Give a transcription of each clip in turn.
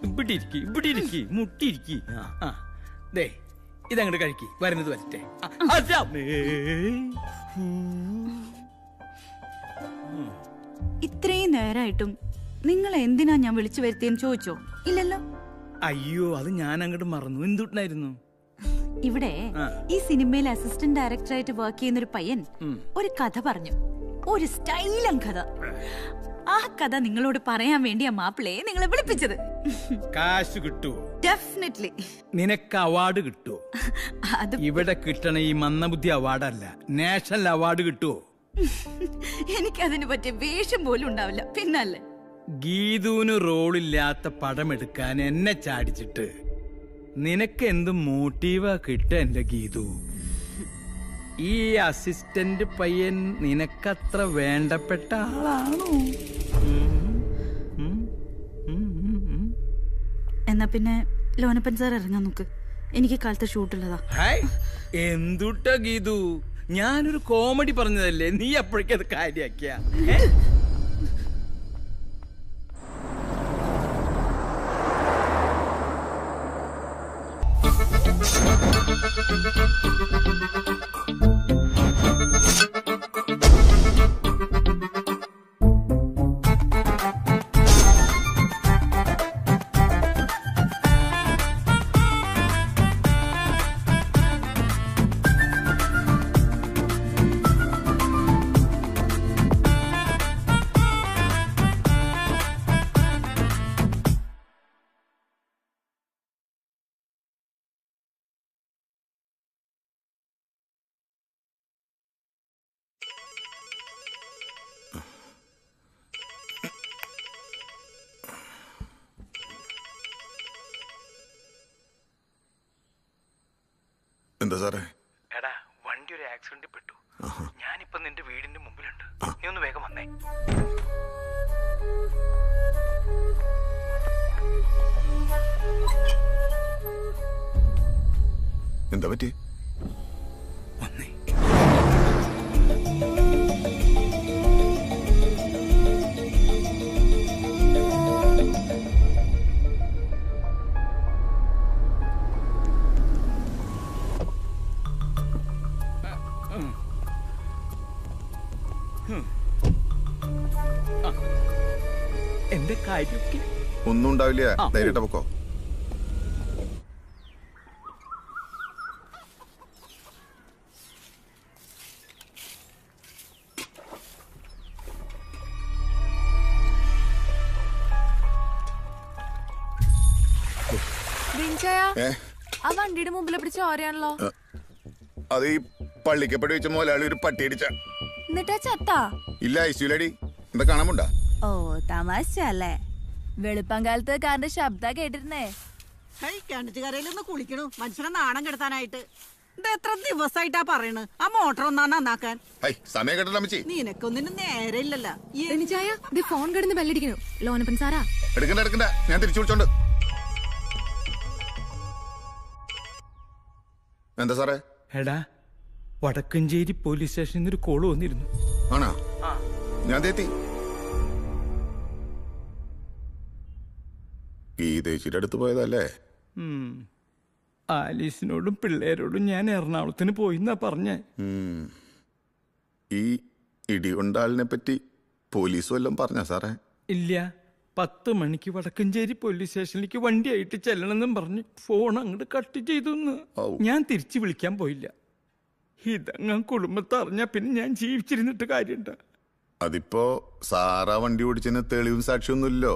ഇവിടെ ഇരിക്കി മുട്ടിരിക്കി. ദേ ഇതങ്ങോട്ട് കഴിക്കി, വരുന്നത് വരട്ടെ. ഇത്രയും നേരായിട്ടും നിങ്ങൾ എന്തിനാ ഞാൻ വിളിച്ചു വരുത്തിയെന്ന് ചോദിച്ചോ? ഇല്ലല്ലോ. അയ്യോ, അത് ഞാൻ അങ്ങോട്ട് മറന്നു. എന്തുണ്ടായിരുന്നു? ഇവിടെ ഈ സിനിമയിൽ അസിസ്റ്റന്റ് ഡയറക്ടറായിട്ട് വർക്ക് ചെയ്യുന്ന ഒരു പയ്യൻ ഒരു കഥ പറഞ്ഞു, ഒരു സ്റ്റൈലൻ കഥ. ആ കഥ നിങ്ങളോട് പറയാൻ വേണ്ടി ആ മാപ്പിളയെ നിങ്ങളെ വിളിപ്പിച്ചത്. കാശ് കിട്ടുവോ? ഡെഫിനറ്റ്ലി. നിനക്ക് അവാർഡ് കിട്ടുവോ? അത് ഇവിടെ കിട്ടണ ഈ മന്ദബുദ്ധി അവാർഡല്ല, നാഷണൽ അവാർഡ് കിട്ടുവോ? എനിക്കതിന് പറ്റിയ വേഷം പോലും ഉണ്ടാവില്ല, പിന്നല്ലേ. ഗീതുവിന് റോളില്ലാത്ത പടം എടുക്കാൻ എന്നെ ചാടിച്ചിട്ട് നിനക്ക് എന്ത് മോട്ടീവാ കിട്ട എന്റെ ഗീതു? ഈ അസിസ്റ്റന്റ് പയ്യൻ നിനക്കത്ര വേണ്ടപ്പെട്ട ആളാണോ? എന്നാ പിന്നെ ലോനപ്പൻ സാർ ഇറങ്ങാൻ നോക്ക്, എനിക്ക് കാലത്ത് ഷൂട്ടുള്ളതാ. എന്തുട്ടാ ഗീതു, ഞാനൊരു കോമഡി പറഞ്ഞതല്ലേ, നീ അപ്പോഴേക്കത് കാര്യാക്കിയ? എന്താ സാറേ? എടാ, വണ്ടി ഒരു ആക്സിഡന്റിൽ പെട്ടു. ഞാനിപ്പോ നിന്റെ വീടിന്റെ മുമ്പിലുണ്ട്, നീ ഒന്ന് വേഗം വന്നേ. എന്താ പറ്റി? വന്നേ. എന്റെ കാര്യമൊക്കെ ഒന്നും ഉണ്ടാവില്ല, ധൈര്യമായിട്ട് പൊക്കോ. ആ വണ്ടിയുടെ മുമ്പിൽ പിടിച്ച ഓരയാണല്ലോ. അത് ഈ പള്ളിക്കപ്പടി വെച്ച മുതലാളി ഒരു പട്ടി അടിച്ച. എന്നിട്ടാ ചത്താ? ഇല്ല, ഐസിയുലടി. എന്താ കാണാമുണ്ടാ? ഓ, തമാശല്ലേ. വെളുപ്പംകാലത്ത് കാരന്റെ ശബ്ദ കേട്ടിരുന്നേ. കിണറ്റുകരയിലൊന്ന് കുളിക്കണു, മനുഷ്യനെ നാണം കെടുത്താനായിട്ട്. ഇത് എത്ര ദിവസമായിട്ടാ പറയണ് ആ മോട്ടർ ഒന്നാ നന്നാക്കാൻ? സമയം കേട്ടല്ലോ അമ്മച്ചി. നിനക്കൊന്നിനും നേരെ ഇല്ലല്ലോ. ഫോൺ കിടന്ന് ബെല്ലടിക്കണു. ലോനപ്പൻ സാറാ. എടുക്കണ്ട, ഞാൻ തിരിച്ചു വിളിച്ചോണ്ട്. എന്താ സാറേ? എടാ, വടക്കഞ്ചേരി പോലീസ് സ്റ്റേഷനിൽ ഒരു കോള് വന്നിരുന്നു. ആണോ? ഞാൻ എത്തി. ഗീതേച്ചിയുടെ അടുത്ത് പോയതല്ലേ? ആലീസിനോടും പിള്ളേരോടും ഞാൻ എറണാകുളത്തിന് പോയിന്നാ പറഞ്ഞേ. ഈ ഇടികൊണ്ടാളിനെ പറ്റി പോലീസ് വല്ലതും പറഞ്ഞ സാറേ? ഇല്ല, 10 മണിക്ക് വടക്കഞ്ചേരി പോലീസ് സ്റ്റേഷനിലേക്ക് വണ്ടിയായിട്ട് ചെല്ലണമെന്നും പറഞ്ഞ് ഫോൺ അങ്ങോട്ട് കട്ട് ചെയ്തു. ഞാൻ തിരിച്ചു വിളിക്കാൻ പോയില്ല. ഇതങ്ങ കുടുംബത്തെ അറിഞ്ഞാ പിന്നെ ഞാൻ ജീവിച്ചിരുന്നിട്ട് കാര്യമുണ്ട? അതിപ്പോ സാറാ വണ്ടി ഓടിച്ചതിന് തെളിവും സാക്ഷിയൊന്നുമില്ലോ.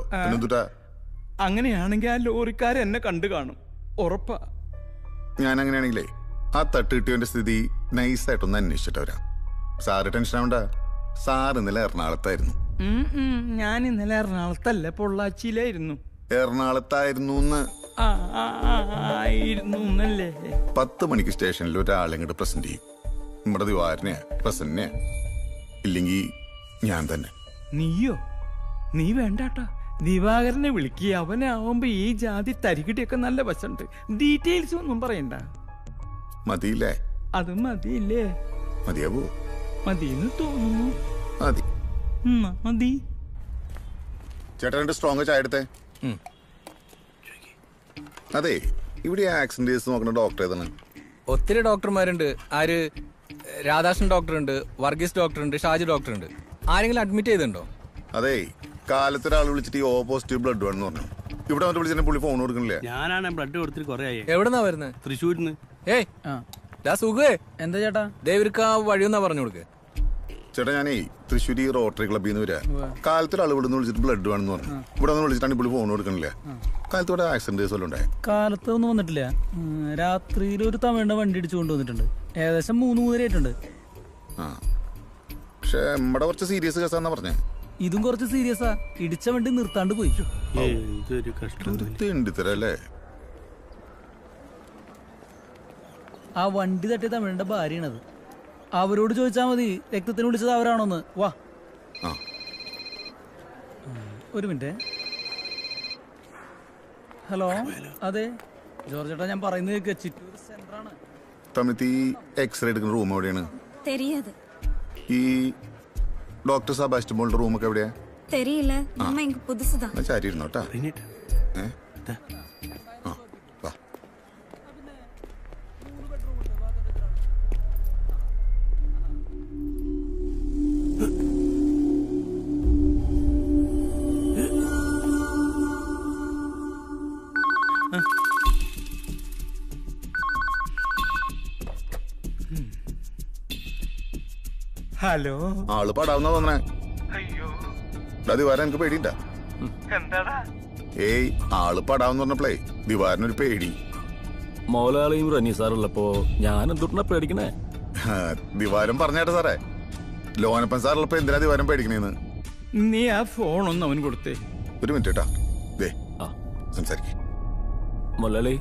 അങ്ങനെയാണെങ്കിൽ ആ ലോറിക്കാരെ എന്നെ കണ്ടു കാണും, ഉറപ്പാ. ഞാൻ അങ്ങനെയാണെങ്കിലേ ആ തട്ട് കിട്ടിയവന്റെ സ്ഥിതി നൈസായിട്ടൊന്ന് അന്വേഷിച്ചിട്ട് വരാം. സാറ് ടെൻഷൻ ആവണ്ട. സാർ ഇന്നലെ എറണാകുളത്തായിരുന്നു. ഞാൻ ഇന്നലെ എറണാകുളത്തല്ല, പൊള്ളാച്ചിയിലായിരുന്നു. എറണാകുളത്തായിരുന്നു. 10 മണിക്ക് സ്റ്റേഷനിൽ ഒരാളെ ഇങ്ങോട്ട് പ്രസന്റ് ചെയ്യും. നമ്മുടെ ദിവാരനെയാ, പ്രസന്റിനെയാ, ഇല്ലെങ്കിൽ ഞാൻ തന്നെ. നീയോ? നീ വേണ്ടാട്ടാ, ദിവാകരനെ വിളിക്കുക. അവനാവുമ്പോ ഈ ജാതി തരികിടിയൊക്കെ നല്ല വശമുണ്ട്. ഡീറ്റെയിൽസ് ഒന്നും പറയണ്ട. മതിയില്ലേ? അത് മതിയില്ലേ? മതിയാവോ? മതിയെന്ന് തോന്നുന്നു. മതി. മതി. ചേട്ടാ 2 സ്ട്രോങ് ചായ എടുത്തേ. അതെ, ഇവിടെ ആക്സിഡന്റ് കേസ് നോക്കുന്ന ഡോക്ടർ ഏതാണ്? ഒത്തിരി ഡോക്ടർമാരുണ്ട്. ആര്? രാധാകൃഷ്ണൻ ഡോക്ടറുണ്ട്, വർഗീസ് ഡോക്ടറുണ്ട്, ഷാജി ഡോക്ടറുണ്ട്. ആരെങ്കിലും അഡ്മിറ്റ് ചെയ്തിട്ടുണ്ടോ? അതെ, കാലത്ത് ഒരാൾ വിളിച്ചിട്ട് ഈ പോസിറ്റീവ് ബ്ലഡ് വേണമെന്ന് പറഞ്ഞു. ഇവിടെ വന്നിട്ട് വിളിച്ചിട്ട് പുള്ളി ഫോൺ കൊടുക്കണില്ല. ഞാനാണ് ബ്ലഡ് കൊടുത്തിട്ട് കൊറേ ആയി. എവിടെന്നാ വരുന്നത്? തൃശ്ശൂരിന്ന്. ഏയ് സുഖേ, എന്താ ചേട്ടാ? ദേവർക്ക് ആ വഴിയൊന്നാ പറഞ്ഞു കൊടുക്ക്. ചേട്ടാ, ഞാനേ തൃശ്ശൂർ റോട്ടറി ക്ലബ്ബിൽ നിന്ന് വരാ. കാലത്ത് ഒരാൾ ഇവിടെ നിന്ന് വിളിച്ചിട്ട് ബ്ലഡ് വേണമെന്ന് പറഞ്ഞു. ഇവിടെ വന്ന് വിളിച്ചിട്ടാണ് പുള്ളി ഫോൺ കൊടുക്കണില്ല. കാലത്ത് ഇവിടെ ആക്സിഡന്റ് കേസ് വല്ലതും ഉണ്ടായി? കാലത്ത് ഒന്നും വന്നിട്ടില്ല. രാത്രിയിൽ ഒരു തമിഴിന്റെ വണ്ടി ഇടിച്ചു കൊണ്ടുവന്നിട്ടുണ്ട്. ഏകദേശം 3 ആയിട്ടുണ്ട്. ആ, പക്ഷെ നമ്മുടെ കുറച്ച് സീരിയസ് കേസാന്നാ പറഞ്ഞേ. ഇതും കുറച്ച് സീരിയസാ. ഇടിച്ച വണ്ടി നിർത്താണ്ട് പോയി. ഇതൊരു കഷ്ടം. തെണ്ടിത്തരല്ലേ? ആ വണ്ടി തട്ടിയ തമിഴിന്റെ ഭാര്യയാണത്. അവരോട് ചോദിച്ചാൽ മതി രക്തത്തിന് വിളിച്ചത് അവരാണോന്ന്. വാ, ആ, ഒരു മിനിറ്റ്. ഹലോ, അതെ ജോർജ് ചേട്ടാ, ഞാൻ പറയുന്നത് കേൾക്ക്. ചിറ്റൂർ സെന്ററാണ്. തമിഴ് എക്സ്റേ എടുക്കുന്ന റൂം എവിടെയാണ്? தெரியாது ഈ ഡോക്ടർ സബാസ്റ്റ്യൻ മോളുടെ റൂമൊക്കെ എവിടെയാ? தெரியல நம்ம இங்க புதுசுதான் എന്നാ ചാരി ഇരുന്നോട്ടാ. ആ, വാ. ഹലോ. ആള് പടാവുന്ന തോന്നണേ. ദിവാരൻ എനിക്ക് പേടിയില്ല. ഏയ്, ആള് പടാവെന്ന് പറഞ്ഞപ്പോഴേ ദിവാരനൊരു പേടി. മൗലാളിയും റനി സാറുള്ളപ്പോ ഞാൻ എന്തുട്ടാ പേടിക്കണേ? ദിവാരം പറഞ്ഞേട്ടാ സാറേ, ലോനപ്പൻ സാറുള്ളപ്പോ എന്തിനാ ദിവാരം പേടിക്കണേന്ന്? നീ ആ ഫോണൊന്ന് അവന് കൊടുത്തേ. ഒരു മിനിറ്റ് കേട്ടാ. ദേ, ആ സംസാരിക്ക. മൗലാളി,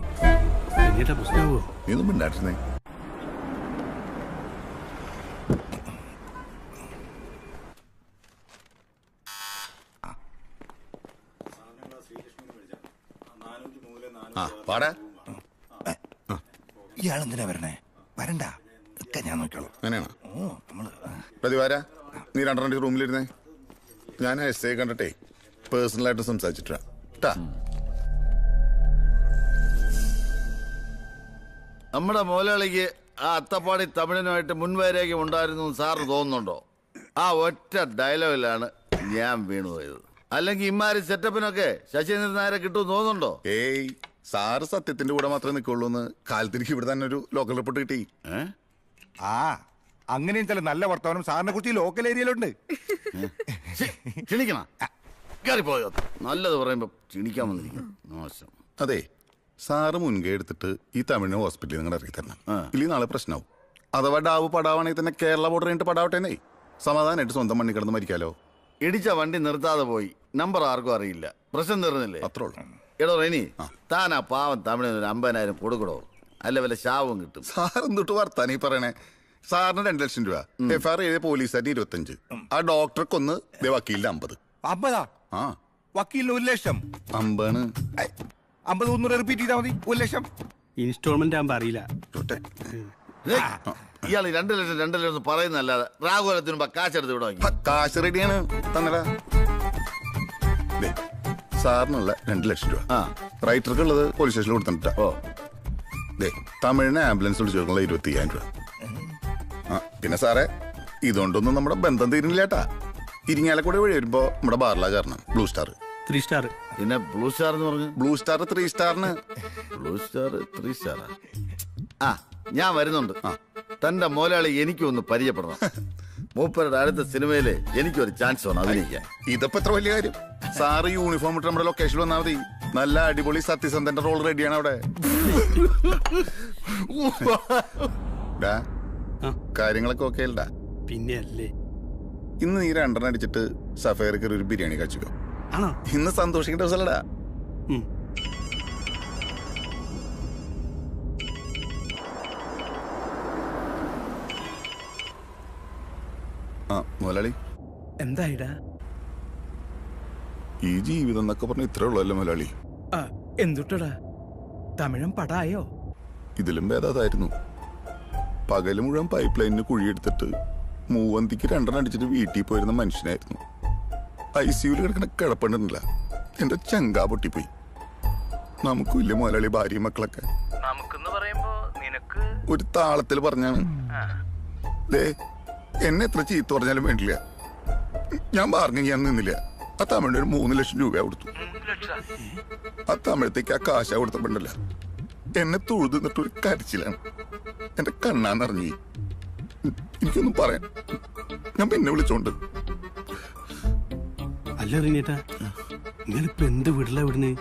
പ്രശ്നമാവോ? നീ ഒന്നും മിണ്ടാട്ടിരുന്നേ. ആ, പാടാ. ഇയാളെന്തിനാ വരണേ? വരണ്ട, ഒക്കെ ഞാൻ നോക്കിയോളാം. അങ്ങനെയാണോ? ഓ, നമ്മള് പ്രതിവാര, നീ 2 റൂമിലിരുന്നേ. ഞാൻ എസ് ഐ കണ്ടിട്ടേ പേഴ്സണലായിട്ട് സംസാരിച്ചിട്ടാ. നമ്മുടെ മോലാളിക്ക് ആ അത്തപ്പാടി തമിഴനുമായിട്ട് മുൻവൈരാഗ്യം ഉണ്ടായിരുന്നു സാറിന് തോന്നുന്നുണ്ടോ? ആ ഒറ്റ ഡയലോഗിലാണ് ഞാൻ വീണുപോയത്. അല്ലെങ്കിൽ ഇമാരി സെറ്റപ്പിനൊക്കെ ശശീന്ദ്രൻ നായരെ കിട്ടുമെന്ന് തോന്നുന്നുണ്ടോ? ഏയ്, സാറ് സത്യത്തിന്റെ കൂടെ മാത്രമേ നിൽക്കുള്ളൂ എന്ന് കാലത്തിരിക്ക് ഇവിടെ തന്നെ ഒരു ലോക്കൽ റിപ്പോർട്ട് കിട്ടി. ആ അങ്ങനെയും ചില നല്ല വർത്തമാനം സാറിനെ കുറിച്ച് ലോക്കൽ ഏരിയയിലുണ്ട്. ക്ഷണിക്കണ കയറിപ്പോയോ? നല്ലത് പറയുമ്പോ ക്ഷണിക്കാൻ വന്നിരിക്കും. മോശം. അതെ, സാറ് മുൻകൈ എടുത്തിട്ട് ഈ തമിഴിനെ ഹോസ്പിറ്റലിൽ നിങ്ങൾ ഇറക്കി തരണം. ഇല്ലെങ്കിൽ നാളെ പ്രശ്നമാവും. അഥവാ ഡാവ് പടാവാണെങ്കിൽ തന്നെ കേരള ബോർഡർ കഴിഞ്ഞിട്ട് പടാവട്ടേന്നേ. സമാധാനമായിട്ട് സ്വന്തം മണ്ണി കിടന്ന് മരിക്കാലോ. ഇടിച്ച വണ്ടി നിർത്താതെ പോയി. നമ്പർ ആർക്കും അറിയില്ല. പ്രശ്നം തീർന്നില്ലേ? അത്രേ ഉള്ളൂ. എടോ റെനി, താൻ ആ പാവം തമിഴിന് ഒരു 50,000 കൊടുക്കടോ. അല്ല വല്ല ശാവും കിട്ടും. സാർ എന്തിട്ട് വർത്താനീ പറയണേ? സാറിന് 2 ലക്ഷം രൂപ, FIR എഴുതിയ പോലീസുകാരന് 25, ആ ഡോക്ടർക്കൊന്ന് വക്കീലിന് 50. 50? ആ, വക്കീലിന് 1 ലക്ഷം. 50. 50 ഒന്നുകൂടെ റിപ്പീറ്റ് ചെയ്താൽ മതി. 1 ലക്ഷം ഇൻസ്റ്റാൾമെന്റ് ആകുമ്പോ അറിയില്ല. ഇയാൾ 2 ലക്ഷം 2 ലക്ഷം പറയുന്നല്ലാതെ രാഘുലത്തിന് മുമ്പ് കാശെടുത്ത് വിടാം. കാശ് റെഡിയാണ്, തന്നടാ. സാറിനുള്ള 2 ലക്ഷം രൂപ. റൈറ്റർക്ക് ഉള്ളത് പോലീസ് സ്റ്റേഷനിൽ കൊടുത്തിട്ടാ. ഓ, ദേ, തമിഴിന് ആംബുലൻസ് വിളിച്ചു കൊടുക്കുള്ള 25,000 രൂപ. ആ, പിന്നെ സാറേ, ഇതുകൊണ്ടൊന്നും നമ്മുടെ ബന്ധം തീരുന്നില്ലേട്ടാ. ഇരിങ്ങാലക്കൂടെ വഴി വരുമ്പോ നമ്മുടെ ബാർല കാരണം ബ്ലൂ സ്റ്റാർ 3 സ്റ്റാർ. പിന്നെ ബ്ലൂ സ്റ്റാർ എന്ന് പറഞ്ഞു. ബ്ലൂ സ്റ്റാർ 3 സ്റ്റാറിന്. ബ്ലൂ സ്റ്റാർ 3 സ്റ്റാറാ? ആ, ഞാൻ വരുന്നുണ്ട്. തന്റെ മോലാളി എനിക്കൊന്ന് പരിചയപ്പെടണം. മൂപ്പരുടെ അടുത്ത സിനിമയില് എനിക്കൊരു ചാൻസ് വേണം അഭിനയിക്കാൻ. ഇതിപ്പോ എത്ര വലിയ കാര്യം. സാറ് യൂണിഫോം ഇട്ട് നമ്മുടെ ലൊക്കേഷനിൽ വന്നാൽ മതി. നല്ല അടിപൊളി സത്യസന്ധന്റെ റോൾ റെഡിയാണ് അവിടെ. കാര്യങ്ങളൊക്കെ ഓക്കെ അല്ലടാ? പിന്നെ അല്ലേ. ഇന്ന് നീ 2 അടിച്ചിട്ട് സഫയർ കയറി ഒരു ബിരിയാണി കഴിച്ചോ. ആണോ? ഇന്ന് സന്തോഷിക്കേണ്ട ദിവസമല്ലടാ. ആ, മുതലാളി എന്തായിടാ? ഈ ജീവിതം എന്നൊക്കെ പറഞ്ഞ ഇത്രേ ഉള്ളല്ലോ മുതലാളി. എന്തുട്ടടാ, തമിഴൻ പടായോ? ഇതിലും ഭേദാതായിരുന്നു. പകല് മുഴുവൻ പൈപ്പ് ലൈനിന് കുഴിയെടുത്തിട്ട് മൂവന്തിക്ക് 2 അടിച്ചിട്ട് വീട്ടിൽ പോയിരുന്ന മനുഷ്യനായിരുന്നു. ICUവിൽ കിടക്കുന്ന കിടപ്പുണ്ടല്ല, എന്റെ ചങ്കാ പൊട്ടിപ്പോയി. നമുക്കും ഇല്ല മുതലാളി ഭാര്യയും മക്കളൊക്കെ. നമുക്കെന്ന് പറയുമ്പോ നിനക്ക് ഒരു താളത്തിൽ പറഞ്ഞാണ്. ദേ എന്നെ എത്ര ചീത്ത പറഞ്ഞാലും വേണ്ടില്ല, ഞാൻ പറഞ്ഞു ഞാൻ നിന്നില്ല. ആ തമിഴിന് ഒരു 3 ലക്ഷം രൂപ കൊടുത്തു. ആ തമിഴത്തേക്ക് ആ കാശ കൊടുത്തപ്പോണ്ടല്ല എന്നെ തൊഴുത് നിന്നിട്ട് ഒരു കരച്ചിലാണ്. എന്റെ കണ്ണാന്നറിഞ്ഞു. എനിക്കൊന്നും പറയാൻ ഞാൻ പിന്നെ വിളിച്ചോണ്ട്. അല്ല റിനേട്ടാ, നിങ്ങളിപ്പോ എന്ത് വീട്ടിലാ വിടുന്നേ?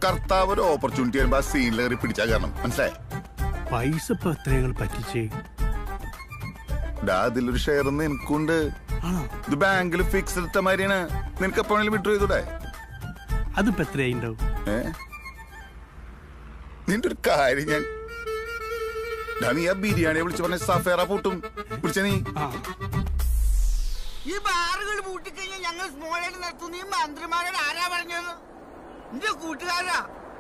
കർത്താവ് ഒരു ഓപ്പർച്യൂണിറ്റി വരുമ്പോ ആ സീനിലേറി പിടിച്ചാ കാരണം മനസ്സിലായ. പൈസ ഇപ്പൊ എത്ര ഞങ്ങൾ പറ്റിച്ചേ? അതിലൊരു ഷെയർ എനിക്കുണ്ട്. ഇത് ബാങ്കിൽ ഫിക്സ് എടുത്ത മാതിരിയാണ്. നിനക്ക് എപ്പോഴെങ്കിലും വിട്ടു ചെയ്തൂടെ? അതിപ്പോ എത്രയായിണ്ടാവും? നിന്റെ ഒരു കാര്യം ഞാൻ നീ ആ ബിരിയാണിയെ വിളിച്ച് പറഞ്ഞ സഫേറ പൂട്ടും വിളിച്ച നീ. ഈ ബാറുകൾ പൂട്ടിക്കഴിഞ്ഞാൽ ഞങ്ങൾ സ്മോളായിട്ട് നടത്തുന്ന ഈ മന്ത്രിമാരോട് ആരാ പറഞ്ഞത്? എന്റെ കൂട്ടുകാരാ,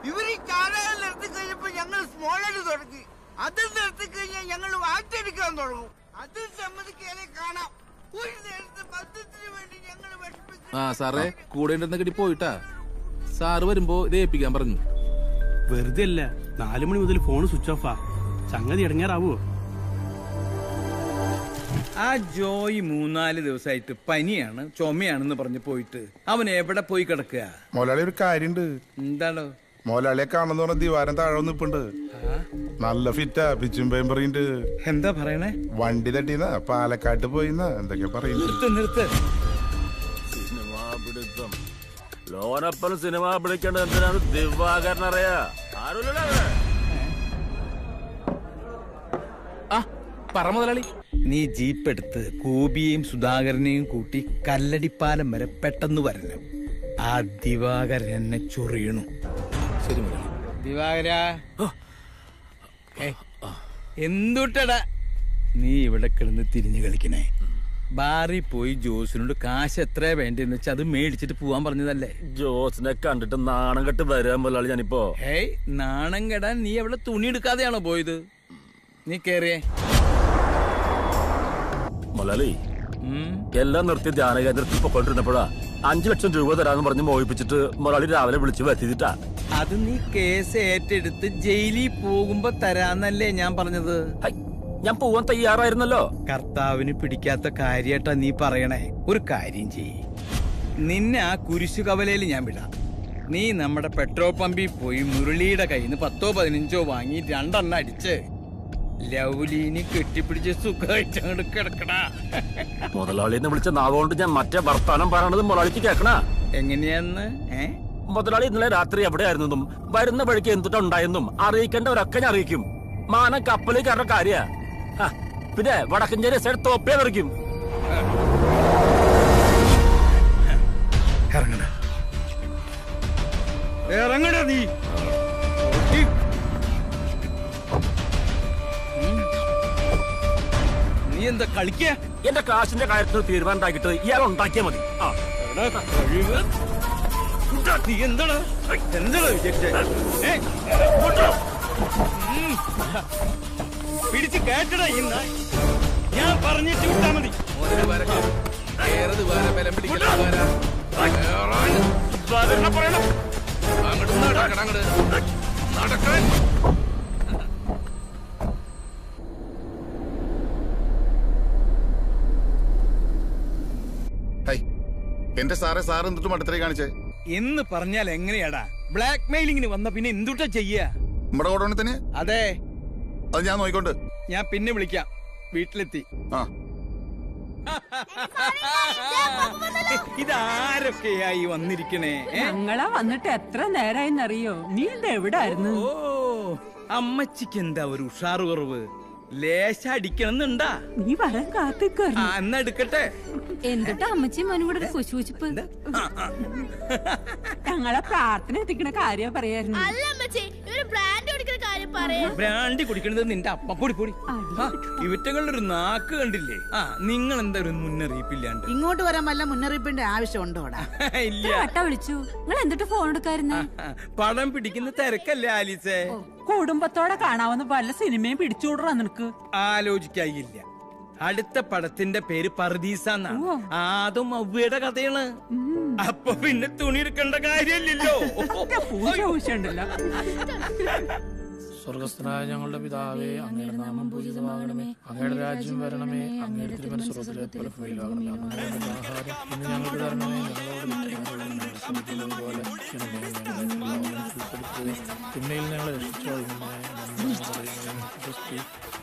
ഇവർ ഈ ചാനകൾ നിർത്തി കഴിഞ്ഞപ്പോ ഞങ്ങൾ സ്മോളായിട്ട് തുടങ്ങി. അത് നിർത്തി കഴിഞ്ഞാൽ ഞങ്ങൾ വാറ്റെടുക്കാൻ തുടങ്ങും. അത് സമ്മതിക്കാതെ കാണാം. ഒരു നേരത്തെ ബന്ധത്തിന് വേണ്ടി ഞങ്ങൾ ആ സാറേ, കൂടെ ഉണ്ടെന്ന് കിട്ടി പോയിട്ടാ. സാറ് വരുമ്പോ ഇത് ഏൽപ്പിക്കാൻ പറഞ്ഞു. വെറുതെ അല്ല, 4 മണി മുതൽ ഫോൺ സ്വിച്ച് ഓഫാ. സംഗതി ഇടങ്ങാറാവോ? ആ ജോയി 3-4 ദിവസമായിട്ട് പനിയാണ്, ചുമയാണെന്ന് പറഞ്ഞ് പോയിട്ട് അവൻ എവിടെ പോയി കിടക്കുക? മുതലാളി ഒരു കാര്യണ്ട്. എന്താണോ? മുതലാളിയെ കാണുന്ന പറഞ്ഞ ദിവാരം താഴെ നിപ്പുണ്ട്. നല്ല ഫിറ്റാ, പിച്ചും പേമ്പറിണ്ട്. എന്താ പറയണേ? വണ്ടി തട്ടിന്നാ, പാലക്കാട്ട് പോയിന്നാ എന്തൊക്കെ പറയുന്നു. നിർത്ത്. സിനിമാ പിടുത്തം. ലോനപ്പനും സിനിമ പിടിക്കേണ്ടത് എന്തിനാണ് ദിവാകരൻ അറിയാ? ആരുമില്ലല്ലോ. പറ മുതലാളി. നീ ജീപ്പ് എടുത്ത് ഗോപിയെയും സുധാകരനെയും കൂട്ടി കല്ലടിപ്പാലം വരെ പെട്ടെന്ന് വരണം. ആ ദിവാകരൻ എന്നെ ചൊറിയണു. ശരി മുതലാളി. ദിവാകര, എന്തുട്ടടാ നീ ഇവിടെ കിടന്ന് തിരിഞ്ഞു കളിക്കണേ? ബാറിൽ പോയി ജോസിനോട് കാശ് എത്രയാ വേണ്ടെന്ന് വെച്ചാൽ അത് മേടിച്ചിട്ട് പോവാൻ പറഞ്ഞതല്ലേ? ജോസിനെ കണ്ടിട്ട് നാണം കെട്ട് വരാൻ മുതലാളി ഞാനിപ്പോ. ഹേയ്, നാണം കെടാൻ നീ അവിടെ തുണി എടുക്കാതെയാണോ പോയത്? നീ കേറിയേ. മുതലാളി എല്ലാം നിർത്തി ധ്യാനകേന്ദ്രത്തിൽ പൊക്കോണ്ടിരുന്നപ്പോഴാ 5 ലക്ഷം രൂപ തരാന്ന് പറഞ്ഞ് മോഹിപ്പിച്ചിട്ട് മുതലാളി രാവിലെ വിളിച്ചു വരുത്തിട്ടാ. അത് നീ കേസ് ഏറ്റെടുത്ത് ജയിലിൽ പോകുമ്പോ തരാന്നല്ലേ ഞാൻ പറഞ്ഞത്? ഞാൻ പോവാൻ തയ്യാറായിരുന്നല്ലോ. കർത്താവിന് പിടിക്കാത്ത കാര്യായിട്ടാ നീ പറയണേ. ഒരു കാര്യം ചെയ്യ്, നിന്നെ ആ കുരിശു കവലയിൽ ഞാൻ വിടാം. നീ നമ്മുടെ പെട്രോൾ പമ്പിൽ പോയി മുരളിയുടെ കയ്യിൽ നിന്ന് 10-15 വാങ്ങി 2 എണ്ണം അടിച്ച് ലൗലീനി കെട്ടിപ്പിടിച്ച് സുഖമായിട്ട് അങ്ങോട്ട് കിടക്കണ. മുതലാളിന്ന് വിളിച്ച നാവുകൊണ്ട് ഞാൻ മറ്റേ വർത്താനം പറയണത് മുതലാളിക്ക് കേക്കണ. എങ്ങനെയാന്ന്? മുതലാളി ഇന്നലെ രാത്രി എവിടെയായിരുന്നെന്നും വരുന്ന വഴിക്ക് എന്തുട്ടുണ്ടായെന്നും അറിയിക്കേണ്ടവരൊക്കെ ഞാൻ അറിയിക്കും. മാനം കപ്പലിൽ കയറുന്ന കാര്യ. പിന്നെ വടക്കഞ്ചേരി സൈഡ് തോപ്പേ പറിക്കും. ഇറങ്ങണ നീ. നീ എന്താ കളിക്ക? എന്റെ കാശിന്റെ കാര്യത്തിൽ തീരുമാനം ഉണ്ടാക്കിയിട്ട് ഇയാൾ ഉണ്ടാക്കിയാ മതി. നീ എന്താണ് പിടിച്ച് കേട്ടടാ? ഇന്ന് ഞാൻ പറഞ്ഞിട്ട് വിട്ടാ മതി. എന്റെ സാറ് എന്തിട്ടും അടുത്തേ കാണിച്ചേ എന്ന് പറഞ്ഞാൽ എങ്ങനെയാടാ? ബ്ലാക്ക് മെയിലിങ്ങിന് വന്ന പിന്നെ എന്തുട്ടാ ചെയ്യാ? നമ്മുടെ കൂടെ തന്നെ. അതെ, അത് ഞാൻ നോക്കിക്കൊണ്ട്. ഞാൻ പിന്നെ വിളിക്കാം. വീട്ടിലെത്തി. ഇതാരൊക്കെയായി വന്നിരിക്കണേ? ഞങ്ങളാ വന്നിട്ട് എത്ര നേരായിന്നറിയോ? നീ ഇതെവിടായിരുന്നു? ഓ, അമ്മച്ചിക്ക് എന്താ ഒരു ഉഷാറ് കുറവ്? ലേശ അടിക്കണമെന്നുണ്ടാ? നീ വരാൻ കാത്തിക്കറി. എന്നാ എടുക്കട്ടെ. എന്നിട്ട് അമ്മച്ചിയും മോനും കൂടെ കുശുകുശിപ്പ്. ഞങ്ങളെ പ്രാർത്ഥന എത്തിക്കണ കാര്യം പറയായിരുന്നു. ബ്രാൻഡി കുടിക്കണത് നിന്റെ അപ്പ. പൊടി ഇവറ്റകളുടെ ഒരു നാക്ക് കണ്ടില്ലേ? നിങ്ങൾ എന്താ ഒരു മുന്നറിയിപ്പില്ലാണ്ട് ഇങ്ങോട്ട് വരാൻ വല്ല മുന്നറിയിപ്പിന്റെ ആവശ്യമുണ്ടോടാ? ഇല്ല. വിളിച്ചു. നിങ്ങൾ എന്നിട്ട് ഫോൺ എടുക്കായിരുന്നേ? പടം പിടിക്കുന്ന തിരക്കല്ലേ ആലീസേ? കുടുംബത്തോടെ കാണാവുന്ന പല സിനിമയും പിടിച്ചുവിടറാ നിനക്ക്. ആലോചിക്കായില്ല. അടുത്ത പടത്തിന്റെ പേര് പർദീസ എന്നാണ്. അതും അവ്വയുടെ കഥയാണ്. അപ്പൊ പിന്നെ തുണി എടുക്കേണ്ട കാര്യമില്ലല്ലോ. പൂജ ഉണ്ടല്ലോ. സ്വർഗസ്ഥനായ ഞങ്ങളുടെ പിതാവേ, അങ്ങയുടെ നാമം പൂജിതമാകണമേ, അങ്ങയുടെ രാജ്യം വരണമേ, അങ്ങയുടെ തിരുമനസ്സുറപ്പിലെ പോലെ ഭൂമിയിലാകണമേ. അങ്ങയുടെ ആഹാരം ഇന്ന് ഞങ്ങൾക്ക് തരണമേ, ഞങ്ങളോട് പോലെ തിന്മയിൽ ഞങ്ങളെ രക്ഷിച്ചോളണമേ.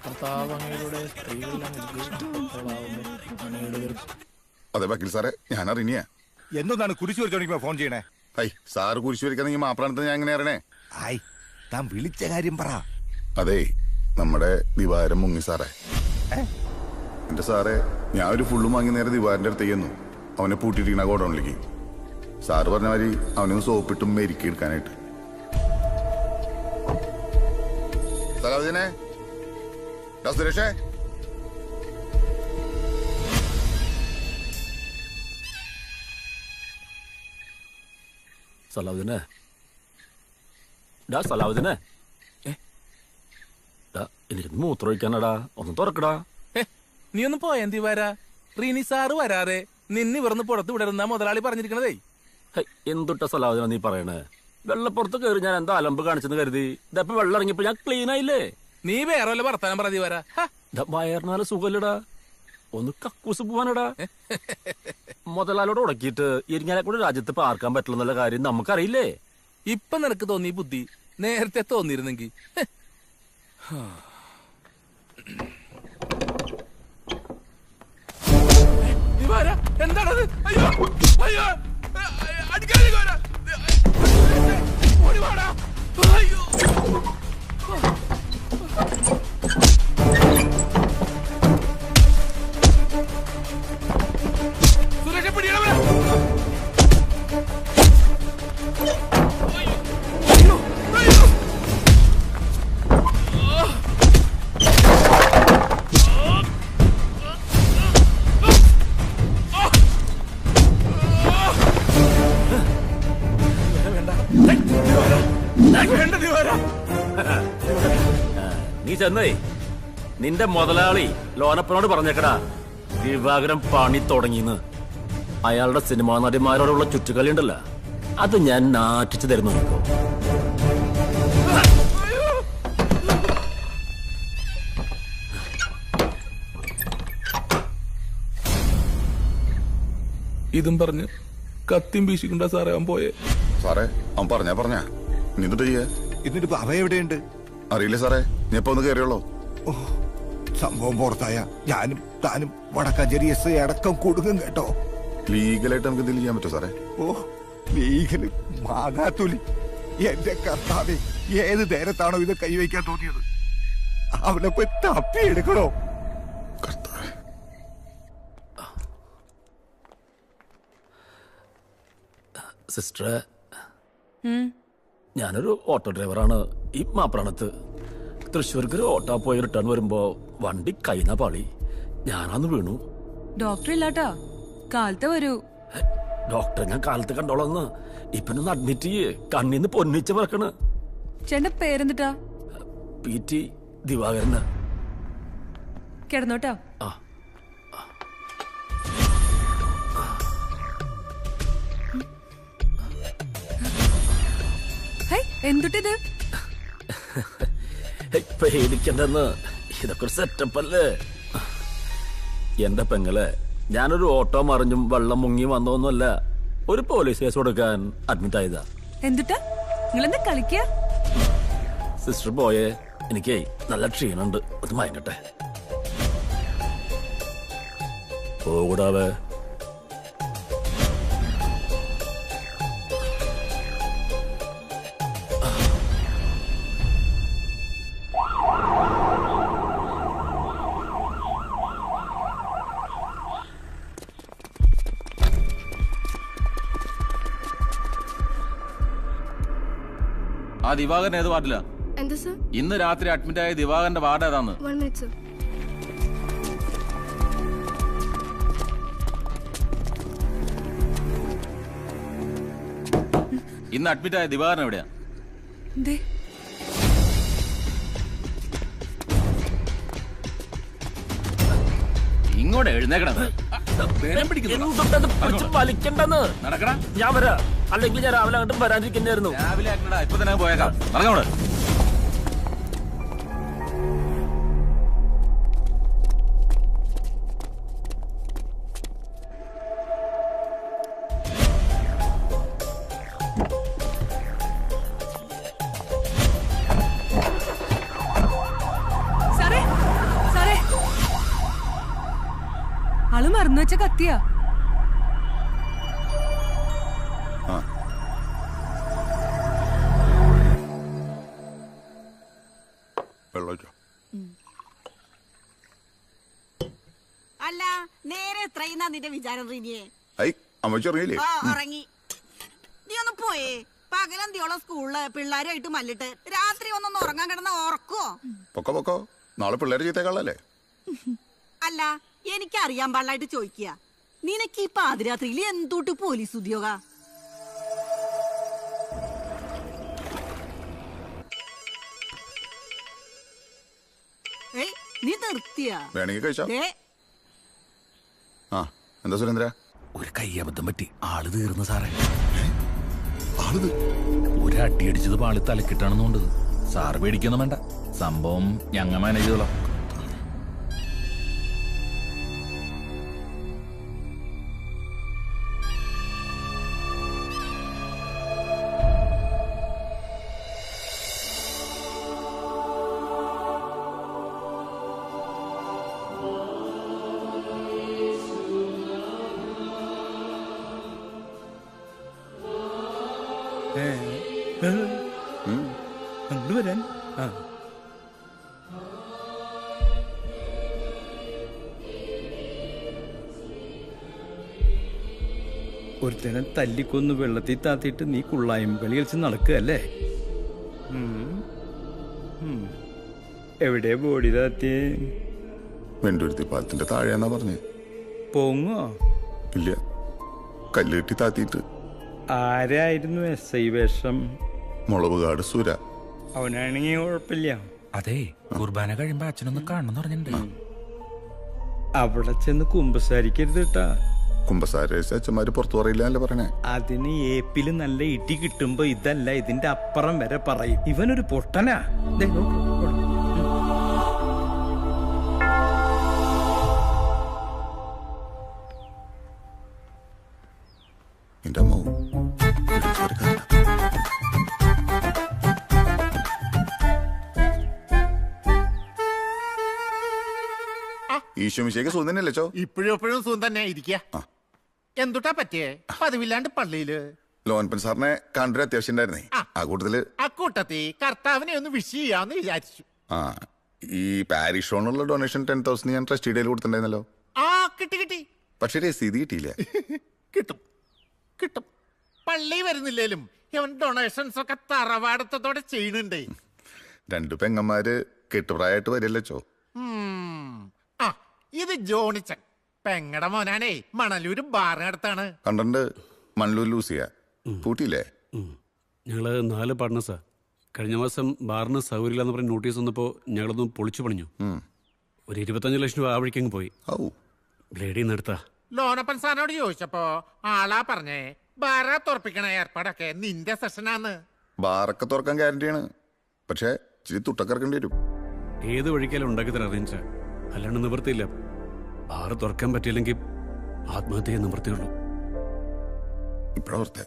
കർത്താവ് അങ്ങയുടെ സ്ത്രീകളെല്ലാം അങ്ങയുടെ. അതെ വക്കീൽ സാറേ, ഞാൻ അറിഞ്ഞ എന്താണ് കുരിശു വരച്ചോണ്ടിരിക്കുമ്പോ ഫോൺ ചെയ്യണേ? ഐ സാറ് കുരിശു വരയ്ക്കാന്നെങ്കിൽ മാപ്പിളാണത്തെ ഞാൻ എങ്ങനെ അറിയണേ? ആയി താൻ വിളിച്ച കാര്യം പറ. അതെ, നമ്മുടെ ദിവാരം മുങ്ങി സാറേ. എന്റെ സാറേ, ഞാൻ ഒരു ഫുള്ളും വാങ്ങി നേരെ ദിവാരന്റെ അടുത്തേക്ക് ചെന്നു. അവനെ പൂട്ടിയിട്ടിരിക്കണ ഗോഡൌണിലേക്ക്. സാറ് പറഞ്ഞ മാതിരി അവനൊന്ന് സോപ്പിട്ടും മെരുക്കി എടുക്കാനായിട്ട്. സലാദിനെ, സുരേഷേ, സലാവുദ്ദീനെ, സലാവുദ്ദീനെ, എനിക്ക് മൂത്രമൊഴിക്കാനടാ, ഒന്ന് തുറക്കടാ. നീ ഒന്ന് പോയാ ദിവാര. റീനി സാറ് വരാറെ നിന്നെ ഇവിടുന്ന് പുറത്ത് വിടരുന്ന മുതലാളി പറഞ്ഞിരിക്കണതേ. എന്തുട്ട സലാവുദ്ദീന നീ പറയണേ? വെള്ളപ്പുറത്ത് കയറി ഞാൻ എന്താ അലമ്പ് കാണിച്ചെന്ന് കരുതി. ഇതപ്പൊ വെള്ളം ഇറങ്ങിയപ്പോ ഞാൻ ക്ലീൻ ആയില്ലേ? നീ വേറെ വല്ല വർത്താനം പറ ദിവാര. വയറിനാല് സുഖല്ലടാ, ഒന്ന് കക്കൂസ് പോവാനടാ. മുതലാലോട് ഉടക്കിയിട്ട് ഇരിങ്ങാലെ കൂടെ രാജ്യത്ത് പാർക്കാൻ പറ്റില്ലെന്നുള്ള കാര്യം നമുക്കറിയില്ലേ? ഇപ്പൊ നിനക്ക് തോന്നി ബുദ്ധി, നേരത്തെ തോന്നിയിരുന്നെങ്കി. എന്താണത്? അയ്യോ അയ്യോ, അടിക്കാതെ അയ്യോ. സുരേഷ പിടിയണവരാ. നീ ചെന്നേ നിന്റെ മുതലാളി ലോനപ്പനോട് പറഞ്ഞേക്കടാ, ദിവാകരൻ പണി തുടങ്ങിന്ന്. അയാളുടെ സിനിമാ നടിമാരോടുള്ള ചുറ്റുകളി ഉണ്ടല്ലോ, അത് ഞാൻ നാട്ടിച്ചു തരുന്നു. ഇതും പറഞ്ഞ് കത്തിയും വീശിക്കൊണ്ടാ സാറേ അവൻ പോയെ. സാറേ, അവൻ പറഞ്ഞ നീ എന്നിട്ട് ചെയ്യാ? എന്നിട്ട് അവ എവിടെയുണ്ട്? അറിയില്ല സാറേ, നീ ഇപ്പൊ ഒന്ന് കയറിയുള്ളൂ. സംഭവം പുറത്തായ ഞാനും താനും വടക്കാഞ്ചേരി SI അടക്കം കൊടുക്കും കേട്ടോ. ലീഗലായിട്ട് നമുക്ക് എന്തെങ്കിലും ചെയ്യാൻ പറ്റുമോ സാറേ? ലീഗല് മാങ്ങാത്തൊലി. എന്റെ കർത്താവേ, ഏത് നേരത്താണോ ഇത് കൈവയ്ക്കാൻ തോന്നിയത്? അവനെ പോയി തപ്പിയെടുക്കണോ? സിസ്റ്ററെ, ഞാനൊരു ഓട്ടോ ഡ്രൈവറാണ്. ഈ മാപ്രാണത്ത് തൃശ്ശൂർക്ക് ഒരു ഓട്ടോ പോയി റിട്ടേൺ വരുമ്പോ വണ്ടി കൈന പാളി, ഞാനന്ന് വീണു. ഡോക്ടർ ഇല്ലാട്ടോ, കാലത്ത് വരൂ. ഡോക്ടറെ ഞാൻ കാലത്ത് കണ്ടോളന്ന്. ഇപ്പൊന്ന് അഡ്മിറ്റ് ചെയ്യേ, കണ്ണീന്ന് പൊന്നിച്ച് പറക്കണ്. ചേട്ടന്റെ പേരെന്തിട്ടാ? PT ദിവാകരന്. കിടന്നോട്ടോ. എന്തുട്ടിത്? പേടിക്കണ്ടെന്ന്, ഇതൊക്കെ ഒരു സെറ്റപ്പ് അല്ലേ? എന്റെ പെങ്ങളെ, ഞാനൊരു ഓട്ടോ മറിഞ്ഞും വെള്ളം മുങ്ങി വന്നോന്നല്ല, ഒരു പോലീസ് കേസ് കൊടുക്കാൻ അഡ്മിറ്റ് ആയതാ. എന്തുട്ടാ നിങ്ങളെന്താ കളിക്ക? സിസ്റ്റർ പോയേ, എനിക്കേ നല്ല ക്ഷീണുണ്ട്, അത് മയങ്ങട്ടെ. പോകൂടാവേ. ആ ദിവാകരൻ ഏത് വാർഡിലാ? എന്താ സർ? ഇന്ന് രാത്രി അഡ്മിറ്റ് ആയ ദിവാകരന്റെ വാർഡ് ഏതാന്ന്? 1 minute സർ. ഇന്ന് അഡ്മിറ്റ് ആയ ദിവാകരൻ എവിടെയാ? ഇങ്ങോട്ട് എഴുന്നേക്കണത്. വലിക്കണ്ടെന്ന് നടക്കടാ. ഞാൻ വരാ, അല്ലെങ്കിൽ ഞാൻ രാവിലെ അങ്ങോട്ട് വരാതിരിക്കുന്നതായിരുന്നു. രാവിലെ ആക്കണടാ, ഇപ്പൊ തന്നെ പോയേക്കാം. നടക്കവിടെ. സാറേ സാറേ ആള് മറന്നു വെച്ച കത്തിയാ. അല്ല നേരെ എത്രയുന്നാ നിന്റെ വിചാരം റീനിയെ? അമ്മച്ചിറങ്ങിയില്ലേ? ഇറങ്ങി. നീ ഒന്ന് പോയേ. പകലന്തിയോളം സ്കൂളില് പിള്ളേരുമായിട്ട് മല്ലിട്ട് രാത്രി ഒന്നൊന്ന് ഉറങ്ങാൻ കിടന്ന ഓർക്കോ? പൊക്കോ നാളെ പിള്ളേരെ ചെയ്തേക്കാളല്ലേ. അല്ല എനിക്കറിയാൻ പാടില്ലായിട്ട് ചോദിക്കുക, നിനക്ക് ഈ പാതിരാത്രിയിൽ എന്തൂട്ട് പോലീസ് ഉദ്യോഗ? നീ നിർത്തിയാ? വേണമെങ്കിൽ കഴിച്ചോ. ആ എന്താ സുരേന്ദ്ര? ഒരു കയ്യബദ്ധം പറ്റി, ആള് തീർന്നു സാറേ. ഒരു അടി അടിച്ചത് പാളി തലക്കിട്ടാണെന്നുണ്ട്. സാറ് പേടിക്കൊന്നും വേണ്ട, സംഭവം ഞങ്ങ മാനേജ് ചെയ്തോളാം. അങ്ങോട്ട് വരാൻ. ഒരുത്തനെ തല്ലിക്കൊന്ന് വെള്ളത്തിൽ താത്തിയിട്ട് നീ കുള്ളായും കളി കളിച്ച് നടക്കുകയല്ലേ? എവിടെ ബോഡി താത്തിയേ? വെണ്ടുരുത്തി പാലത്തിന്റെ താഴെയാന്നാ പറഞ്ഞേ. പോങ്ങോ? ഇല്ല, കല്ല് കെട്ടി താത്തിയിട്ട്. ആരായിരുന്നു SI വേഷം? മുളവുകാട് സുര. അവനാണെങ്കിൽ കുഴപ്പമില്ല. അതെ, കുർബാന കഴിയുമ്പോ അച്ഛനൊന്ന് കാണണം പറഞ്ഞിട്ടുണ്ട്. അവിടെ ചെന്ന് കുമ്പസാരിക്കരുത് കേട്ടാ. കുമ്പസാരേശ അച്ഛന്മാര് പുറത്തു പറയില്ല പറയണേ. അതിന് ഏപ്പില് നല്ല ഇടി കിട്ടുമ്പോ ഇതല്ല ഇതിന്റെ അപ്പുറം വരെ പറയും. ഇവനൊരു പൊട്ടനാ. എന്റെ അമ്മ ഈശോമിശേക്ക് സുഖം തന്നെയല്ലേ ചോ? ഇപ്പോഴും സുഖം തന്നെ ഇരിക്കുക. എന്തുട്ടാ പറ്റിയേ? പതിവില്ലാണ്ട് പള്ളിയില് ലോൻപൻ സാറിനെ കണ്ടൊരു അത്യാവശ്യം ഉണ്ടായിരുന്നേ. ആ കൂട്ടത്തില് അക്കൂട്ടത്തി കർത്താവിനെ ഒന്ന് വിഷ് ചെയ്യാന്ന് വിചാരിച്ചു. ആ ഈ പാരിഷ് ഹോണുള്ള ഡൊണേഷൻ 10,000 ഞാൻ ട്രസ്റ്റിഡേയിൽ കൊടുത്തിട്ടുണ്ടായിരുന്നല്ലോ. ആ കിട്ടി. പക്ഷേ രസീത് കിട്ടിയില്ല. കിട്ടും പള്ളി വരുന്നില്ലേലും ഇവൻ ഡൊണേഷൻസ് ഒക്കെ തറവാടത്തോടെ ചെയ്യണുണ്ടേ. 2 പെങ്ങന്മാര് കെട്ടുപ്രായമായിട്ട് വരില്ല ചോ. ആ ഇത് ജോണിച്ചൻ പെങ്ങടെ മോനാണേ. മണലൂര് ബാറിനടുത്താണ്. കണ്ടിട്ടുണ്ട്. മണലൂർ ലൂസിയ പൂട്ടിയില്ലേ? ഞങ്ങള് 4 പാർട്ട്നേഴ്സാ. കഴിഞ്ഞ മാസം ബാറിന് സൗകര്യമില്ലെന്ന് പറഞ്ഞ് നോട്ടീസ് വന്നപ്പോ ഞങ്ങളൊന്നും പൊളിച്ചു പണിഞ്ഞു. ഒരു 25 ലക്ഷം രൂപ ആവഴിക്കങ്ങ് പോയി. ബ്ലേഡിൽ നിന്ന് എടുത്താ. ലോനപ്പൻ സാറിനോട് ചോദിച്ചപ്പോ ആളാ പറഞ്ഞേ ബാറ തുറപ്പിക്കണ ഏർപ്പാടൊക്കെ നിന്റെ സെഷനാന്ന്. ബാറൊക്കെ തുറക്കാൻ ഗ്യാരണ്ടിയാണ്, പക്ഷെ ഇച്ചിരി തുട്ടൊക്കെ ഇറക്കേണ്ടി വരും. ഏത് വഴിക്കാലും ഉണ്ടാക്കി തരാം അറേഞ്ച, അല്ലാണ്ട് നിവൃത്തിയില്ല. ബാറ് തുറക്കാൻ പറ്റിയില്ലെങ്കിൽ ആത്മഹത്യ നിവൃത്തിയുള്ളൂ. ഇപ്പോഴത്തെ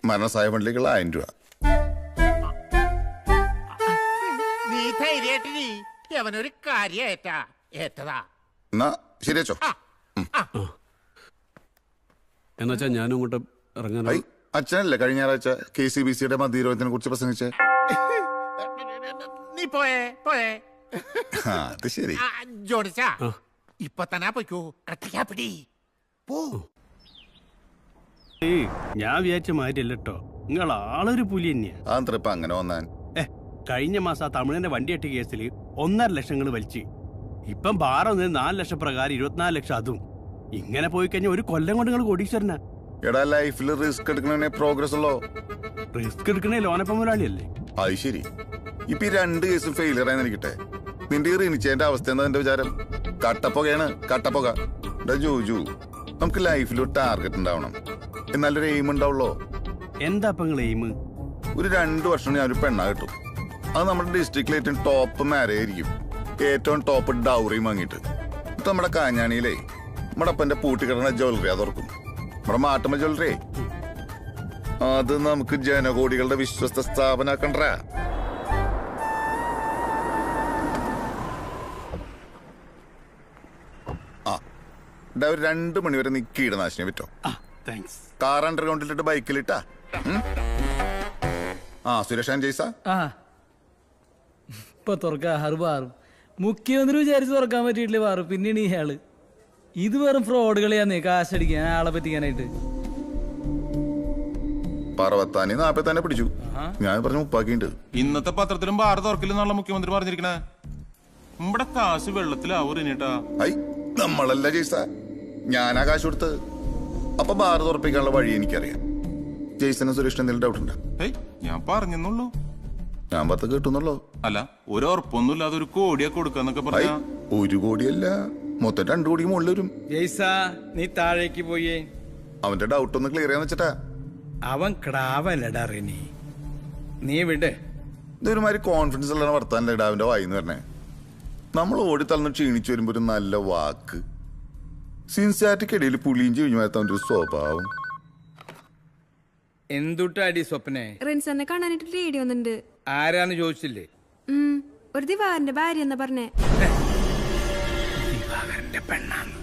മരണസഹായ ഫണ്ടിലേക്കുള്ള 1000 രൂപ. നീ ധൈര്യമായിട്ട് അവനൊരു കാര്യം ഏറ്റതാ. എന്നാ ശരിയച്ചോ. എന്നുവെച്ചാ ഞാനും ഇങ്ങോട്ട് ഇറങ്ങാൻ. അച്ഛനല്ലേ കഴിഞ്ഞ ഞായറാഴ്ച KCBCയുടെ മദ്യരോഗത്തിനെ കുറിച്ച് പ്രസംഗിച്ചേ? നീ പോയേ അത് ശരി. ജോണിച്ചാ ഇപ്പൊ തന്നെ പോയിക്കോ. കട്ടിക്കാ പിടി പോ. ഞാൻ വിചാരിച്ച മാതിരിയല്ല കേട്ടോ, നിങ്ങൾ ആളൊരു പുലി തന്നെയാ. അതെന്താ അങ്ങനെ വന്നാൻ? കഴിഞ്ഞ മാസം ആ തമിഴന്റെ വണ്ടി അട്ടി കേസിൽ 1.5 ലക്ഷം വലിച്ച്. ഇപ്പം ബാർ 4 ലക്ഷം പ്രകാരം 24 ലക്ഷം അതും. ഇങ്ങനെ പോയി കഴിഞ്ഞാൽ ഒരു കൊല്ലം കൊണ്ട് നിങ്ങൾ കോടീശ്വരനാ. എടാ ലൈഫിൽ റിസ്ക് എടുക്കണേ പ്രോഗ്രസ് ഉള്ളോ? റിസ്ക് എടുക്കണേ ലോനപ്പ മുതലാളിയല്ലേ? അത് ശരി. ഇപ്പൊ 2 കേസും ഫെയിലിയർ ആയി നിൽക്കട്ടെ. നിന്റെ ഈ റിനിച്ചേന്റെ അവസ്ഥ എന്താ നിന്റെ വിചാരം? കട്ടപ്പുകയാണ് കട്ടപ്പുക. ജോജു, നമുക്ക് ലൈഫിൽ ഒരു ടാർഗറ്റ് ഉണ്ടാവണം, എന്നാലൊരു എയിം ഉണ്ടാവുള്ളോ. എന്താ എയിം? ഒരു 2 വർഷം ഞാൻ ഒരു പെണ്ണ കിട്ടും. അത് നമ്മുടെ ഡിസ്ട്രിക്റ്റിലെ ഏറ്റവും ടോപ്പ് മാരേജ് ആയിരിക്കും, ഏറ്റവും ടോപ്പ് ഡൗറിയും വാങ്ങിയിട്ട്. ഇപ്പൊ നമ്മുടെ കാഞ്ഞാണിയിലേ നമ്മുടെ അപ്പന്റെ പൂട്ടിക്കിടന്ന ജ്വല്ലറി അത് തുറക്കും, നമ്മുടെ മാട്ടുമ്മ ജ്വല്ലറി. അത് നമുക്ക് ജനകോടികളുടെ വിശ്വസ്ത സ്ഥാപനാക്കണ്ട. ഒരു 2 മണിവരെ നീ കീടനാശിനെ പറ്റോ. കാർ അണ്ടർഗ്രൗണ്ടിലിട്ട് ബൈക്കിലിട്ടാ. സുരേഷ് ജയ്സ ഇപ്പൊ തുറക്കാറ് പാറും. മുഖ്യമന്ത്രി വിചാരിച്ച് തുറക്കാൻ പറ്റിയിട്ടില്ലേ പാറും. പിന്നീട് ഇയാള് ഇത് വെറും ഫ്രോഡ് കളിയാന്നേ, കാശടിക്കാൻ, ആളെ പറ്റിക്കാനായിട്ട്. 40 പിടിച്ചു. ഞാൻ പറഞ്ഞു ഉപ്പാക്കിണ്ട്. ഇന്നത്തെ പത്രത്തിലും ബാർ തുറക്കില്ലെന്നുള്ള മുഖ്യമന്ത്രി പറഞ്ഞിരിക്കണേ. നമ്മുടെ കാശ് വെള്ളത്തിലാവൂറിനിട്ടാ. നമ്മളല്ല ജയ്സ, ഞാനാ കാശ് കൊടുത്തത്. അപ്പൊ ബാർ തുറപ്പിക്കാനുള്ള വഴി എനിക്കറിയാം. ജയ്സനും സുരേഷിന് എന്തെങ്കിലും ഡൗട്ട് ഉണ്ടോ? ഞാൻ പറഞ്ഞെന്നുള്ളൂ. ഞാൻ 10 കേട്ടുന്നുള്ളൂ. അല്ല, ഒരു ഉറപ്പൊന്നുമില്ലാതെ 1 കോടിയാ കൊടുക്കാന്നൊക്കെ പറഞ്ഞ. 1 കോടിയല്ല, മൊത്തം 2 കോടിക്ക് മുകളിൽ വരും. ജയ്സ, നീ താഴേക്ക് പോയേ. അവന്റെ ഡൗട്ട് ഒന്ന് ക്ലിയർ ചെയ്യാന്ന് വെച്ചിട്ടാ. അവൻ ക്ടാവല്ലടാ റിനി, നീ വിട്. ഇതൊരുമാതിരി കോൺഫിഡൻസ് ഉള്ള വർത്താനല്ലേ അവന്റെ വായിന്ന് പറഞ്ഞേ. നമ്മൾ ഓടിത്തളർന്ന് ക്ഷീണിച്ചു വരുമ്പോ ഒരു നല്ല വാക്ക്, സിൻസാറ്റിക്കിടയിൽ പുളിയും ചിഴിഞ്ഞു വരുത്തവന്റെ ഒരു സ്വഭാവം. എന്തുട്ടാടി സ്വപ്നെ? റിൻസറിനെ കാണാനായിട്ട് റേഡിയോ ഒന്നുണ്ട്. ആരാന്ന് ചോദിച്ചില്ലേ? ഒരു ദിവാറിന്റെ ഭാര്യ എന്നാ പറഞ്ഞേ. ദിവാകരന്റെ പെണ്ണാന്ന്.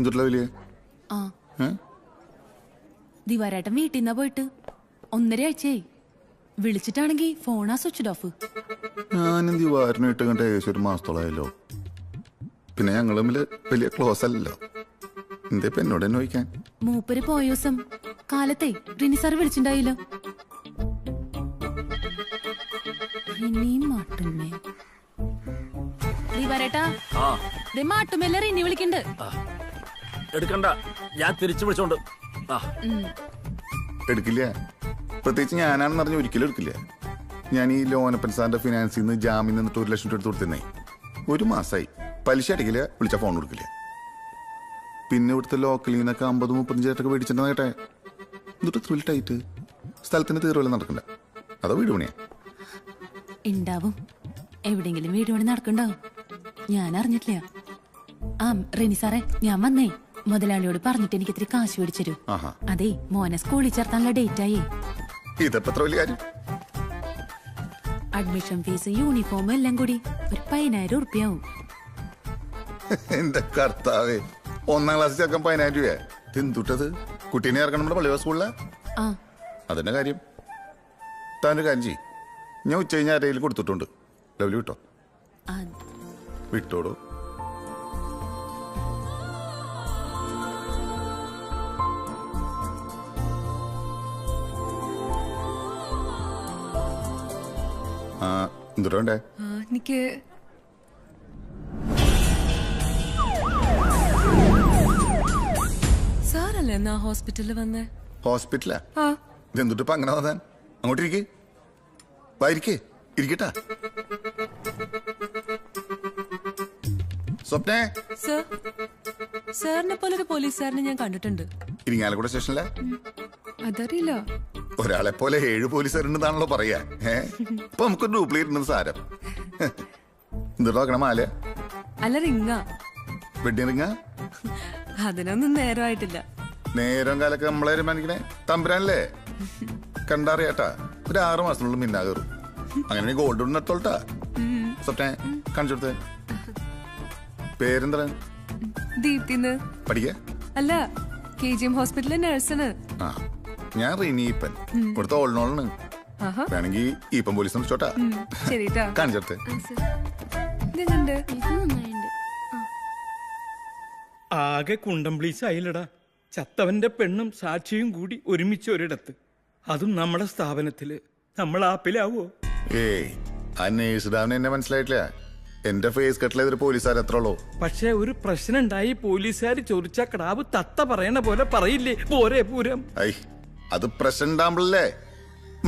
എന്തുട്ട വലിയ ദിവാരേട്ടൻ വീട്ടിൽ നിന്നാ പോയിട്ട് 1.5 ആഴ്ചയായി. വിളിച്ചിട്ടാണെങ്കി ഫോണാ സ്വിച്ച് ഓഫ്. ഞാനും ദിവാരനായിട്ട് കണ്ട ഏകദേശം 1 മാസത്തോളായല്ലോ. പിന്നെ ഞങ്ങൾ തമ്മില് വലിയ ക്ലോസ് അല്ലല്ലോ. എന്തേ എന്നോട് തന്നെ ചോദിക്കാൻ? മൂപ്പര് പോയ ദിവസം കാലത്തെ റിനി സാർ വിളിച്ചിണ്ടായില്ലോ. ദിവാരേട്ടാ, മാട്ടുമല്ല റിനി വിളിക്കണ്ട്. എടുക്കണ്ട, ഞാൻ തിരിച്ചു വിളിച്ചോണ്ട്. എടുക്കില്ല, പ്രത്യേകിച്ച് ഞാനാണെന്ന് അറിഞ്ഞ ഒരിക്കലും എടുക്കില്ല. ഞാൻ ഈ ലോനപ്പൻ സാറിന്റെ ഫിനാൻസിൽ നിന്ന് ജാമ്യം നിന്നിട്ട് 1 ലക്ഷം രൂപ എടുത്ത് കൊടുത്തിരുന്നേ. 1 മാസമായി. പലിശ അടിക്കില്ല, വിളിച്ച ഫോൺ കൊടുക്കില്ല. പിന്നെ ഇവിടുത്തെ ലോക്കലിൽ നിന്നൊക്കെ 50-35 ചേട്ടൊക്കെ മേടിച്ചിട്ടുണ്ടെന്ന് കേട്ടെ. എന്നിട്ട് ത്രില്ലിട്ടായിട്ട് സ്ഥലത്തിന് തീർവല്ല നടക്കണ്ട. അതോ വീട് പണിയാ? ഉണ്ടാവും, എവിടെയെങ്കിലും വീട് പണി നടക്കണ്ടാവും. ഞാൻ അറിഞ്ഞിട്ടില്ല. റിനി സാറേ, ഞാൻ വന്നേ മുതലാളിയോട് പറഞ്ഞിട്ട് എനിക്ക് ഇത്തിരി കാശ് മേടിച്ചു. അതെ, മോനെ സ്കൂളിൽ ചേർത്താനുള്ള ഡേറ്റ് ആയി. ഇതെത്ര വലിയ കാര്യം? അഡ്മിഷൻ ഫീസ്, യൂണിഫോം എല്ലാം കൂടി ഒരു 10,000 ഉറുപ്പിയാവും. എന്റെ കർത്താവേ, 1ാം ക്ലാസ്സിൽ ചേർക്കാൻ 10,000 രൂപ? എന്തുട്ടത്? കുട്ടീനെ ഇറക്കണം നമ്മുടെ പള്ളിവാ സ്കൂളിലെ. അതിന്റെ കാര്യം താനൊരു കാര്യം ചെയ്യും. ഞാൻ ഉച്ച കഴിഞ്ഞാൽ ആരെയും കൊടുത്തിട്ടുണ്ട്. ലവ്ലി വിട്ടോ? വിട്ടോടോ. എന്തുണ്ടേ? എനിക്ക് സാറല്ലേ എന്നാ ഹോസ്പിറ്റലിൽ വന്നേ? ഹോസ്പിറ്റലാ? ഇതെന്തുട്ട് ഇപ്പൊ അങ്ങനെ വന്നാൻ? അങ്ങോട്ട് ഇരിക്കേ, വായിരിക്കേ, ഇരിക്കട്ടാ. സ്വപ്നേ. സാറിനെ പോലെ ഒരു പോലീസുകാരനെ ഞാൻ കണ്ടിട്ടുണ്ട്. ഇരിങ്ങാലക്കുട സ്റ്റേഷനിലെ? അതറിയില്ല. ഒരാളെ പോലെ 7 പോലീസുകാരുണ്ടെന്നാണല്ലോ പറയാ. ഇപ്പൊ നമുക്കൊരു ഡ്യൂപ്ലിക്കേറ്റ് ഉണ്ടെന്ന് സാരം. എന്തുട്ടാ നോക്കണ? മാല അല്ല, റിങ്ങാ. വെഡിങ് റിങ്ങാ? അതിനൊന്നും നേരമായിട്ടില്ല. നേരം കാലൊക്കെ നമ്മളെ തീരുമാനിക്കണേ തമ്പുരാനല്ലേ? കണ്ടറിയാട്ടാ, ഒരു 6 മാസത്തിനുള്ളിൽ മിന്നാ കയറും. അങ്ങനെ ഗോൾഡ് ഒന്ന് എടുത്തോളട്ടാ. സ്വപ്നെ കാണിച്ചു കൊടുത്തേ. പേരെന്താ? ദീപ്തിന്ന്. പഠിക്ക? അല്ല, KGM ഹോസ്പിറ്റലിലെ നഴ്സാണ്. ഞാൻ റീനീപ്പൻ, ഇവിടുത്തെ ഓൾനോളാണ്. വേണമെങ്കിൽ ഈപ്പൻ പോലീസ് വിളിച്ചോട്ടാ. കാണിച്ചെടുത്തേ. ആകെ കുണ്ടംപ്ലീസ് ആയില്ലടാ. ചത്തവന്റെ പെണ്ണും സാക്ഷിയും കൂടി ഒരുമിച്ച് ഒരിടത്ത്, അതും നമ്മുടെ സ്ഥാപനത്തില്. നമ്മൾ ആപ്പിലാവോ? ആ നേഴ്സ് ഡാമിന് എന്നെ മനസ്സിലായിട്ടില്ല. എന്റെ ഫേസ് കട്ടിലേതൊരു പോലീസുകാർ എത്ര ഉള്ളൂ. പക്ഷെ ഒരു പ്രശ്നം ഉണ്ടായി പോലീസുകാർ ചോദിച്ച ക്ടാവ് തത്ത പറയണ പോലെ പറയില്ലേ പോരെ പൂരം. ഐ അത് പ്രശ്നം ഉണ്ടാകുമ്പോഴല്ലേ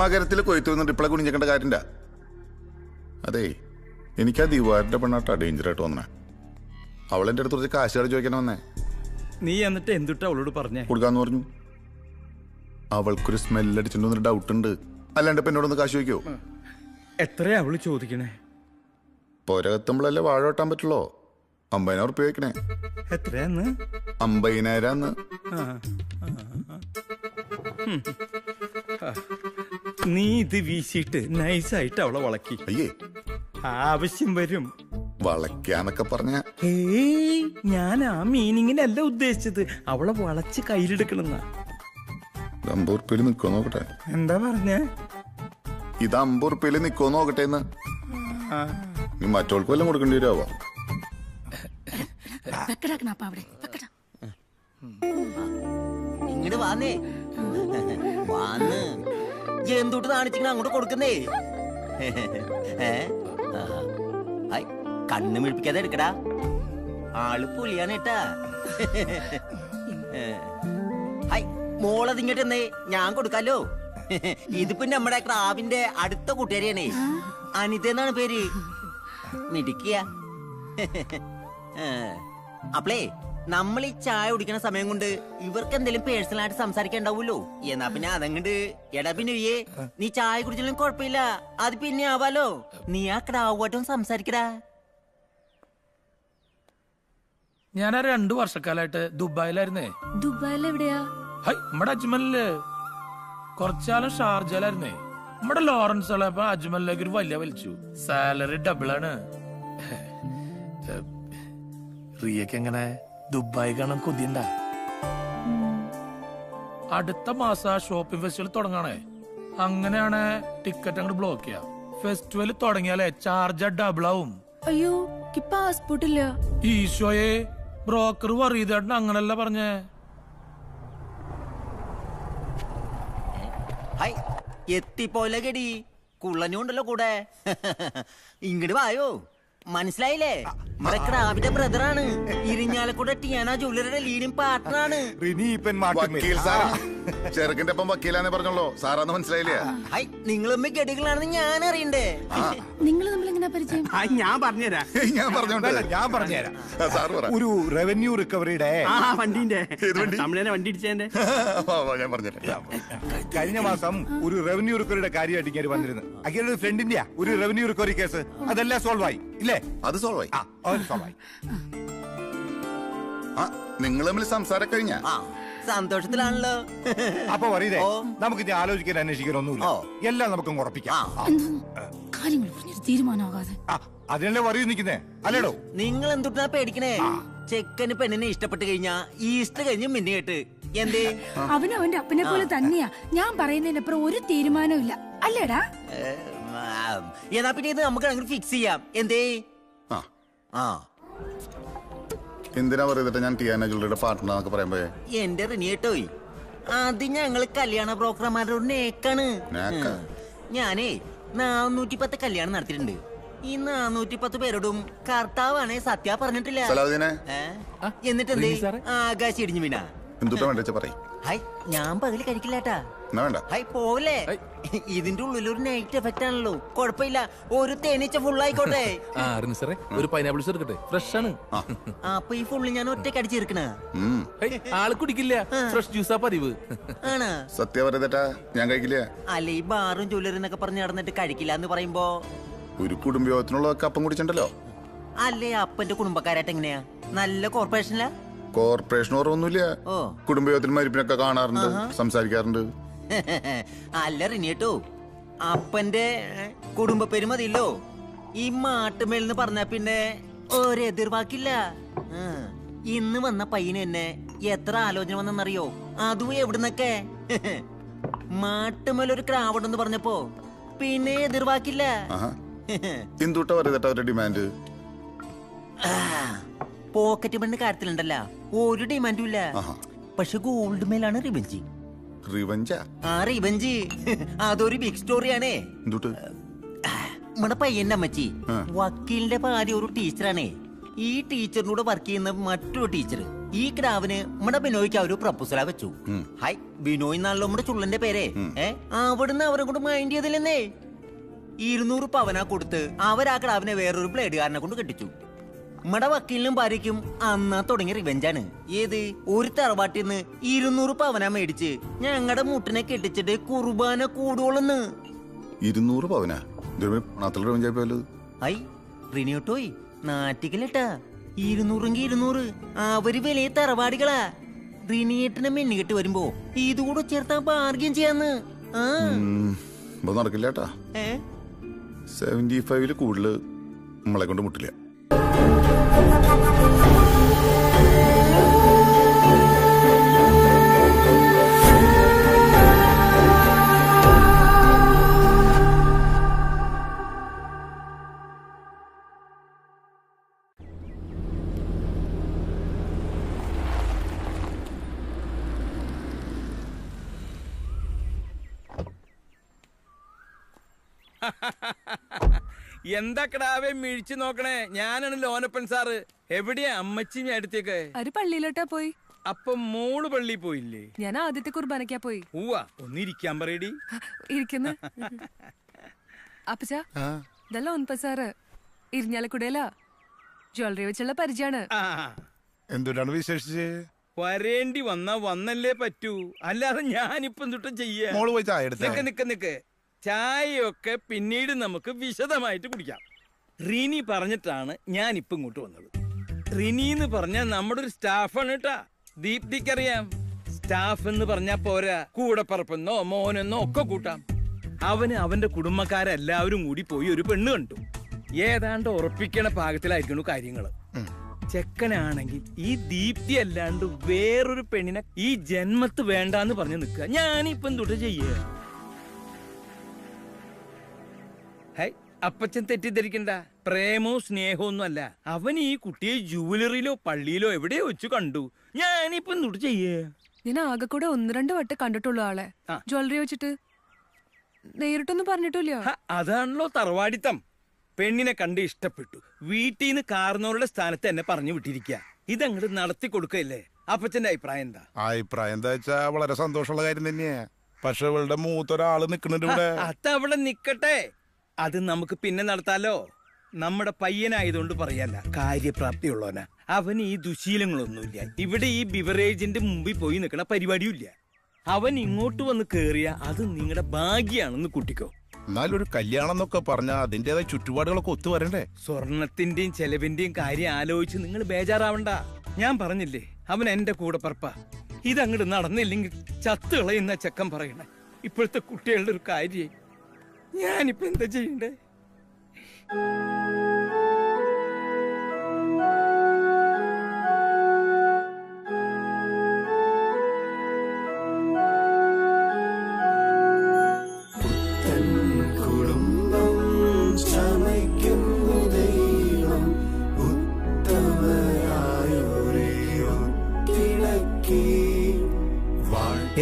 മകരത്തിൽ കൊയ്ത്തു വന്നിട്ട് ഇപ്പളെ കുഞ്ഞിക്കേണ്ട കാര്യണ്ട. അതെ എനിക്ക് ആ ദിവാറിന്റെ പെണ്ണാട്ടാ ഡേഞ്ചറായിട്ട് വന്നേ. അവളെന്റെ അടുത്ത് കുറച്ച് കാശുകാർ ചോദിക്കാൻ വന്നേ. നീ എന്നിട്ട് എന്തുട്ടാ അവളോട് പറഞ്ഞേ? കൊടുക്കാന്ന് പറഞ്ഞു. അവൾക്കൊരു സ്മെല്ലടിച്ചിട്ടുണ്ടെന്നൊരു ഡൗട്ട് ഉണ്ട്. അല്ലാണ്ട് ഇപ്പൊ എന്നോടൊന്ന് കാശ് ചോദിക്കോ? എത്രയാ അവള് ചോദിക്കണേ? പോരകത്തുമ്പോഴല്ലേ വാഴ വെട്ടാൻ പറ്റുള്ളോ? 50,000 ഉറുപ്പ്യ ചോദിക്കണേ. എത്രയാന്ന്? 50,000. നീ ഇത് വീശിയിട്ട് നൈസായിട്ട് അവളെ വളക്കി. അയ്യേ ആവശ്യം വരും. വളയ്ക്കാന്നൊക്കെ പറഞ്ഞ ഞാൻ ആ മീനിങ്ങിനല്ല ഉദ്ദേശിച്ചത്. അവളെ വളച്ച് കയ്യിലെടുക്കണെന്ന. 50 ഉറുപ്പ്യയിൽ നിക്കോ നോക്കട്ടെ. എന്താ പറഞ്ഞ? ഇത് 50 ഉറുപ്പ്യയിൽ നിക്കോ നോക്കട്ടെ എന്ന്. നീ മറ്റോൾക്ക് വല്ലതും കൊടുക്കേണ്ടി വരുമോ? ഇങ്ങോട്ട് വാന്നേ വാന്ന് എന്തൊട്ട് കാണിച്ചിങ്ങനെ അങ്ങോട്ട് കൊടുക്കുന്നേ. കണ്ണ് മിഴിപ്പിക്കാതെ എടുക്കടാ. ആള് പുലിയാണേട്ടാ. മോളത് ഇങ്ങോട്ട് എന്നേ ഞാൻ കൊടുക്കാലോ. ഇതിപ്പോ നമ്മുടെ ക്രാവിന്റെ അടുത്ത കൂട്ടുകാരിയാണേ. അനിത എന്നാണ് പേര്. മിടിക്കുക. അപ്പളേ നമ്മൾ ഈ ചായ കുടിക്കണ സമയം കൊണ്ട് ഇവർക്ക് എന്തെങ്കിലും പേഴ്സണലായിട്ട് സംസാരിക്കാണ്ടാവൂല്ലോ. എന്നാ പിന്നെ അതങ്ങണ്ട് എടാ പിന്നെ നീ ചായ കുടിച്ചാലും കുഴപ്പമില്ല, അത് പിന്നെ ആവാലോ. നീ ആ ക്രാവുമായിട്ടും സംസാരിക്കടാ. ഞാൻ 2 വർഷക്കാലായിട്ട് ദുബായിലായിരുന്നേ. ദുബായിൽ എവിടെയാ? നമ്മുടെ അജ്മലില്. കുറച്ചാലും ഷാർജയിലായിരുന്നേ. നമ്മുടെ ലോറൻസ് ഉള്ളപ്പോ അജ്മലിലേക്ക് ഒരു വലിയ വലിച്ചു. സാലറി ഡബിളാണ്. റിയക്ക് എങ്ങനെ ദുബായി കാണാൻ കൊതിയണ്ട? അടുത്ത മാസം ഷോപ്പിംഗ് ഫെസ്റ്റിവൽ തുടങ്ങാണേ. അങ്ങനെയാണ് ടിക്കറ്റ് അങ്ങോട്ട് ബ്ലോക്ക് ചെയ്യാം. ഫെസ്റ്റിവൽ തുടങ്ങിയാലേ ചാർജ് ഡബിൾ ആവും. അയ്യോ പാസ്പോർട്ട് ഇല്ല. ഈശോയെ ബ്രോക്കർ വറീതേട്ടൻ അങ്ങനല്ല പറഞ്ഞേ. എത്തിപ്പോലെ ഗടി കുള്ളനും ഉണ്ടല്ലോ കൂടെ. ഇങ്ങോട്ട് വായോ. മനസ്സിലായില്ലേ? നമ്മുടെ ക്രാവിന്റെ ബ്രദറാണ്. ഇരിഞ്ഞാലക്കൂടെ ടിയാന ജ്വല്ലറിയുടെ ലീഡിംഗ് പാർട്ണറാണ്. ചെറുക്കിന്റെ ഒപ്പം വക്കീലാന്ന് പറഞ്ഞോളൂ. സാറാന്ന് മനസ്സിലായില്ലേ? നിങ്ങൾ തമ്മിൽ ഗടികളാണെന്ന് ഞാൻ അറിയണ്ടേ? നിങ്ങൾ തമ്മിൽ എങ്ങനെ പരിചയം? ഞാൻ പറഞ്ഞുതരാം. ഞാൻ പറഞ്ഞുതരാം. ഒരു റവന്യൂ റിക്കവറിയുടെ വണ്ടിന്റെ തമിഴനെ വണ്ടി ഇടിച്ചതിന്റെ ഞാൻ പറഞ്ഞുതരാം. കഴിഞ്ഞ മാസം ഒരു റവന്യൂ റിക്കവറിയുടെ കാര്യമായിട്ട് ഇങ്ങനെ വന്നിരുന്നു. അഖിലൊരു ഫ്രണ്ടിന്റെയാ ഒരു റവന്യൂ റിക്കവറി കേസ്. അതെല്ലാം സോൾവ് ആയി ഇല്ലേ? അത് സോൾവ് ആയി. സോൾവ് ആയി. നിങ്ങൾ തമ്മിൽ സംസാരം കഴിഞ്ഞ സന്തോഷത്തിലാണല്ലോ. അപ്പൊ പറയതേ നമുക്ക് ഇനി ആലോചിക്കാൻ അന്വേഷിക്കാനൊന്നുമില്ല. എല്ലാം നമുക്ക് ഉറപ്പിക്കാം. കാര്യങ്ങൾ തീരുമാനമാകാതെ അതിനല്ലേ പറയൂ നിൽക്കുന്നേ അല്ലേടോ? നിങ്ങൾ എന്തുട്ടാ പേടിക്കണേ? ചെക്കന് പെണ്ണിനെ ഇഷ്ടപ്പെട്ട് കഴിഞ്ഞാ ഈസ്റ്റർ കഴിഞ്ഞ് മിന്നു കേട്ട് എന്തേ? അവനും അവന്റെ അപ്പനെ പോലെ തന്നെയാ. ഞാൻ പറയുന്നതിനപ്പുറം ഒരു തീരുമാനവും ഇല്ല അല്ലേടാ? എന്നാ പിന്നെ ഇത് നമുക്ക് അങ്ങനെ ഫിക്സ് ചെയ്യാം. എന്തേ? എന്തിനാ പറയുന്നത്? ഞാൻ ടിയാന ജ്വല്ലറിയുടെ പാർട്ട്ണർ പറയുമ്പോ എന്റെ റിനിയേട്ടോയി അത് ഞങ്ങള് കല്യാണ ബ്രോക്കർമാരുടെ ഒരു നേക്കാണ്. ഞാനേ 410 കല്യാണം നടത്തിയിട്ടുണ്ട്. ഈ 410 പേരോടും കർത്താവാണേ സത്യ പറഞ്ഞിട്ടില്ല. എന്നിട്ട് എന്തേ ആകാശം ഇടിഞ്ഞു വീണ? എന്തുട്ടാ വേണ്ട പറയും. ഞാൻ പകല് കഴിക്കില്ലാട്ടാ. പോലെ ഇതിന്റെ ഉള്ളിൽ ഒരു നൈറ്റ് എഫക്റ്റ് ആണല്ലോ. കുഴപ്പമില്ല, ഒരു തേനീച്ച ഫുൾ ആയിക്കോട്ടെ. ഒരു പൈനാപ്പിൾ എടുക്കട്ടെ, ഫ്രഷ് ആണ്. അപ്പൊ ഈ ഫുള്ള് ഞാൻ ഒറ്റയ്ക്ക് അടിച്ചെടുക്കണ ആള് കുടിക്കില്ല, ഫ്രഷ് ജ്യൂസാ പതിവ്. ആണ് സത്യം പറയുന്നേട്ടാ, ഞാൻ കഴിക്കില്ല. അല്ല ഈ ബാറും ജ്വല്ലറി എന്നൊക്കെ പറഞ്ഞ് നടന്നിട്ട് കഴിക്കില്ല എന്ന് പറയുമ്പോ ഒരു കുടുംബയോഗത്തിനുള്ള അപ്പം കുടിച്ചിട്ടുണ്ടല്ലോ. അല്ലേ അപ്പന്റെ കുടുംബക്കാരായിട്ട് എങ്ങനെയാ? നല്ല കോർപ്പറേഷനിലാ? കോർപ്പറേഷൻ ഓർമ്മൊന്നുമില്ല. കുടുംബയോഗത്തിൽ മരിപ്പിനൊക്കെ കാണാറുണ്ട്, സംസാരിക്കാറുണ്ട്. അല്ല റിനിയേട്ടോ, അപ്പന്റെ കുടുംബ പേര് മതിയല്ലോ. ഈ മാട്ടുമേലെന്ന് പറഞ്ഞ പിന്നെ ഒരെതിർവാക്കില്ല. ഇന്ന് വന്ന പയ്യന് എന്നെ എത്ര ആലോചന വന്നെന്നറിയോ? അതും എവിടുന്നൊക്കെ. മാട്ടുമേലൊരു ക്രാവുണ്ടെന്ന് പറഞ്ഞപ്പോ പിന്നെ എതിർവാക്കില്ല. എന്തുട്ടാ പറയുന്നേട്ടാ ഒരു ഡിമാൻഡ്? പോക്കറ്റ് മണ്ണ് കാര്യത്തിലുണ്ടല്ല ഒരു ഡിമാൻഡും ഇല്ല. പക്ഷെ ഗോൾഡ് മേലാണ് റിവെഞ്ച്. റിവെഞ്ചാ? റിവെഞ്ച് അതൊരു ബിഗ് സ്റ്റോറിയാണേ. നമ്മുടെ പയ്യന്റെ അമ്മച്ചി വക്കീലിന്റെ ഭാര്യ ഒരു ടീച്ചറാണേ. ഈ ടീച്ചറിനൂടെ വർക്ക് ചെയ്യുന്ന മറ്റൊരു ടീച്ചർ ഈ ക്രാവിന് നമ്മുടെ ബിനോയ്ക്ക് അവര് പ്രപ്പോസലാ വെച്ചു. ഹായ്, ബിനോയ് എന്നാണല്ലോ നമ്മുടെ ചുള്ളന്റെ പേരെ. അവിടുന്ന് അവരെ കൊണ്ട് മൈൻഡ് ചെയ്തില്ലെന്നേ. 200 പവനാ കൊടുത്ത് അവരാ ക്രാവിനെ വേറൊരു ബ്ലേഡുകാരനെ കൊണ്ട് കെട്ടിച്ചു. നമ്മുടെ വക്കീലിനും ഭാര്യയ്ക്കും അന്നാ തുടങ്ങിയ റിവെഞ്ചാണ്. ഏത് ഒരു തറവാട്ടിൽ നിന്ന് 200 പവനാ മേടിച്ച് ഞങ്ങളുടെ മുട്ടിനെ കെട്ടിച്ചിട്ട് കുർബാന കൂടുവോളെന്ന്. 200 പവനാ? ഐ റിനിയോട്ടോയ് നാറ്റിക്കലട്ടാ. 200 അവര് വലിയ തറവാടികളാ. റിനിയേട്ടനെ മെന്നുകെട്ട് വരുമ്പോ ഇതുകൂടെ ചേർത്താ ബാർഗ്യം ചെയ്യാന്ന്. നടക്കില്ലേട്ടാ. 75 കൂടുതൽ നമ്മളെ കൊണ്ട് മുട്ടില്ല. എന്താ കിടാവേ മിഴിച്ചു നോക്കണേ? ഞാനാണ് ലോനപ്പൻ സാറ്. എവിടെയാ അമ്മച്ചി അടുത്തേക്ക്? ഒരു പള്ളിയിലോട്ടാ പോയി. അപ്പൊ മോള് പള്ളി പോയില്ലേ? ഞാൻ ആദ്യത്തെ കുർബാനക്കാ പോയി. ഒന്നിരിക്കാൻ പറയടി. ഇരിക്കുന്ന അപ്പച്ചാ ഇതല്ല ഒൻപ സാറ് ഇരിഞ്ഞാലക്കുടയിലാ. ജ്വല്ലറി വെച്ചുള്ള പരിചയാണ്. എന്തുകൊണ്ടാണ് വിശേഷിച്ച്? വരേണ്ടി വന്നല്ലേ പറ്റൂ, അല്ലാതെ ഞാനിപ്പം തൊട്ട് ചെയ്യാ. മോള് പോയി ചായ എടുത്തേ. നിക്ക് ചായയൊക്കെ പിന്നീട് നമുക്ക് വിശദമായിട്ട് കുടിക്കാം. റിനി പറഞ്ഞിട്ടാണ് ഞാനിപ്പം ഇങ്ങോട്ട് വന്നത്. റിനി എന്ന് പറഞ്ഞാൽ നമ്മുടെ ഒരു സ്റ്റാഫാണ് കേട്ടാ. ദീപ്തിക്കറിയാം. സ്റ്റാഫ് എന്ന് പറഞ്ഞാ പോരാ, കൂടെ പറപ്പെന്നോ മോനെന്നോ ഒക്കെ കൂട്ടാം. അവന്റെ കുടുംബക്കാരെല്ലാവരും കൂടി പോയി ഒരു പെണ്ണ് കണ്ടു. ഏതാണ്ട് ഉറപ്പിക്കണ പാകത്തിലായിരിക്കണു കാര്യങ്ങള്. ചെക്കനാണെങ്കിൽ ഈ ദീപ്തി അല്ലാണ്ട് വേറൊരു പെണ്ണിനെ ഈ ജന്മത്ത് വേണ്ടാന്ന് പറഞ്ഞു നിൽക്കുക. ഞാനിപ്പം തൊട്ട് ചെയ്യുക. അപ്പച്ചൻ തെറ്റിദ്ധരിക്കണ്ട. പ്രേമോ സ്നേഹമോ ഒന്നും അല്ല. അവൻ ഈ കുട്ടിയെ ജുവലറിയിലോ പള്ളിയിലോ എവിടെയോ വെച്ചു കണ്ടു. ഞാനിപ്പം തൊട്ട് ചെയ്യേ. ഞാൻ ആകെ കൂടെ 1-2 വട്ടം കണ്ടിട്ടുള്ളൂ ആളെ. ജ്വല്ലറി വെച്ചിട്ട് നേരിട്ടൊന്നും പറഞ്ഞിട്ടില്ല. അതാണല്ലോ തറവാടിത്തം. പെണ്ണിനെ കണ്ട് ഇഷ്ടപ്പെട്ടു, വീട്ടിൽ നിന്ന് കാർന്നവരുടെ സ്ഥാനത്ത് എന്നെ പറഞ്ഞു വിട്ടിരിക്കുക. ഇതങ്ങോട്ട് നടത്തി കൊടുക്കല്ലേ? അപ്പച്ചന്റെ അഭിപ്രായം എന്താ? അഭിപ്രായം എന്താ വെച്ചാ വളരെ സന്തോഷമുള്ള കാര്യം തന്നെയാ. പക്ഷെ ഇവളുടെ മൂത്തൊരാള് നിക്കണുണ്ട് ഇവിടെ. അതവിടെ നിക്കട്ടെ, അത് നമുക്ക് പിന്നെ നടത്താലോ. നമ്മുടെ പയ്യനായതുകൊണ്ട് പറയല്ല, കാര്യപ്രാപ്തിയുള്ളവനാ. അവന് ഈ ദുശീലങ്ങളൊന്നുമില്ല. ഇവിടെ ഈ ബിവറേജിന്റെ മുമ്പിൽ പോയി നിൽക്കണ പരിപാടിയും ഇല്ല. അവൻ ഇങ്ങോട്ട് വന്ന് കേറിയ അത് നിങ്ങളുടെ ഭാഗ്യാണെന്ന് കൂട്ടിക്കോ. എന്നാലും ഒരു കല്യാണം എന്നൊക്കെ പറഞ്ഞാൽ അതിന്റേതായ ചുറ്റുപാടുകളൊക്കെ ഒത്തുവരണ്ടേ? സ്വർണത്തിന്റെയും ചെലവിന്റെയും കാര്യം ആലോചിച്ച് നിങ്ങൾ ബേജാറാവണ്ട. ഞാൻ പറഞ്ഞില്ലേ, അവൻ എന്റെ കൂടെ പറപ്പാ. ഇതങ്ങോട്ട് നടന്നില്ലെങ്കിൽ ചത്തു കളയുന്ന ചെക്കൻ പറയണേ. ഇപ്പോഴത്തെ കുട്ടികളുടെ ഒരു കാര്യം ഞാനിപ്പോ എന്താ ചെയ്യണ്ടേ?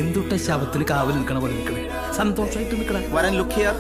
എന്തുട്ട ശവത്തിന് കാവൽ നിൽക്കണ പോലെ നിൽക്കണേ. സന്തോഷമായിട്ട് നിൽക്കണേ. വരൻ ലുക്ക് ഹിയർ.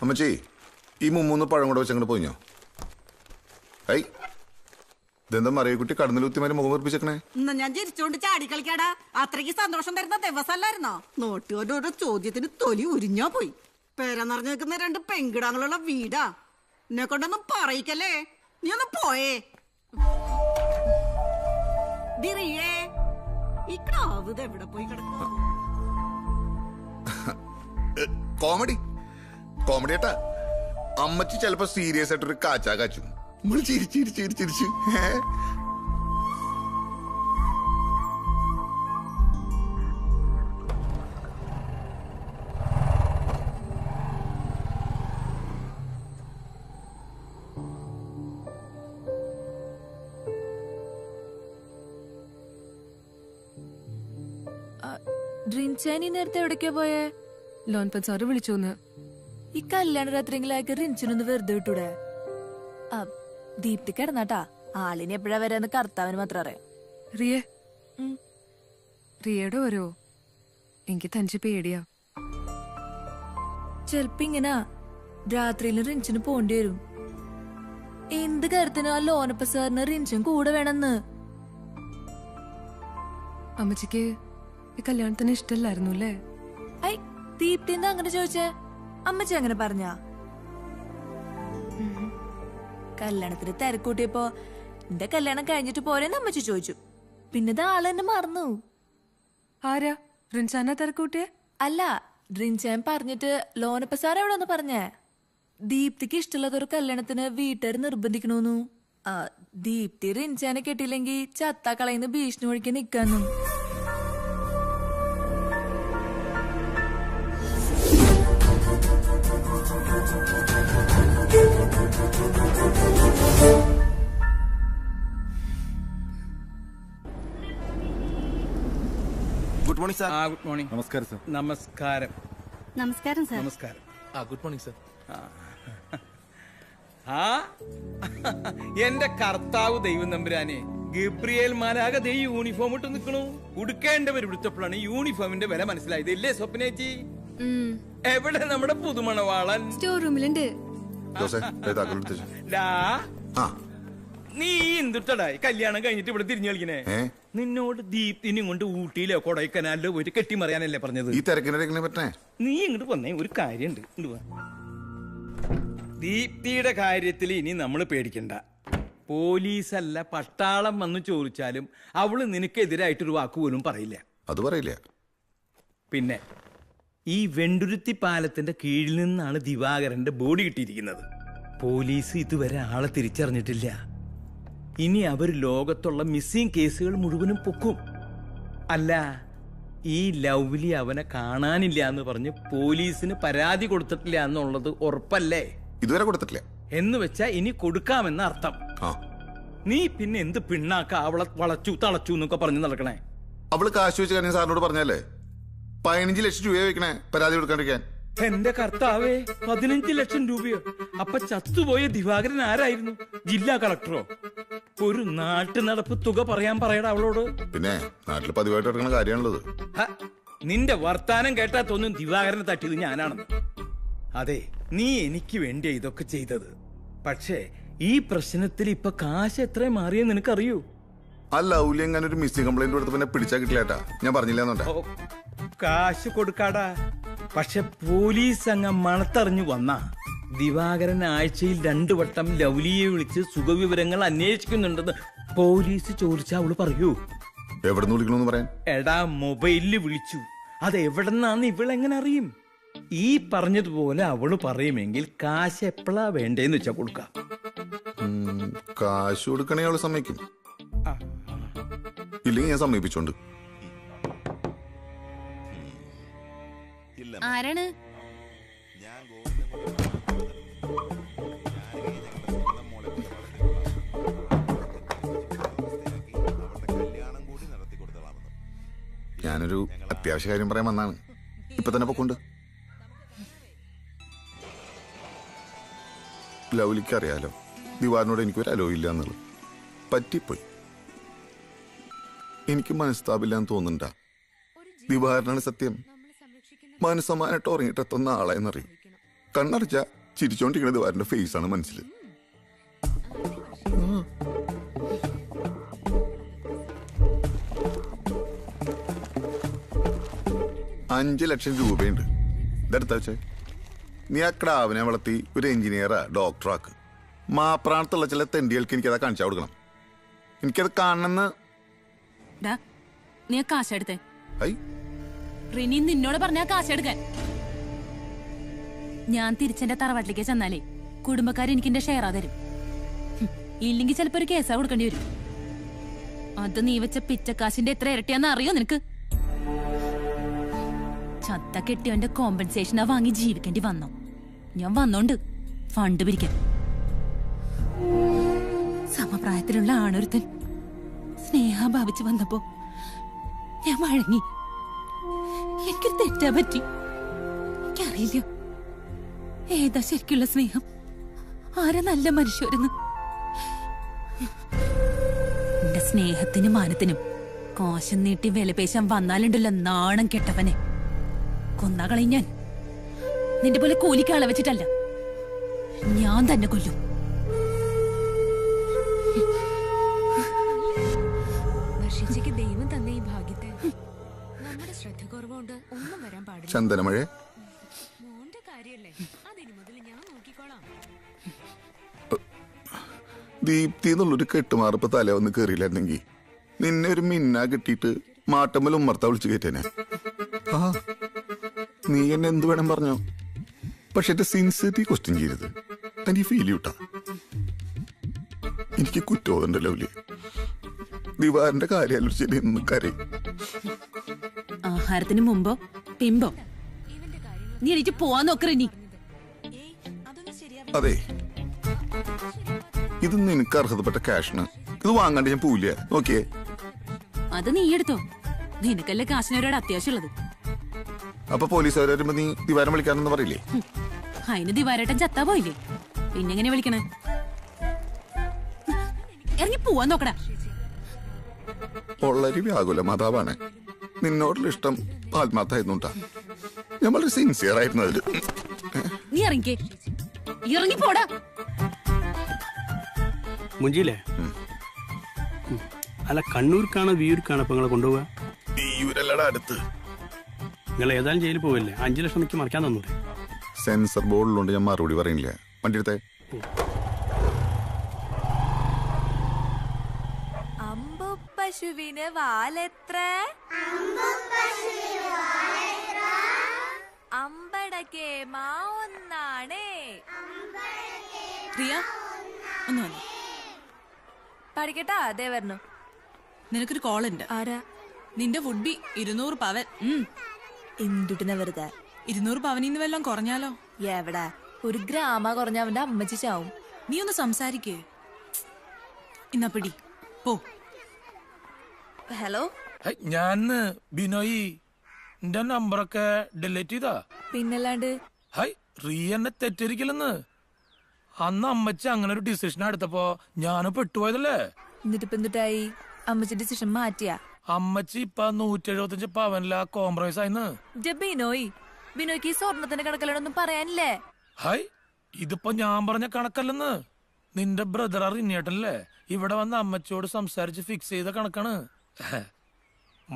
അമ്മച്ചി, ഈ 3 പഴം കൂടെ വെച്ചങ്ങോട്ട് പോയിഞ്ഞോ? ഇതെന്താ മറിയക്കുട്ടി കടന്നിലുത്തിമാര് മുഖം വീർപ്പിച്ചേക്കണേ? ഇന്ന് ഞാൻ ചിരിച്ചോണ്ട് ചാടി കളിക്കാടാ. അത്രയ്ക്ക് സന്തോഷം തരുന്ന ദിവസമല്ലായിരുന്നോ? നോട്ടുകാരുടെ ചോദ്യത്തിന് തൊലി ഉരിഞ്ഞോ പോയി. പേര നിറഞ്ഞു നിൽക്കുന്ന 2 പെൺകിടാങ്ങളുള്ള വീടാ. എന്നെ കൊണ്ടൊന്നും പറയിക്കല്ലേ. നീ ഒന്ന് പോയേ. ഈ ക്രാവ് എവിടെ പോയി കിടക്കും? കോമഡി കോമഡി ഏട്ടാ. അമ്മച്ചി ചിലപ്പോ സീരിയസ് ആയിട്ടൊരു കാച്ചാ കാച്ചു. നമ്മള് ചിരിച്ച് റിൻചാനി നേരത്തെ എവിടേക്കാ പോയേ? ലോൺപത് സാറ് വിളിച്ചോന്ന്. ഈ കല്യാണ രാത്രിയെങ്കിലാക്കി റിൻചിനൊന്ന് വെറുതെ വിട്ടൂടെ? ദീപ്തി കിടന്നാട്ടാ. ആളിനെ എപ്പോഴാ വരാന്ന് കർത്താവിന് മാത്രം അറിയാം. റിയയുടെ ഓരോ എനിക്ക് തനിച്ച് പേടിയാ. ചെലപ്പോ ഇങ്ങനെ രാത്രിയിലും റിൻചിന് പോണ്ടി വരും. എന്ത് കാര്യത്തിനും ആ ലോനപ്പ സാറിന് റിൻചും കൂടെ വേണമെന്ന്. അമ്മച്ചിക്ക് ഈ കല്യാണത്തിന് ഇഷ്ടല്ലായിരുന്നു അല്ലേ? ഐ, ദീപ്തി എന്താ അങ്ങനെ ചോദിച്ചേ? അമ്മച്ചി അങ്ങനെ പറഞ്ഞ? കല്യാണത്തിന് തിരക്കൂട്ടിയപ്പോ എന്റെ കല്യാണം കഴിഞ്ഞിട്ട് പോരെന്ന് അമ്മച്ചി ചോദിച്ചു. പിന്നെ ആള് എന്നെ മറന്നു. ആരാ? റിൻസാന തിരക്കൂട്ടിയെ? അല്ല, റിൻചാൻ പറഞ്ഞിട്ട് ലോനപ്പ സാർ എവിടെ ഒന്ന് പറഞ്ഞേ ദീപ്തിക്ക് ഇഷ്ടമുള്ളതൊരു കല്യാണത്തിന് വീട്ടുകാർ നിർബന്ധിക്കണോന്നു. ദീപ്തി റിൻചാനെ കെട്ടിയില്ലെങ്കിൽ ചത്താ കളയുന്ന ഭീഷണി ഒഴിക്കാൻ നിക്കാന്നു. Good morning sir. Good morning. നമസ്കാരം സാർ. നമസ്കാരം. നമസ്കാരം സാർ. നമസ്കാരം. Good morning sir. എന്റെ കർത്താവ് ദൈവം തമ്പുരാനെ, ഗബ്രിയേൽ മാലാക ദേ യൂണിഫോം ഇട്ട് നിൽക്കണു. ഉടുക്കേണ്ടവർ വിടുത്തപ്പോഴാണ് യൂണിഫോമിന്റെ വില മനസ്സിലായത്. ഇല്ലേ സ്വപ്നേച്ചി? എവിടെ നമ്മുടെ പുതുമണവാളൻ? സ്റ്റോർ റൂമിലുണ്ട്. നീ എന്തുട്ടടായി കല്യാണം കഴിഞ്ഞിട്ട് ഇവിടെ തിരിഞ്ഞു കളിക്കണേ? നിന്നോട് ദീപ്തിനും കൊണ്ട് ഊട്ടിയിലോ കൊടൈക്കനാലിലോ പോയിട്ട് കെട്ടിമറിയാനല്ലേ പറഞ്ഞത്? ഈ തിരക്കിനെ പറ്റേ നീ ഇങ്ങോട്ട് വന്നേ, ഒരു കാര്യണ്ട്. ദീപ്തിയുടെ കാര്യത്തിൽ ഇനി നമ്മൾ പേടിക്കണ്ട. പോലീസല്ല പട്ടാളം വന്ന് ചോദിച്ചാലും അവള് നിനക്കെതിരായിട്ടൊരു വാക്ക് പോലും പറയില്ല. അത് പറയില്ല. പിന്നെ ഈ വെണ്ടുരുത്തി പാലത്തിന്റെ കീഴിൽ നിന്നാണ് ദിവാകരന്റെ ബോഡി കിട്ടിയിരിക്കുന്നത്. പോലീസ് ഇതുവരെ ആളെ തിരിച്ചറിഞ്ഞിട്ടില്ല. ഇനി അവർ ലോകത്തുള്ള മിസ്സിംഗ് കേസുകൾ മുഴുവനും പൊക്കും. അല്ല, ഈ ലവ്ലി അവനെ കാണാനില്ല എന്ന് പറഞ്ഞ് പോലീസിന് പരാതി കൊടുത്തിട്ടില്ല എന്നുള്ളത് ഉറപ്പല്ലേ? ഇതുവരെ കൊടുത്തിട്ടില്ല എന്ന് വെച്ചാ ഇനി കൊടുക്കാമെന്ന അർത്ഥം. നീ പിന്നെ എന്ത് പിണ്ണാക്ക അവളെ വളച്ചു തളച്ചു എന്നൊക്കെ പറഞ്ഞു നടക്കണേ? അവള് കാശ് വെച്ച് കാര്യം സാറിനോട് പറഞ്ഞല്ലേ? 15 ലക്ഷം രൂപ വെക്കണേ പരാതി കൊടുക്കാണ്ടിരിക്കാൻ. എന്റെ കർത്താവേ, 15 ലക്ഷം രൂപയോ? അപ്പൊ ചത്തുപോയ ദിവാകരൻ ആരായിരുന്നു? ജില്ലാ കളക്ടറോ? ഒരു നാട്ടു നടപ്പ് തുക പറയാൻ പറയടാ അവളോട്. പിന്നെ നാട്ടിൽ പതിവായിട്ട് എടുക്കുന്ന കാര്യമാണുള്ളത്. നിന്റെ വർത്താനം കേട്ടാ തോന്നും ദിവാകരനെ തട്ടിയത് ഞാനാണെന്ന്. അതെ, നീ എനിക്ക് വേണ്ടിയാ ഇതൊക്കെ ചെയ്തത്. പക്ഷേ ഈ പ്രശ്നത്തിൽ ഇപ്പൊ കാശ് എത്ര മാറിയെന്ന് നിനക്കറിയൂ? ആ ലൗലി എങ്ങനെ ഒരു മിസ്സിംഗ് കംപ്ലൈന്റ് കൊടുത്ത് പിന്നെ പിടിച്ചാ കിട്ടില്ലേട്ടാ. ഞാൻ പറഞ്ഞില്ലെന്നുണ്ടാ. കാശ് കൊടുക്കാടാ. പക്ഷെ പോലീസ് അങ്ങ് മണത്തറിഞ്ഞു വന്ന ദിവാകരൻ ആഴ്ചയിൽ 2 വട്ടം ലൗലിയെ വിളിച്ച് സുഖവിവരങ്ങൾ അന്വേഷിക്കുന്നുണ്ടെന്ന് പോലീസ് ചോദിച്ചാ അവള് പറയൂ? എവിടെ നിന്ന് വിളിക്കണമെന്ന് പറയാൻ? എടാ, മൊബൈലില് വിളിച്ചു. അത് എവിടെന്നാന്ന് ഇവളെങ്ങനെ അറിയും? ഈ പറഞ്ഞതുപോലെ അവള് പറയുമെങ്കിൽ കാശ് എപ്പോഴാ വേണ്ടേന്ന് വെച്ചാ കൊടുക്കാം. കാശ് കൊടുക്കണേ അവള് സമ്മതിക്കും. ഇല്ലെങ്കിൽ ഞാൻ സമ്മതിപ്പിച്ചോണ്ട്. ആരാണ്? ഞാനൊരു അത്യാവശ്യ കാര്യം പറയാൻ വന്നാണ്. ഇപ്പൊ തന്നെ പൊക്കൊണ്ട്. ലൗലിക്ക് അറിയാലോ ദിവാറിനോട് എനിക്കൊരു അലോയില്ല എന്നുള്ളത്. പറ്റിപ്പോയി. എനിക്ക് മനസ്താപില്ലാന്ന് തോന്നുന്നുണ്ടാ. ദിവാറിനാണ് സത്യം. മനസ്സമാനായിട്ട് ഉറങ്ങിട്ടെത്തുന്ന ആളെന്നറിയും. കണ്ണടച്ച ചിരിച്ചോണ്ടിരിക്കുന്ന ദിവാറിന്റെ ഫേസാണ് മനസ്സിൽ. 5 ലക്ഷം രൂപയുണ്ട്. ഇതെടുത്ത വെച്ചേ. നീ ആ ക്രാവിനെ വളർത്തി ഒരു എഞ്ചിനീയറാ ഡോക്ടറാക്ക്. മാപ്രാണത്തുള്ള ചില തെണ്ടികൾക്ക് എനിക്കതാ കാണിച്ചാ കൊടുക്കണം. എനിക്കത് കാണണമെന്ന്. നീ കാശെടുത്തേ. ഐ, റിനി നിന്നോട് പറഞ്ഞ കാശെടുക്കാൻ. ഞാൻ തിരിച്ചെന്റെ തറവാട്ടിലേക്ക് ചെന്നാലേ കുടുംബക്കാർ എനിക്ക് എന്റെ ഷെയറാ തരും. ഇല്ലെങ്കിൽ ചിലപ്പോ ഒരു കേസാ കൊടുക്കേണ്ടി വരും. അത് നീ വെച്ച പിച്ചക്കാശിന്റെ എത്ര ഇരട്ടിയാന്ന് അറിയോ നിനക്ക്? ചത്ത കെട്ടിയവന്റെ കോമ്പൻസേഷനാ വാങ്ങി ജീവിക്കേണ്ടി വന്നോ? ഞാൻ വന്നോണ്ട് ഫണ്ട് പിരിക്കാൻ. സമപ്രായത്തിലുള്ള ആണൊരുത്തൻ സ്നേഹം ഭാവിച്ച് വന്നപ്പോ ഞാൻ വഴങ്ങി. എനിക്കൊരു തെറ്റാ പറ്റി. എനിക്കറിയില്ല ഏതാ ശരിക്കുള്ള സ്നേഹം, ആരാ നല്ല മനുഷ്യരെന്ന്. എന്റെ സ്നേഹത്തിനും മാനത്തിനും കോശം നീട്ടി വിലപേശാൻ വന്നാലുണ്ടല്ലോ നാണം കെട്ടവനെ കൊന്നകളയും ഞാൻ. നിന്റെ പോലെ കൂലിക്കാളെ വെച്ചിട്ടല്ല, ഞാൻ തന്നെ കൊല്ലും. വർഷിച്ചയ്ക്ക് ദൈവം തന്ന ഈ ഭാഗ്യത്തെ നമ്മുടെ ശ്രദ്ധ കുറവുകൊണ്ട് ഒന്നും വരാൻ പാടില്ല. ചന്ദനമഴ മോന്റെ കാര്യല്ലേ, അതിന് മുതൽ ഞാൻ നോക്കിക്കോളാം. ദീപ്തി എന്നുള്ളൊരു കെട്ടുമാറിപ്പോ തല വന്ന് കേറിയില്ലായിരുന്നെങ്കിൽ നിന്നെ ഒരു മിന്ന കിട്ടിയിട്ട് മാട്ടമ്മൽ ഉമ്മർത്ത വിളിച്ചു കയറ്റേനെ. ആ നീ എന്നെ എന്ത് വേണം പറഞ്ഞോ, പക്ഷെ എന്റെ സിൻസിയറിറ്റി ക്വസ്റ്റ്യൻ ചെയ്യരുത്. എനിക്ക് ഫീൽ ചെയ്യൂട്ടാ. എനിക്ക് കുറ്റബോധമുണ്ടല്ലോ ലൗലി. ദിവാറിന്റെ കാര്യം ആലോചിച്ചിട്ട് ഇന്ന് കരയും. ആഹാരത്തിന് മുമ്പോ പിമ്പോ നീ എനിക്ക് പോവാൻ നോക്കറ. നീ അതെ, ഇത് നിനക്ക് അർഹതപ്പെട്ട ക്യാഷാണ്. ഇത് വാങ്ങാണ്ട് ഞാൻ പോവില്ല. നോക്കിയേ, അത് നീ എടുത്തോ. നിനക്കല്ലേ കാശിനോരോട് അത്യാവശ്യമുള്ളത്. അപ്പൊ പോലീസുകാർ വരുമ്പോ നീ ദിവാരം വിളിക്കാനെന്ന് പറയില്ലേ? അതിന് ദിവാരേട്ടൻ ചത്താ പോയില്ലേ, പിന്നെങ്ങനെ വിളിക്കണേ? ഇറങ്ങി പോവാൻ നോക്കടാ. ഉള്ളൊരു വ്യാകുല മാതാവാണ്. നിന്നോടുള്ള ഇഷ്ടം ആത്മാർത്ഥമായിരുന്നുണ്ടാ. ഞാൻ വളരെ സിൻസിയർ ആയിരുന്നു അതില്. നീ ഇറങ്ങിക്കേ, ഇറങ്ങി പോടാ. മുഞ്ചിയില്ലേ? അല്ല, കണ്ണൂർക്കാണോ വിയൂർക്കാണോ ഇപ്പൊ നിങ്ങളെ കൊണ്ടുപോവാ? വിയൂരല്ലടാ അടുത്ത്. നിങ്ങൾ ഏതായാലും ജയിലിൽ പോവല്ലേ? 5 ലക്ഷം എനിക്ക് മറിക്കാൻ തന്നൂടെ? സെൻസർ ബോർഡിലുണ്ട്, ഞാൻ മറുപടി പറയുന്നില്ല. വണ്ടി എടുത്തേ. പശുവിന് വാലെത്ര? അമ്പടക്കേ മാ ഒന്നാണേ. പ്രിയ ഒന്ന് വന്നു. പഠിക്കട്ടാ? അതേ വരണു. നിനക്കൊരു കോൾ ഉണ്ട്. ആരാ? നിന്റെ വുഡ്ബി 200 പവൻ. എന്തുട്ടിന വെറുതെ 200 പവനിന്ന് വല്ലതും കുറഞ്ഞാലോ? എവിടെ ഒരു ഗ്രാമ കുറഞ്ഞ അവന്റെ അമ്മച്ചി ചാവും. നീ ഒന്ന് സംസാരിക്കേ. ഇന്നാ പിടി പോ. ഹലോ, ഞാൻ ബിനോയി. എന്റെ നമ്പറൊക്കെ ഡിലീറ്റ് ചെയ്താ? പിന്നല്ലാണ്ട്. ഹൈ, റിയ എന്നെ തെറ്റിരിക്കില്ലെന്ന്. അന്ന് അമ്മച്ചി അങ്ങനെ ഒരു ഡിസിഷൻ എടുത്തപ്പോ ഞാന് പെട്ടുപോയതല്ലേ. എന്നിട്ടിപ്പ എന്തുട്ടായി? അമ്മച്ചി ഡിസിഷൻ മാറ്റിയാ? അമ്മച്ചി ഇപ്പൊ 175 പവനില കോംപ്രമൈസ് ആയിന്ന്. ബിനോയ്, ബിനോയ്ക്ക് ഈ സ്വർണത്തിന്റെ കണക്കല്ലൊന്നും പറയാനില്ലേ? ഹൈ, ഇതിപ്പോ ഞാൻ പറഞ്ഞ കണക്കല്ലെന്ന്. നിന്റെ ബ്രദർ റിനിയേട്ടനല്ലേ ഇവിടെ വന്ന് അമ്മച്ചിയോട് സംസാരിച്ച് ഫിക്സ് ചെയ്ത കണക്കാണ്.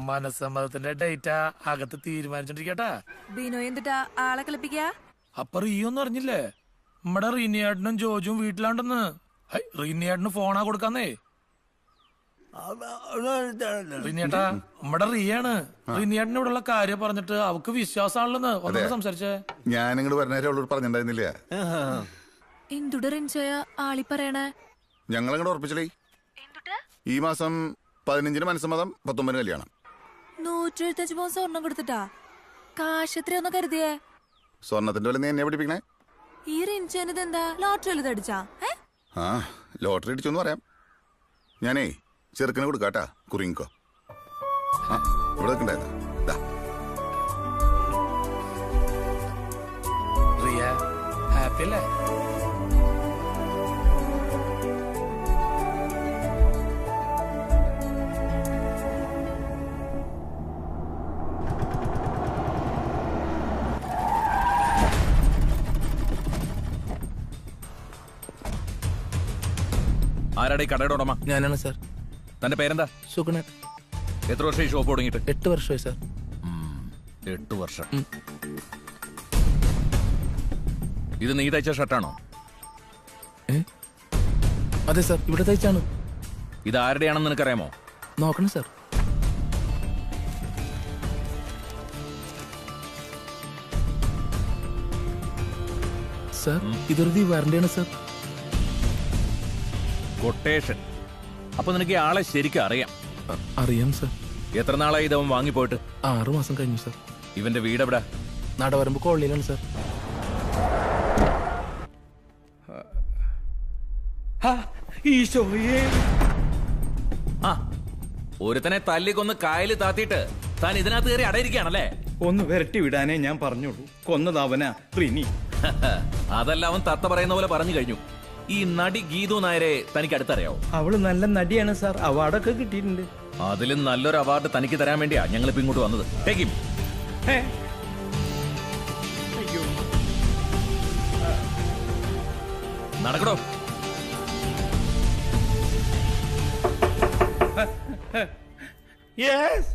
മനസ്സമ്മതത്തിന്റെ ഡേറ്റ അകത്ത് തീരുമാനിച്ചോണ്ടിരിക്കട്ടാ. ബിനോയ് എന്തിട്ടാ ആളെ കളിപ്പിക്ക? അപ്പൊ റീയൊന്നും അറിഞ്ഞില്ലേ? നമ്മടെ റീനിയേട്ടനും ജോജും വീട്ടിലാണ്ടെന്ന്. റീനിയേട്ടന് ഫോണാ കൊടുക്കാന്നേ. റിനിയേട്ടാ, നമ്മടെ റിയാണ്. റിനിയേട്ടന് ഇവിടെയുള്ള കാര്യം പറഞ്ഞിട്ട് അവക്ക് വിശ്വാസമാണല്ലോ. ഒന്നും സംസാരിച്ചേ. ഞാൻ ഇങ്ങോട്ട് പറഞ്ഞേരം അവളോട് പറഞ്ഞിട്ടുണ്ടായിരുന്നില്ല. എന്തുടെ റിൻചോയ ആളി പറയണേ? ഞങ്ങളങ്ങോട്ട് ഉറപ്പിച്ചേ. ഈ മാസം 15-ന് മനസ്സമ്മതം, 19-ന് കല്യാണം. 175 പവൻ സ്വർണം കൊടുത്തിട്ടാ? കാശ് എത്രയൊന്നും കരുതിയേ? സ്വർണത്തിന്റെ വില നീ എന്നെ പഠിപ്പിക്കണേ? ഈ റിൻചോനിത് എന്താ ലോട്ടറി വല്ലതും അടിച്ചാ? ആ, ലോട്ടറി അടിച്ചോന്ന് പറയാം. ഞാനേ ചെറുക്കനെ കൊടുക്കാട്ടാ. കുറിങ്ങിക്കോ. ആ, ഇവിടെ നിൽക്കണ്ടായിരുന്നു. റിയ ഹാപ്പി അല്ലേ? ആരാടെ ഈ കടയുടെ ഉടമ? ഞാനാണ് സാർ. തന്റെ പേരെന്താ? സുഗുണൻ. എത്ര വർഷം ഈ ഷോപ്പ് തുടങ്ങിയിട്ട്? 8 വർഷമായി സാർ. 8 വർഷം. ഇത് നീ തയ്ച്ച ഷർട്ടാണോ? അതെ സാർ, ഇവിടെ തയ്ച്ചാണ്. ഇത് ആരുടെയാണെന്ന് നിനക്കറിയാമോ? നോക്കണം സാർ. സാർ ഇതൊരു ദിവാറിന്റെയാണ് സാർ. കൊട്ടേഷൻ. അപ്പൊ നിനക്ക് ഈ ആളെ ശരിക്കും അറിയാം? അറിയാം സാർ. എത്ര നാളായി ഇതവൻ വാങ്ങിപ്പോയിട്ട്? 6 മാസം കഴിഞ്ഞു സാർ. ഇവന്റെ വീട് എവിടെ? നടവരമ്പ് കോളനിയിലാണ് സാർ. ആ, ഒരുത്തനെ തല്ലിക്കൊന്ന് കായല് താത്തിയിട്ട് താൻ ഇതിനകത്ത് കയറി അടയിരിക്കുകയാണല്ലേ? ഒന്ന് വിരട്ടി വിടാനേ ഞാൻ പറഞ്ഞോളൂ. കൊന്നതവനാ റിനി. അതല്ല, അവൻ തത്ത പറയുന്ന പോലെ പറഞ്ഞു കഴിഞ്ഞു. ഈ നടി ഗീതു നായരെ തനിക്ക് അടുത്തറിയാവോ? അവള് നല്ല നടിയാണ് സാർ, അവാർഡൊക്കെ കിട്ടിയിട്ടുണ്ട്. അതിലും നല്ലൊരു അവാർഡ് തനിക്ക് തരാൻ വേണ്ടിയാ ഞങ്ങൾ ഇപ്പൊ ഇങ്ങോട്ട് വന്നത്. Take him. നടക്കടോ. യെസ്.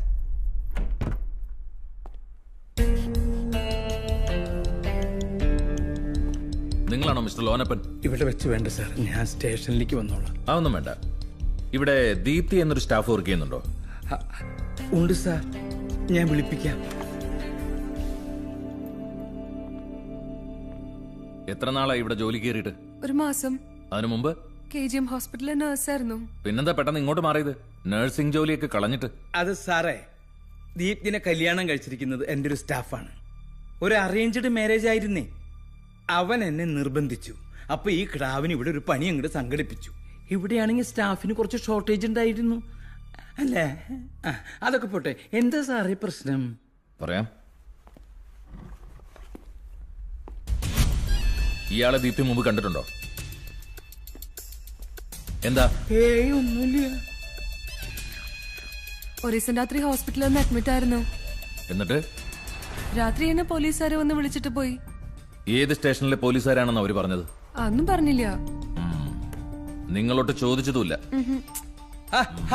നിങ്ങളാണോ മിസ്റ്റർ ലോനപ്പൻ? ഇവിടെ വെച്ച് വേണ്ട സാർ, ഞാൻ സ്റ്റേഷനിലേക്ക് വന്നോളാം. അതൊന്നും വേണ്ട. ഇവിടെ ദീപ്തി എന്നൊരു സ്റ്റാഫ് വർക്ക് ചെയ്യുന്നുണ്ടോ? ഉണ്ട് സാർ, ഞാൻ വിളിപ്പിക്കാം. എത്ര നാളായി ഇവിടെ ജോലി കയറിയിട്ട്? 1 മാസം. അതിനു മുമ്പ് KGM ഹോസ്പിറ്റലിലെ നഴ്സായിരുന്നു. പിന്നെന്താ പെട്ടെന്ന് ഇങ്ങോട്ട് മാറിയത്? നഴ്സിംഗ് ജോലിയൊക്കെ കളഞ്ഞിട്ട്. അത് സാറേ, ദീപ്തിനെ കല്യാണം കഴിച്ചിരിക്കുന്നത് എൻ്റെ ഒരു സ്റ്റാഫാണ്. ഒരു അറേഞ്ച്ഡ് മാരേജ് ആയിരുന്നേ. അവൻ എന്നെ നിർബന്ധിച്ചു. അപ്പൊ ഈ ക്രാവിന് ഇവിടെ ഒരു പണി അങ്ങോട്ട് സംഘടിപ്പിച്ചു. ഇവിടെയാണെങ്കിൽ സ്റ്റാഫിന് കുറച്ച് ഷോർട്ടേജ് ഉണ്ടായിരുന്നു അല്ലേ? അതൊക്കെ പോട്ടെ, എന്താ സാറേ പ്രശ്നം? പറയാം. ഇയാളെ ദീപ്തി മുമ്പ് കണ്ടിട്ടുണ്ടോ? എന്താ? ഒന്നുമില്ല. ഒരു ദിവസം രാത്രി ഹോസ്പിറ്റലിൽ ഒന്ന് അഡ്മിറ്റ് ആയിരുന്നു. എന്നിട്ട് രാത്രി എന്നെ പോലീസുകാരെ വന്ന് വിളിച്ചിട്ട് പോയി. ഏത് സ്റ്റേഷനിലെ പോലീസുകാരാണെന്ന് അവര് പറഞ്ഞത്? അതൊന്നും പറഞ്ഞില്ല. നിങ്ങളോട്ട് ചോദിച്ചതുമില്ല.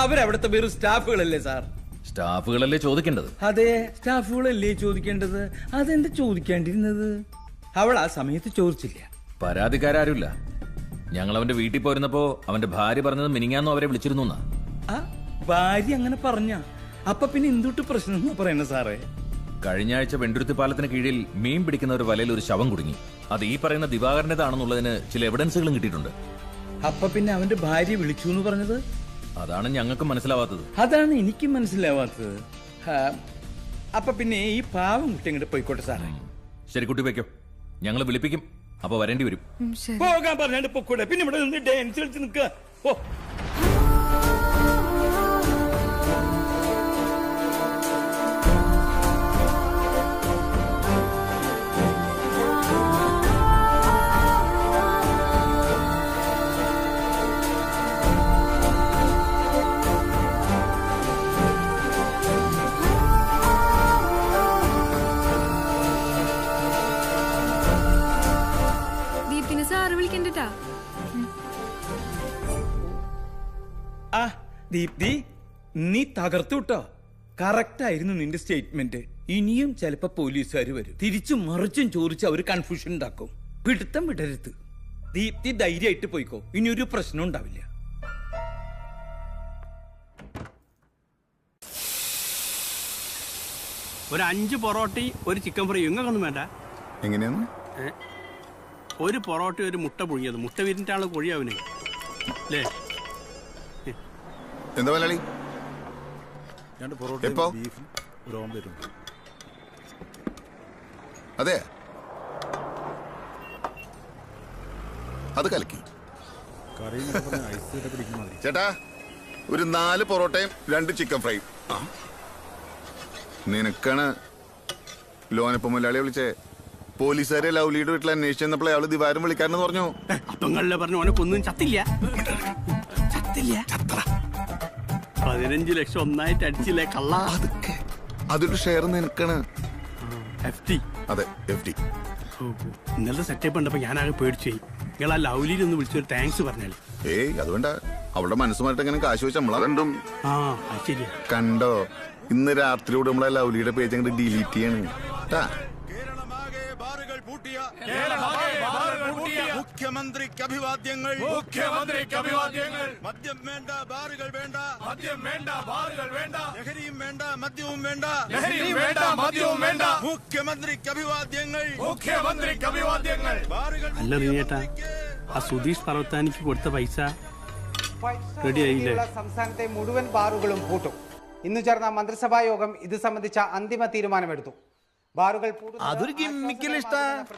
അവരവിടുത്തെ വേറെ സ്റ്റാഫുകളല്ലേ സാർ? സ്റ്റാഫുകളല്ലേ ചോദിക്കേണ്ടത്? അതെ, സ്റ്റാഫുകളല്ലേ ചോദിക്കേണ്ടത്. അതെന്താ ചോദിക്കേണ്ടിരുന്നത്? അവൾ ആ സമയത്ത് ചോദിച്ചില്ല. പരാതിക്കാരുമില്ല. ഞങ്ങൾ അവന്റെ വീട്ടിൽ പോയിരുന്നപ്പോ അവന്റെ ഭാര്യ പറഞ്ഞത് മിനിങ്ങാന്നും അവരെ വിളിച്ചിരുന്നു. ഭാര്യ അങ്ങനെ പറഞ്ഞ അപ്പൊ പിന്നെ എന്തുട്ട് പ്രശ്നം പറയുന്ന സാറേ? കഴിഞ്ഞ ആഴ്ച വെണ്ടുരുത്തി പാലത്തിന് കീഴിൽ മീൻ പിടിക്കുന്ന ഒരു വലയിൽ ഒരു ശവം കുടുങ്ങി. അത് ഈ പറയുന്ന ദിവാകരന്റേതാണെന്നുള്ളതിന് ചില എവിഡൻസുകളും കിട്ടിയിട്ടുണ്ട്. അപ്പൊ പിന്നെ അവന്റെ ഭാര്യ വിളിച്ചു എന്ന് പറഞ്ഞത്? അതാണ് ഞങ്ങൾക്ക് മനസ്സിലാവാത്തത്. അതാണ് എനിക്കും മനസ്സിലാവാത്തത്. അപ്പൊ പിന്നെ ഈ പാവം കുട്ടി അങ്ങോട്ട് പോയിക്കോട്ടെ സാറേ. ശരി, കുട്ടി വയ്ക്കോ, ഞങ്ങൾ വിളിപ്പിക്കും. അപ്പൊ വരേണ്ടി വരും. പോകാൻ പറഞ്ഞാണ്ട് പൊക്കൂടെ, പിന്നെ ഇവിടെ നിന്ന് ഡാൻസ് കളിച്ച് നിൽക്കുക. ദീപ്തി, നീ തകർത്തു വിട്ടോ. കറക്റ്റ് ആയിരുന്നു നിന്റെ സ്റ്റേറ്റ്മെന്റ്. ഇനിയും ചിലപ്പോ പോലീസുകാർ വരും, തിരിച്ചും മറിച്ചും ചോദിച്ച് അവർ കൺഫ്യൂഷൻ ഉണ്ടാക്കും. പിടുത്തം വിടരുത്. ദീപ്തി ധൈര്യമായിട്ട് പോയിക്കോ, ഇനി ഒരു പ്രശ്നം ഉണ്ടാവില്ല. ഒരു 5 പൊറോട്ടി, ഒരു ചിക്കൻ ഫ്രൈ. ഇങ്ങൊന്നും വേണ്ട. എങ്ങനെയാണ്? ഒരു പൊറോട്ടി, ഒരു മുട്ട പുഴുങ്ങിയത്. മുട്ട വിരിഞ്ഞ ആള് കൊഴിയാവിന് അല്ലേ? എന്താ മലയാളി? 2 പൊറോട്ടയും ബീഫും ഒരു ഓംലെറ്റും. അതെ, അത് കലക്കി. ചേട്ടാ, ഒരു 4 പൊറോട്ടയും 2 ചിക്കൻ ഫ്രൈ. നിനക്കാണ് ലോനപ്പം മലയാളി വിളിച്ചേ. പോലീസുകാരെ ലവ്ലിയുടെ വീട്ടിൽ അന്വേഷിച്ചപ്പോൾ അയാള് ദിവാരം വിളിക്കാരെന്ന് പറഞ്ഞു. അപ്പങ്ങളിലെ പറഞ്ഞു ഓനക്കൊന്നും ചത്തില്ല. 15 ലക്ഷം ഒന്നായിട്ട് അടിച്ചില്ലേ കള്ള. അതൊരു ഷെയർ നിനക്കാണ്. അതെ, FD. ഇന്നലത്തെ സെറ്റപ്പ് ഉണ്ടപ്പോ ഞാനാകെ പേടിച്ചു. നിങ്ങൾ ആ ലവ്ലിയിൽ ഒന്ന് വിളിച്ചൊരു താങ്ക്സ് പറഞ്ഞാൽ. ഏയ്, അത് വേണ്ട. അവളുടെ മനസ്സുമായിട്ട് എങ്ങനെ കാശ് വെച്ച് നമ്മളതും ശരിയാ. കണ്ടോ, ഇന്ന് രാത്രിയോട് നമ്മളെ ലവ്ലിയുടെ പേജ് അങ്ങോട്ട് ഡിലീറ്റ് ചെയ്യാണ്. പൂട്ടിയ പൂട്ടിയ മുഖ്യമന്ത്രിക്ക് അഭിവാദ്യങ്ങൾ മദ്യം വേണ്ട ബാറുകൾ വേണ്ട ലഹരിയും വേണ്ട മദ്യവും വേണ്ട മുഖ്യമന്ത്രിക്ക് അഭിവാദ്യങ്ങൾ ബാറുകൾ അല്ല റിനേട്ടാ, ആ സുധീഷ് പർവത്താനിക്ക് കൊടുത്ത പൈസ റെഡി ആയില്ലേ? സംസ്ഥാനത്തെ മുഴുവൻ ബാറുകളും പൂട്ടും. ഇന്ന് ചേർന്ന മന്ത്രിസഭാ യോഗം ഇത് സംബന്ധിച്ച അന്തിമ തീരുമാനമെടുത്തു. ബാറുകൾ അതൊരു ഗിമ്മിക്കല്ല,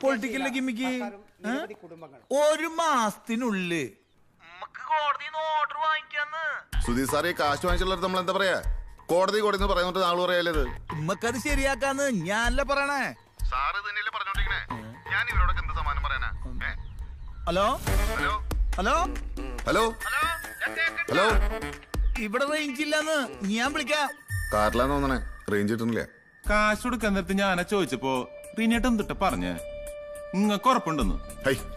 പൊളിറ്റിക്കലിലെ ഗിമ്മിക്ക്. ഒരു മാസത്തിനുള്ളിൽ സുധീർ സാറേ, കാശ് വാങ്ങിച്ചുള്ളത് നമ്മൾ എന്താ പറയാ? കോടതി പറയുന്നുണ്ട് നാളെ പറയാലത്. നമ്മക്കത് ശരിയാക്കാന്ന് ഞാനല്ല പറയണേ. സാറ് തന്നെയല്ലേ പറഞ്ഞോണ്ടിരിക്കണേ. ഞാൻ ഇവരോടൊക്കെ എന്ത് സമാനം പറയാനാ? ഹലോ ഹലോ ഹലോ ഹലോ, ഇവിടെ റേഞ്ച് ഇല്ലാന്ന് ഞാൻ വിളിക്കാം. കാറിലാന്ന് തോന്നണേ, റേഞ്ച് കിട്ടുന്നില്ല. കാശ് കൊടുക്കാൻ നേരത്തെ ഞാനാ ചോദിച്ചപ്പോ റിനേട്ടൻ തൊട്ട് പറഞ്ഞേ നിങ്ങൾക്ക് ഉറപ്പുണ്ടെന്ന്.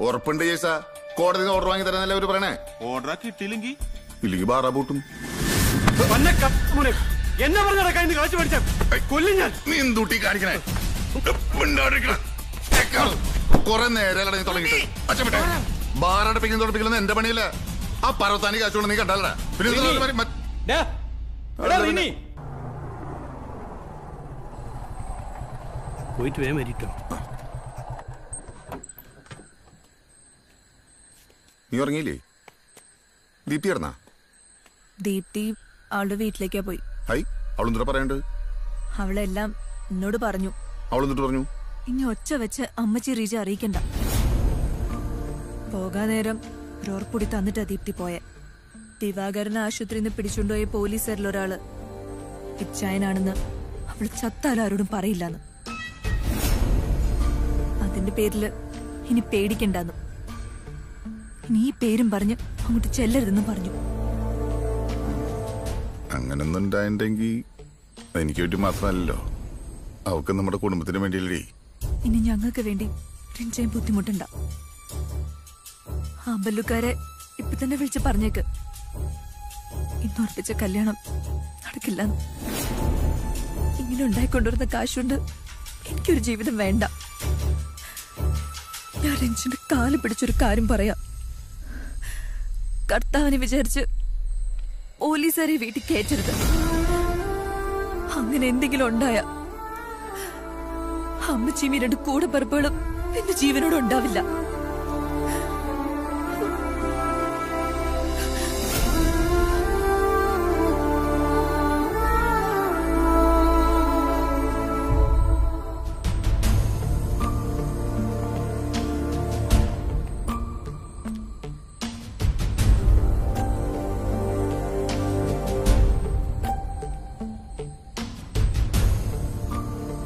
ഉറപ്പുണ്ട് ചേച്ചാ. കോടതി ഓർഡർ വാങ്ങി തരാനല്ലേ അവര് പറയണേ. ഓർഡർ കിട്ടിയില്ലെങ്കിൽ ബാറാ പൂട്ടും. എന്നെ പറഞ്ഞ കാശ് മേടിച്ച കൊല്ലും ഞാൻ. നീ എന്തൂട്ടി കാണിക്കണേ? കൊറേ നേരം തുടങ്ങിട്ട് അച്ഛൻ ബാറടപ്പിക്കുന്ന എന്റെ പണിയല്ല. ആ പർവത്താനി കാശുകൊണ്ട് നീ കണ്ടല്ലടാ. പോയിട്ട് വേഗം വരിട്ടോ. നീ ഉറങ്ങിയില്ലേ? ദീപ്തി കിടന്നാ? ദീപ്തി അവളുടെ വീട്ടിലേക്കാ പോയി. അവളെന്താ പറയണ്ട്? അവളെല്ലാം എന്നോട് പറഞ്ഞു. അവളെന്തിട്ട് പറഞ്ഞു? ഇനി ഒച്ച വെച്ച് അമ്മച്ചി റീജ അറിയിക്കണ്ട. പോകാൻ നേരം റോർപ്പൊടി തന്നിട്ടാ ദീപ്തി പോയെ. ദിവാകരനെ ആശുപത്രിയിൽ നിന്ന് പിടിച്ചുകൊണ്ടുപോയ പോലീസുകാരിലൊരാള് ഇച്ചായനാണെന്ന് അവള് ചത്താലാരോടും പറയില്ലാന്ന്. അതിന്റെ പേരില് ഇനി പേടിക്കണ്ടെന്നും ഇനി ഈ പേരും പറഞ്ഞ് അങ്ങോട്ട് ചെല്ലരുതെന്നും പറഞ്ഞു. അങ്ങനൊന്നും ഉണ്ടായിണ്ടെങ്കി എനിക്ക് വേണ്ടി മാത്രമല്ലല്ലോ, അവക്ക് നമ്മുടെ കുടുംബത്തിന് വേണ്ടിയല്ലേ. ഇനി ഞങ്ങൾക്ക് വേണ്ടി റിൻചാൻ ബുദ്ധിമുട്ടുണ്ട. ആ ബല്ലുക്കാരെ ഇപ്പൊ തന്നെ വിളിച്ച് പറഞ്ഞേക്ക് ഇന്നുറപ്പിച്ച കല്യാണം നടക്കില്ല. ഇങ്ങനെ ഉണ്ടായിക്കൊണ്ടുവരുന്ന കാശുകൊണ്ട് എനിക്കൊരു ജീവിതം വേണ്ട. ഞാൻ റിൻചിന്റെ കാല് പിടിച്ചൊരു കാര്യം പറയാം. കർത്താവിനെ വിചാരിച്ച് പോലീസുകാരെ വീട്ടിൽ കയറ്റരുത്. അങ്ങനെ എന്തെങ്കിലും ഉണ്ടായ അമ്മച്ചിയും രണ്ട് കൂടെ പറപ്പുകളും എന്റെ ജീവനോട് ഉണ്ടാവില്ല.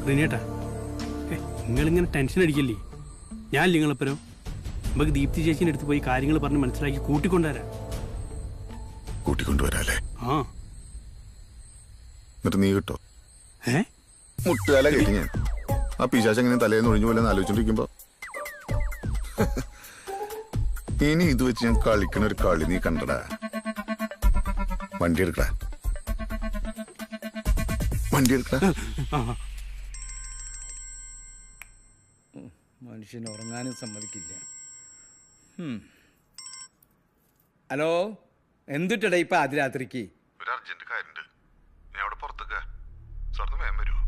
റിനേട്ടാ, നിങ്ങളിങ്ങനെ ടെൻഷൻ അടിക്കല്ലേ. ഞാൻ നിങ്ങളെപ്പരം നമുക്ക് ദീപ്തി ചേച്ചിന്റെ അടുത്ത് പോയി കാര്യങ്ങൾ പറഞ്ഞ് മനസ്സിലാക്കി കൂട്ടിക്കൊണ്ടുവരാല്ലേ? ആ, എന്നിട്ട് നീ കിട്ടോ? മുട്ടുകാല കേട്ടി ഞാൻ. ആ പിശാച് എങ്ങനെ തലേന്ന് ഒഴിഞ്ഞു പോലെ ആലോചിച്ചോണ്ടിരിക്കുമ്പോ ഇനി ഇത് വെച്ച് ഞാൻ കളിക്കണ ഒരു കളി നീ കണ്ടടാ. വണ്ടി എടുക്കടാ. മനുഷ്യന് ഉറങ്ങാനും സമ്മതിക്കില്ല. ഹലോ, എന്തുട്ടടാ ഇപ്പൊ ആദ്യ രാത്രിക്ക്? ഒരു അർജന്റ് കാര്യമുണ്ട്. ഞാൻ അവിടെ പുറത്തേക്ക് സാറിന് വേഗം വരുമോ?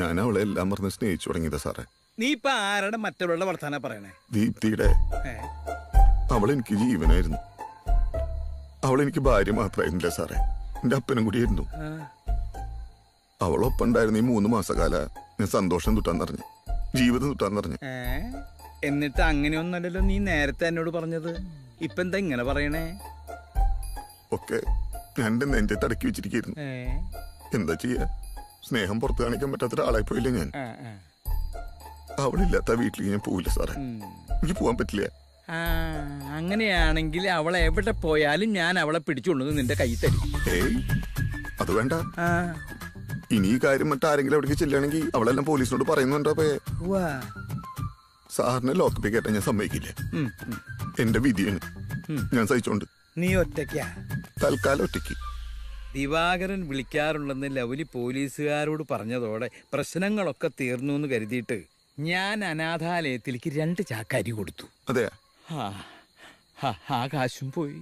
ഞാൻ അവളെ എല്ലാം പറഞ്ഞ് സ്നേഹിച്ചു തുടങ്ങിയതാ സാറേ. നീ ഇപ്പൊ ആരുടെ മറ്റുള്ളവരുടെ വർത്താനാ പറയണേ? ദീപ്തിയുടെ. അവളെനിക്ക് ജീവനായിരുന്നു. അവളെനിക്ക് ഭാര്യ മാത്രമായിരുന്നില്ല സാറേ, എന്റെ അപ്പനും കൂടിയായിരുന്നു. അവളൊപ്പം ഉണ്ടായിരുന്ന ഈ 3 മാസക്കാല ഞാൻ സന്തോഷം തുട്ടാൻ നിറഞ്ഞു, ജീവിതം തുട്ടാൻ നിറഞ്ഞു. എന്നിട്ട് അങ്ങനെയൊന്നല്ലല്ലോ നീ നേരത്തെ എന്നോട് പറഞ്ഞത്. ഇപ്പൊ എന്താ ഇങ്ങനെ പറയണേ? ഒക്കെ ഞാൻ എന്റെ നെഞ്ചെ തടക്കി വെച്ചിരിക്കുന്നു. എന്താ ചെയ്യാ, സ്നേഹം പുറത്തു കാണിക്കാൻ പറ്റാത്ത ഒരാളായി പോയില്ലേ ഞാൻ. അവളില്ലാത്ത വീട്ടിലേക്ക് ഞാൻ പോവില്ല സാറേ, എനിക്ക് പോവാൻ പറ്റില്ല. അങ്ങനെയാണെങ്കിൽ അവളെ എവിടെ പോയാലും ഞാൻ അവളെ പിടിച്ചുകൊണ്ടു നിന്റെ കൈ തരും. അത് വേണ്ട. ഇനി ഈ കാര്യം മറ്റാരെങ്കിലും അവിടേക്ക് ചെല്ലുകയാണെങ്കിൽ അവളെല്ലാം പോലീസിനോട് പറയുന്നുണ്ടോ? സാറിനെ ലോക്കപ്പിൽ കയറ്റാൻ ഞാൻ സമ്മതിക്കില്ല. എന്റെ വിധിയാണ്, ഞാൻ സഹിച്ചോണ്ട്. നീ ഒറ്റയ്ക്കാ? തൽക്കാലം ഒറ്റയ്ക്ക്. ദിവാകരൻ വിളിക്കാറുണ്ടെന്ന് ലവലി പോലീസുകാരോട് പറഞ്ഞതോടെ പ്രശ്നങ്ങളൊക്കെ തീർന്നു എന്ന് കരുതിയിട്ട് ഞാൻ അനാഥാലയത്തിലേക്ക് 2 ചാക്ക് അരി കൊടുത്തു. അതെ, ആ കാശും പോയി.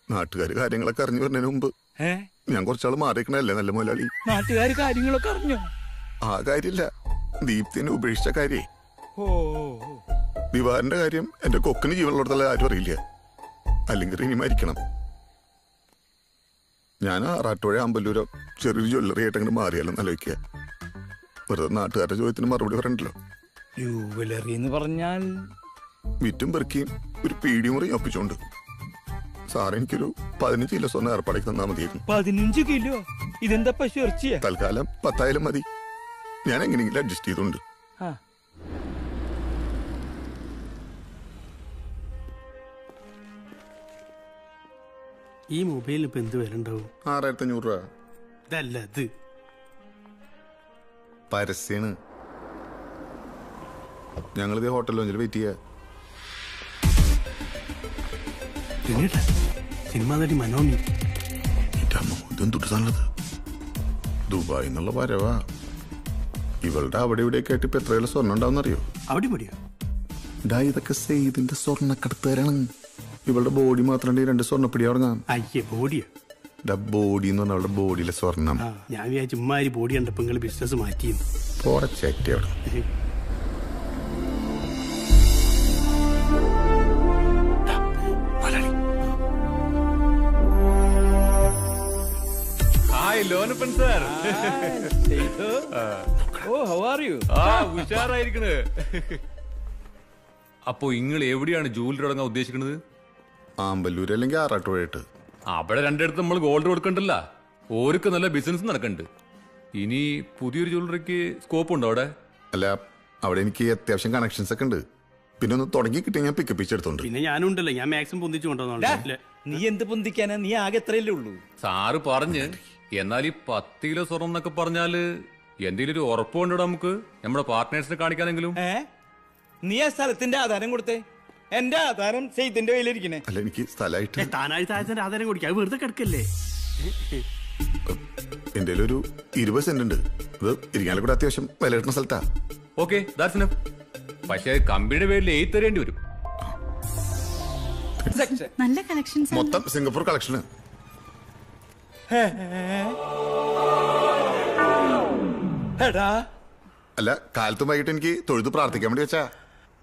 നാട്ടുകാര് കാര്യങ്ങളൊക്കെ അറിഞ്ഞു വരുന്നതിന് മുമ്പ് ഞാൻ കുറച്ചാൾ മാറിക്കണല്ലേ നല്ല മുതലാളി. നാട്ടുകാര് കാര്യങ്ങളൊക്കെ അറിഞ്ഞോ? ആ കാര്യമില്ല, ദീപ്തിനെ ഉപേക്ഷിച്ച കാര്യേ. ദിവാറിന്റെ കാര്യം എന്റെ കൊക്കിന് ജീവനുള്ളടത്തുള്ള ആരും അറിയില്ല. അല്ലെങ്കിൽ ഇനി മരിക്കണം. ഞാൻ ആറാട്ടുപുഴ അമ്പലൂരോ ചെറിയൊരു ജ്വല്ലറി ആയിട്ട് അങ്ങോട്ട് മാറിയാലും ആലോചിക്കുക. വെറുതെ നാട്ടുകാരുടെ ചോദ്യത്തിന് മറുപടി പറയണ്ടല്ലോ. ജൂവലറി എന്ന് പറഞ്ഞാൽ വിറ്റും പെറുക്കിയും ഒരു പീടിമുറി ഒപ്പിച്ചോണ്ട് സാർ എനിക്കൊരു 15 കിലോ സ്വർണ്ണം ഏർപ്പാടേക്ക് തന്നാൽ മതിയായിരുന്നു. 15 കിലോ? ഇതെന്താ പശു ഇറച്ചിയാ? തൽക്കാലം 10,000 മതി. ഞാൻ എങ്ങനെയെങ്കിലും അഡ്ജസ്റ്റ് ചെയ്തോണ്ട്. ഈ മൊബൈലിന് ഇപ്പൊ എന്ത് വില ഉണ്ടാവും? 6,500 രൂപ. ഇതല്ല ഇത് പരസ്യാണ്. ഞങ്ങളിത് ഹോട്ടൽ ലോഞ്ചിൽ വെയിറ്റ് ചെയ്യാ. സിനിമ നടി മനോമി. ഇതെന്തൊട്ട് സാധനത്? ദുബായി എന്നുള്ള വരവാ. ഇവളുടെ അവിടെ ഇവിടെയൊക്കെ ആയിട്ട് ഇപ്പൊ എത്ര കിലോ സ്വർണ്ണം ഉണ്ടാവുന്നറിയോ? അവിടെ മതിയോ? ഇതൊക്കെ സെയ്തിന്റെ സ്വർണ്ണക്കടത്തുകാരാണ്. ഇവളുടെ ബോഡി മാത്രം 2 സ്വർണ്ണപ്പിടി ഉറങ്ങാം. ബോഡിയാ? ബോഡി എന്ന് പറഞ്ഞ അവളുടെ ബോഡിയിലെ സ്വർണം. ഞാൻ വിചാരിച്ചു ഉമ്മാരി ബോഡി കണ്ടപ്പോ നിങ്ങള് ബിസിനസ് മാറ്റിയെന്ന്. പോറച്ചേറ്റി അവിടെ. Hi Lonappan sir. ഉഷാറായിരിക്കണ്. അപ്പൊ നിങ്ങൾ എവിടെയാണ് ജൂവലറി തുടങ്ങാൻ ഉദ്ദേശിക്കുന്നത്? ആമ്പല്ലൂര് അല്ലെങ്കിൽ ആറാട്ടുപുഴയിട്ട്. അവിടെ രണ്ടിടത്ത് നമ്മൾ ഗോൾഡ് കൊടുക്കണ്ടല്ല. ഓർക്ക് നല്ല ബിസിനസ് നടക്കണ്ട്. ഇനി പുതിയൊരു ജ്വല്ലറിക്ക് സ്കോപ്പ് ഉണ്ടോ അവിടെ? അല്ല, അവിടെ എനിക്ക് അത്യാവശ്യം കണക്ഷൻസ് ഒക്കെ ഉണ്ട്. പിന്നെ ഒന്ന് തുടങ്ങി കിട്ടിയ ഞാൻ പിക്കപ്പ് ചെയ്തെടുത്തോണ്ട്. പിന്നെ ഞാനും ഉണ്ടല്ലോ, ഞാൻ മാക്സിമം പൊന്തിച്ചു കൊണ്ടുവന്നോളാം. നീ എന്ത് പൊന്തിക്കാനാ? നീ ആകെ എത്രയല്ലേ ഉള്ളൂ? സാറ് പറഞ്ഞ്. എന്നാൽ ഈ 10 കിലോ സ്വർണം എന്നൊക്കെ പറഞ്ഞാല് എന്തെങ്കിലും ഒരു ഉറപ്പ് കൊണ്ടോ നമുക്ക് നമ്മുടെ പാർട്ട്നേഴ്സിനെ കാണിക്കാനെങ്കിലും? നീ ആ സ്ഥലത്തിന്റെ ആധാരം കൊടുത്തേ. എന്റെ ആധാരം സെയ്തിന്റെ കയ്യിലിരിക്കണേ. അല്ല, എനിക്ക് സ്ഥലമായിട്ട് താനായി താഴത്തിന്റെ ആധാരം കൊടുക്കുക. വെറുതെ കിടക്കല്ലേ? എന്റെ ഒരു 20 സെന്റ് ഉണ്ട്. ഇത് ഇരിക്കാനും കൂടെ അത്യാവശ്യം വില കിട്ടുന്ന സ്ഥലത്താ. ഓക്കെ, പക്ഷേ കമ്പനിയുടെ പേരിൽ എഴുതി തരേണ്ടി വരും. നല്ല കളക്ഷൻസ്. മൊത്തം സിംഗപ്പൂർ കളക്ഷന്. അല്ല, കാലത്തും വൈകിട്ട് എനിക്ക് തൊഴുത് പ്രാർത്ഥിക്കാൻ വേണ്ടി വെച്ചാ.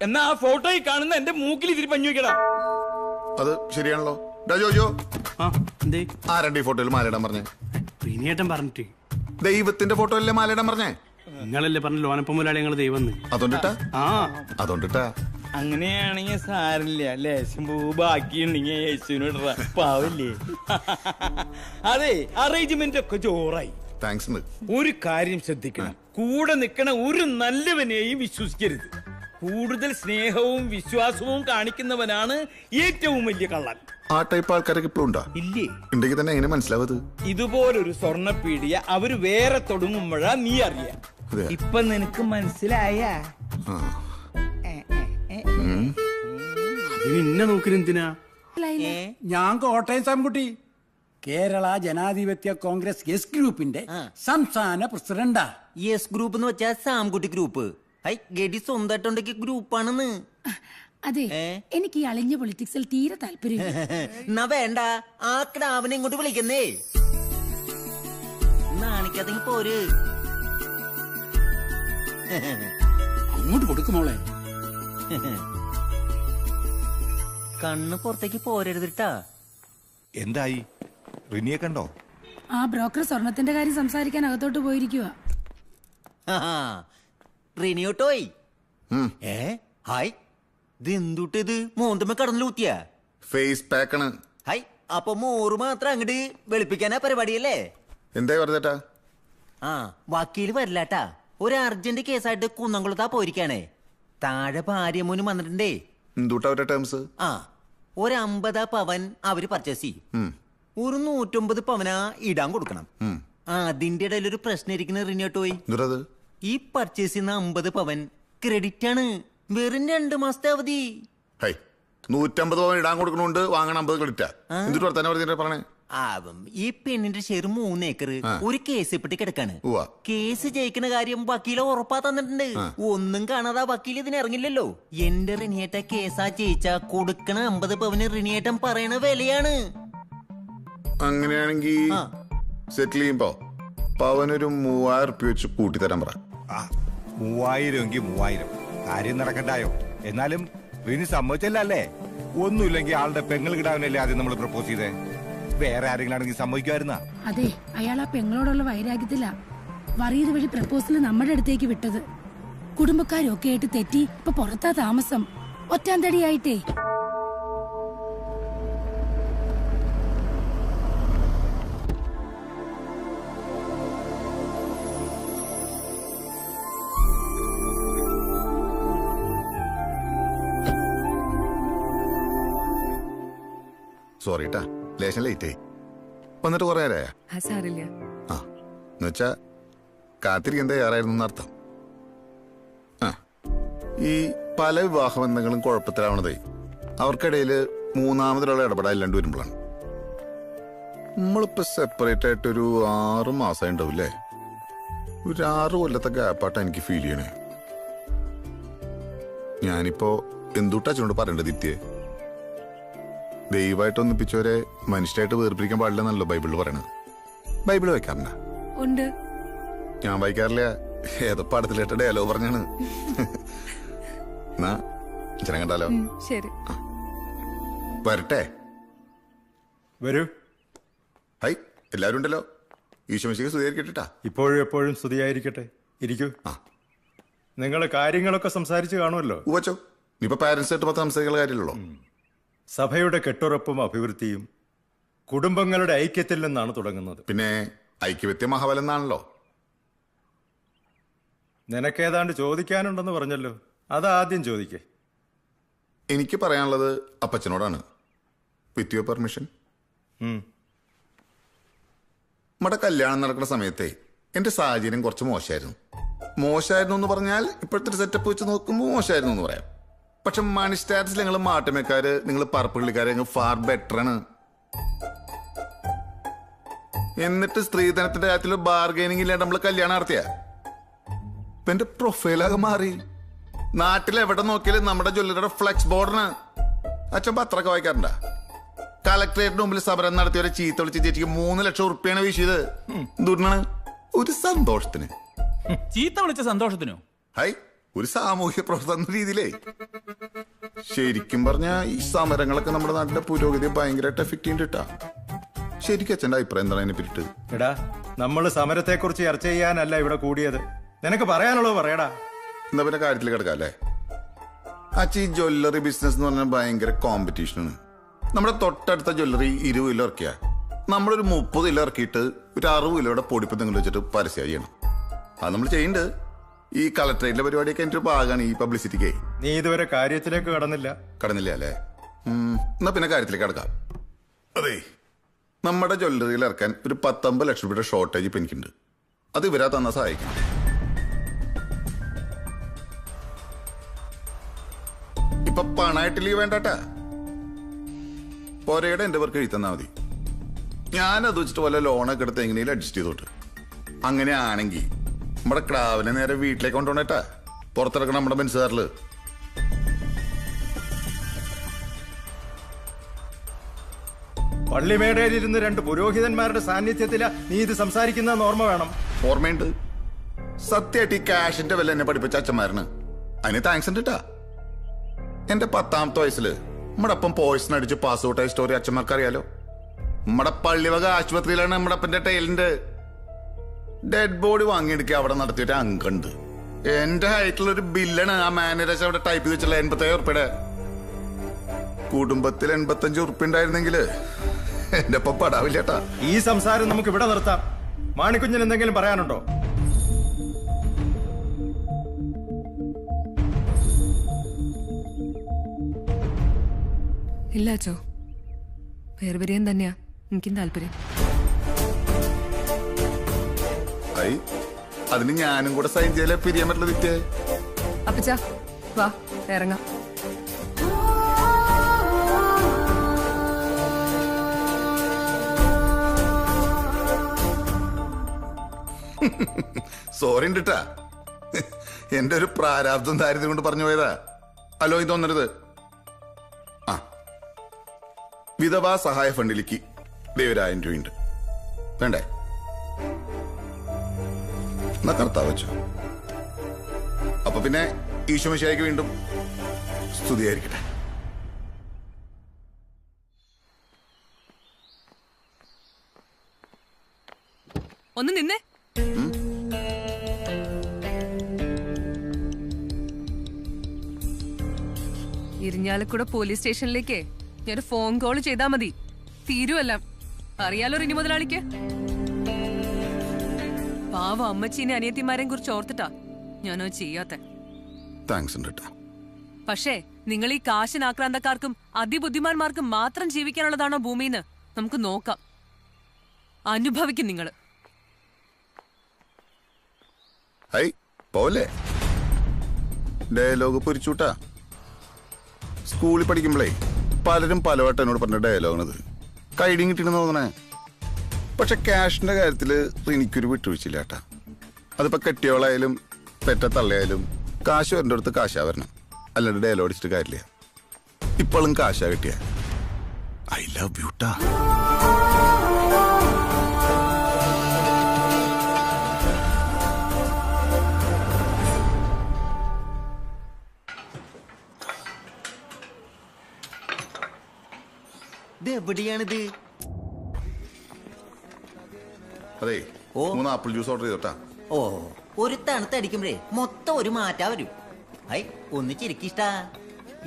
എന്നാ ആ ഫോട്ടോയിൽ കാണുന്ന എന്റെ മൂക്കിൽ ഇതിരി പഞ്ഞു വെക്കടാ. അത് ശരിയാണല്ലോ. ജോജോ, ആരണ്ട് ഈ ഫോട്ടോയിൽ മാലയിടാൻ പറഞ്ഞേ? പ്രീനിയേട്ടൻ പറഞ്ഞിട്ട്. ദൈവത്തിന്റെ ഫോട്ടോയിലെ മാലയിടാൻ പറഞ്ഞേ? നിങ്ങളല്ലേ പറഞ്ഞ ലോനപ്പം മുതലാളി ഞങ്ങൾ ദൈവം. അതുകൊണ്ടിട്ടാ. അങ്ങനെയാണെങ്കിൽ സാരില്ല. ലേശം പൂ ബാക്കിയുണ്ടെങ്കിൽ യേശുവിന് ഇടറ. പാവല്ലേ? അതെ, അറേഞ്ച്മെന്റ് ഒക്കെ ജോറായി. താങ്ക്സ്. ഒരു കാര്യം ശ്രദ്ധിക്കണം, കൂടെ നിൽക്കണ ഒരു നല്ലവനെയും വിശ്വസിക്കരുത്. കൂടുതൽ സ്നേഹവും വിശ്വാസവും കാണിക്കുന്നവനാണ് ഏറ്റവും വലിയ കള്ളൻ. ആ ടൈപ്പ് ആൾക്കാരൊക്കെ ഇപ്പോഴും ഉണ്ടോ? ഇല്ലേ? ഉണ്ടെങ്കിൽ തന്നെ എങ്ങനെ മനസ്സിലാവത്? ഇതുപോലൊരു സ്വർണ്ണപ്പീടിയ അവര് വേറെ തുടങ്ങുമ്പോഴാ നീ അറിയാം. ഇപ്പൊ നിനക്ക് മനസ്സിലായ? നിന്നെ നോക്കി എന്തിനാ? ഞാൻ കോട്ടയം സാംകുട്ടി, കേരള ജനാധിപത്യ കോൺഗ്രസ് എസ് ഗ്രൂപ്പിന്റെ സംസ്ഥാന പ്രസിഡന്റാ. എസ് ഗ്രൂപ്പ് എന്ന് വെച്ചാൽ സാംകുട്ടി ഗ്രൂപ്പ്. ഗഡി സ്വന്തമായിട്ടുണ്ടെങ്കിൽ ഗ്രൂപ്പാണെന്ന്. അതെ, എനിക്ക് ഈ അളിഞ്ഞ പൊളിറ്റിക്സിൽ തീരെ താല്പര്യം. എന്നാ വേണ്ട, ആ ക്രാവിനെ ഇങ്ങോട്ട് വിളിക്കുന്നേ. നാണിക്കാതെങ്കിൽ പോര്. അങ്ങോട്ട് കൊടുക്കുമോളെ. കണ്ണ് പുറത്തേക്ക് പോരരുതിട്ടാ. എന്തായി? റിനിയെ കണ്ടോ? ആ ബ്രോക്കർ സ്വർണത്തിന്റെ കാര്യം സംസാരിക്കാൻ അകത്തോട്ട് പോയിരിക്കുക. റിനിയോട്ടോയ്. ഹായ്, ഇത് എന്തുട്ടിത്? മോന്തമ്മ കടന്നിലൂത്തിയ ഫേസ് പാക്കാണ്. ഹായ്, അപ്പൊ മോറ് മാത്രം അങ്ങോട്ട് വെളുപ്പിക്കാനാ പരിപാടിയല്ലേ? എന്തായി പറഞ്ഞേട്ടാ? വക്കീല് വരില്ലാട്ടാ. ഒരു അർജന്റ് കേസായിട്ട് കുന്നംകുളത്താ പോയിരിക്കാണേ. താഴെ ഭാര്യമോനും വന്നിട്ടുണ്ടേ. എന്തുട്ടാ ടേംസ്? ഒരു 50 പവൻ അവര് പർച്ചേസ് ചെയ്യും. ഒരു 150 പവനാ ഇടാൻ കൊടുക്കണം. അതിന്റെ ഇടയിൽ ഒരു പ്രശ്നം ഇരിക്കുന്ന റിനിയോട്ടോയ്. ഈ പർച്ചേസ് ചെയ്യുന്ന 50 പവൻ ക്രെഡിറ്റ് ആണ്. വെറും 2 മാസത്തെ അവധി. 150 പവൻ ഇടാൻ കൊടുക്കണോണ്ട് വാങ്ങണം 50 ക്രെഡിറ്റാ. എന്തിട്ട് വർത്താനം പറഞ്ഞേ? ഈ പെണ്ണിന്റെ ഷെയർ 3 ഏക്കർ ഒരു കേസ് ഇപ്പിട്ട് കിടക്കാണ്. കേസ് ജയിക്കുന്ന കാര്യം വക്കീല ഉറപ്പാ തന്നിട്ടുണ്ട്. ഒന്നും കാണാതെ വക്കീൽ ഇതിന് ഇറങ്ങില്ലല്ലോ. എന്റെ റിനിയേട്ട കേസാ ജയിച്ചാ കൊടുക്കണ 50 പവന് റിനിയേട്ടൻ പറയണ വിലയാണ്. അങ്ങനെയാണെങ്കി സെറ്റിൽ ചെയ്യുമ്പോ പവനൊരു 3000 റുപ്യ വെച്ച് കൂട്ടിത്തരാൻ പറ. 3000 എങ്കിൽ 3000 കാര്യം നടക്കണ്ടായോ? എന്നാലും റിനി സമ്മതിച്ചല്ലേ? ഒന്നുമില്ലെങ്കിൽ ആളുടെ പെങ്ങൾ കിടാവിനല്ലേ ആദ്യം നമ്മൾ പ്രപ്പോസ് ചെയ്തേ. വേറെ ആരെങ്കിലും ആണെങ്കിൽ സമ്മതിക്കുമായിരുന്ന? അതെ, അയാൾ ആ പെങ്ങളോടുള്ള വൈരാഗ്യത്തില വറീത് വഴി പ്രപ്പോസൽ നമ്മുടെ അടുത്തേക്ക് വിട്ടത്. കുടുംബക്കാരൊക്കെ ആയിട്ട് തെറ്റി ഇപ്പൊ പുറത്താ താമസം. ഒറ്റാന്തടിയായിട്ടേ. സോറി ട്ടാ, ലേശം ലേറ്റായി. വന്നിട്ട് കുറെ നേരമായ? എന്നുവെച്ചാ കാത്തിരിക്കാൻ തയ്യാറായിരുന്നു അർത്ഥം. ഈ പല വിവാഹ ബന്ധങ്ങളും കുഴപ്പത്തിലാവണതേ അവർക്കിടയിൽ മൂന്നാമതൊരാളെ ഇടപെടാൻ വരുമ്പോഴാണ്. നമ്മളിപ്പോ സെപ്പറേറ്റ് ആയിട്ടൊരു 6 മാസം ഉണ്ടാവില്ലേ? ഒരു 6 കൊല്ലത്തെ ഗ്യാപ്പാട്ടാ എനിക്ക് ഫീൽ ചെയ്യണേ. ഞാനിപ്പോ എന്തുട്ടാ ചൂണ്ട് പറയണ്ടത് ദിത്യേ? ദൈവമായിട്ട് ഒന്നിപ്പിച്ചവരെ മനുഷ്യരായിട്ട് വേർപിരിക്കാൻ പാടില്ലെന്നല്ലോ ബൈബിളിൽ പറയണത്. ബൈബിള് വായിക്കാറുണ്ടാ? ഉണ്ട്. ഞാൻ വായിക്കാറില്ല. ഏതോ പാടത്തിലേട്ട ഡയലോഗ് പറഞ്ഞാണ്. എന്നാ ജനം കണ്ടാലോ? ശരി, വരട്ടെ. വരൂ. ഹൈ, എല്ലാവരും ഉണ്ടല്ലോ. ഈശോമിശിക്ക് സ്തുതിയായിരിക്കട്ടെ. ഇപ്പോഴും എപ്പോഴും സ്തുതിയായിരിക്കട്ടെ. ഇരിക്കൂ. നിങ്ങൾ കാര്യങ്ങളൊക്കെ സംസാരിച്ച് കാണുമല്ലോ. ഉവച്ചോ, ഇപ്പൊ പാരന്റ്സ് ആയിട്ട് മാത്രം സംസാരിക്കുന്ന കാര്യമുള്ളൂ. സഭയുടെ കെട്ടുറപ്പും അഭിവൃദ്ധിയും കുടുംബങ്ങളുടെ ഐക്യത്തിൽ നിന്നാണ് തുടങ്ങുന്നത്. പിന്നെ ഐക്യവ്യത്യ മഹാബലം എന്നാണല്ലോ. നിനക്കേതാണ്ട് ചോദിക്കാനുണ്ടെന്ന് പറഞ്ഞല്ലോ, അതാദ്യം ചോദിക്കേ. എനിക്ക് പറയാനുള്ളത് അപ്പച്ചനോടാണ്. With your permission. നമ്മുടെ കല്യാണം നടക്കുന്ന സമയത്തെ എന്റെ സാഹചര്യം കുറച്ച് മോശമായിരുന്നു എന്ന് പറഞ്ഞാൽ ഇപ്പോഴത്തെ സെറ്റപ്പ് വെച്ച് നോക്കുമ്പോൾ മോശമായിരുന്നു എന്ന് പറയാം. പക്ഷെ മണി സ്റ്റാറ്റസിൽ നിങ്ങൾ മാട്ടമേക്കാര്, നിങ്ങൾ പറപ്പുള്ളിക്കാര് ഫാർ ബെറ്റർ ആണ്. എന്നിട്ട് സ്ത്രീധനത്തിന്റെ കാര്യത്തിൽ ബാർഗൈനിങ് ഇല്ലാണ്ട് നമ്മൾ കല്യാണം നടത്തിയ ഇപ്പൊ എന്റെ പ്രൊഫൈലാകെ മാറി. നാട്ടിൽ എവിടെ നോക്കിയാലും നമ്മുടെ ജ്വല്ലറിയുടെ ഫ്ലെക്സ് ബോർഡിന്. അച്ഛൻ പത്രമൊക്കെ വായിക്കാറുണ്ടാ? കളക്ടറേറ്റിന് മുമ്പിൽ സമരം നടത്തിയവരെ ചീത്ത വിളിച്ച് ചേച്ചിക്ക് 3 ലക്ഷം ഉറുപ്പിയാണ് വീശിയത്. എന്തുകൊണ്ടാണ്? ഒരു സന്തോഷത്തിന്. ചീത്ത വിളിച്ച സന്തോഷത്തിനോ? ഹൈ, ഒരു സാമൂഹ്യ പ്രവർത്തന രീതിയിലേ. ശരിക്കും പറഞ്ഞ ഈ സമരങ്ങളൊക്കെ നമ്മുടെ നാട്ടിലെ പുരോഗതിയെ ഭയങ്കരമായിട്ട് എഫക്ട് ചെയ്തിട്ടാ. ശരിക്കും അച്ഛൻ്റെ അഭിപ്രായം എന്താണ് അതിനെ പറ്റിട്ട്? എടാ, നമ്മൾ സമരത്തെ കുറിച്ച് ചർച്ച ചെയ്യാനല്ല ഇവിടെ കൂടിയത്. നിനക്ക് പറയാനുള്ളത് പറയടാ. എന്നാ പിന്നെ കാര്യത്തിൽ കിടക്കാം അല്ലേ? അച്ഛ, ഈ ജ്വല്ലറി ബിസിനസ് എന്ന് പറഞ്ഞാൽ ഭയങ്കര കോമ്പറ്റീഷനാണ്. നമ്മുടെ തൊട്ടടുത്ത ജ്വല്ലറി 20 കിലോ ഇറക്കിയ നമ്മളൊരു 30 കിലോ ഇറക്കിയിട്ട് ഒരു 60 കിലോയുടെ പൊടിപ്പ് നിങ്ങൾ വെച്ചിട്ട് പരസ്യം ചെയ്യണം. അത് നമ്മൾ ചെയ്യുന്നുണ്ട്. ഈ കളക്ടറേറ്റിലെ പരിപാടിയൊക്കെ എൻ്റെ ഒരു ഭാഗമാണ് ഈ പബ്ലിസിറ്റിക്ക്. നീ ഇതുവരെ കാര്യത്തിലേക്ക് കടന്നില്ല അല്ലേ? എന്നാ പിന്നെ കാര്യത്തിലേക്ക് കടക്കാം. അതെ, നമ്മുടെ ജ്വല്ലറിയിൽ ഇറക്കാൻ ഒരു 19 ലക്ഷം രൂപയുടെ ഷോർട്ടേജ് ഇപ്പൊ എനിക്കുണ്ട്. അത് ഇവരാ തന്ന സഹായിക്കണം. ഇപ്പൊ പണമായിട്ട് ലീവ് വേണ്ടാട്ടാ. പോരയുടെ എന്റെ പേർക്ക് എഴുതി തന്നാ മതി. ഞാനത് വെച്ചിട്ട് വല്ല ലോണൊക്കെ എടുത്ത് എങ്ങനെയും അഡ്ജസ്റ്റ് ചെയ്തോട്ട്. അങ്ങനെയാണെങ്കിൽ നമ്മുടെ ക്രാവിനെ നേരെ വീട്ടിലേക്ക് കൊണ്ടുപോണേട്ടാ. പുറത്തിറക്കണം നമ്മുടെ ബെൻസുകാരില്. പള്ളിമേടയിലിരുന്ന് 2 പുരോഹിതന്മാരുടെ സാന്നിധ്യത്തില നീ ഇത് സംസാരിക്കുന്ന ഓർമ്മ വേണം. ഓർമ്മയുണ്ട്. സത്യമായിട്ട് ഈ ക്യാഷിന്റെ വില എന്നെ പഠിപ്പിച്ച അച്ഛന്മാരാണ്. അതിന് താങ്ക്സ് ഉണ്ട് കേട്ടാ. എന്റെ 10ാമത്തെ വയസ്സില് നമ്മുടെ അപ്പം പോയിസൺ അടിച്ച് പാസ് ഔട്ടായ സ്റ്റോറി അച്ഛന്മാർക്ക് അറിയാലോ. നമ്മുടെ പള്ളിവക ആശുപത്രിയിലാണ് നമ്മുടെ അപ്പന്റെ ടൈലിന്റെ ഡെഡ് ബോഡി വാങ്ങിയെടുക്കുക. അവിടെ നടത്തിയിട്ട് അങ്കുണ്ട്. എന്റെ ഹൈറ്റിലൊരു ബില്ലാണ് ആ മാനേജർ അവിടെ ടൈപ്പ് ചെയ്ത് വെച്ചുള്ള 87 ഉറുപ്പിയുടെ. കുടുംബത്തിൽ 85 ഉറുപ്പ ഉണ്ടായിരുന്നെങ്കിൽ എന്റെ ഒപ്പം പടാവില്ലേട്ടാ. ഈ സംസാരം നമുക്ക് ഇവിടെ നിർത്താം. മാണിക്കുഞ്ഞിന് എന്തെങ്കിലും പറയാനുണ്ടോ? ഇല്ല അച്ചോ, വേർപിരിയാൻ തന്നെയാ എനിക്കും താല്പര്യം. അതിന് ഞാനും കൂടെ സൈൻ ചെയ്യലേ പിരിയാൻ പറ്റുള്ള വിറ്റേ. അപ്പച്ചാ വാ ഇറങ്ങാം. സോറി ഉണ്ടിട്ടാ, എന്റെ ഒരു പ്രാരാബ്ദം ദാരിദ്ര്യം കൊണ്ട് പറഞ്ഞു പോയതാ. അല്ലോ ഇതൊന്നരുത്. ആ, വിധവാ സഹായ ഫണ്ടിലേക്ക് 1,000 രൂപയുണ്ട്. വേണ്ടേ? എന്നാ കർത്താവ് വെച്ചോ. അപ്പൊ പിന്നെ ഈശോമിശിഹായ്ക്ക് വീണ്ടും സ്തുതിയായിരിക്കട്ടെ. ഒന്ന് നിന്നേ. ഇരിഞ്ഞാലക്കുട പോലീസ് സ്റ്റേഷനിലേക്ക് ഞാനൊരു ഫോൺ കോൾ ചെയ്താ മതി, തീരുവല്ല. അറിയാലോ റിനി മുതലാളിക്ക്. പാവ അമ്മച്ചീനെ അനിയത്തിമാരെയും കുറിച്ച് ഓർത്തിട്ടാ ഞാനോ ചെയ്യാത്ത. പക്ഷേ നിങ്ങൾ ഈ കാശിനാക്രാന്തക്കാർക്കും അതിബുദ്ധിമാന്മാർക്കും മാത്രം ജീവിക്കാനുള്ളതാണോ ഭൂമിന്ന് നമുക്ക് നോക്കാം. അനുഭവിക്കും നിങ്ങള്. പോലെ ഡയലോഗ് പൊരിച്ചൂട്ടാ. സ്കൂളിൽ പഠിക്കുമ്പോഴേ പലരും പലവട്ടം എന്നോട് പറഞ്ഞ ഡയലോഗാണത്. കൈഡിയും കിട്ടിയെന്ന് തോന്നണേ. പക്ഷെ ക്യാഷിന്റെ കാര്യത്തില് എനിക്കൊരു വിട്ടുവീഴ്ചയില്ല കേട്ടാ. അതിപ്പോ കെട്ടിയോളായാലും പെറ്റ തള്ളയായാലും കാശ് വരേണ്ട അടുത്ത് കാശാ വരണം, അല്ലാണ്ട് ഡയലോഗ് അടിച്ചിട്ട് കാര്യമില്ല. ഇപ്പോഴും കാശാ കിട്ടിയ ഐ ലവ് യൂട്ടാ. എവിടെയാണിത്? അതെ, 3 ആപ്പിൾ ജ്യൂസ് ഓർഡർ ചെയ്തോട്ടാ. ഓ, ഒരു തണുത്തടിക്കുമ്പോഴേ മൊത്തം ഒരു മാറ്റാ വരും. ഹൈ, ഒന്നിച്ചിരിക്കിഷ്ടാ.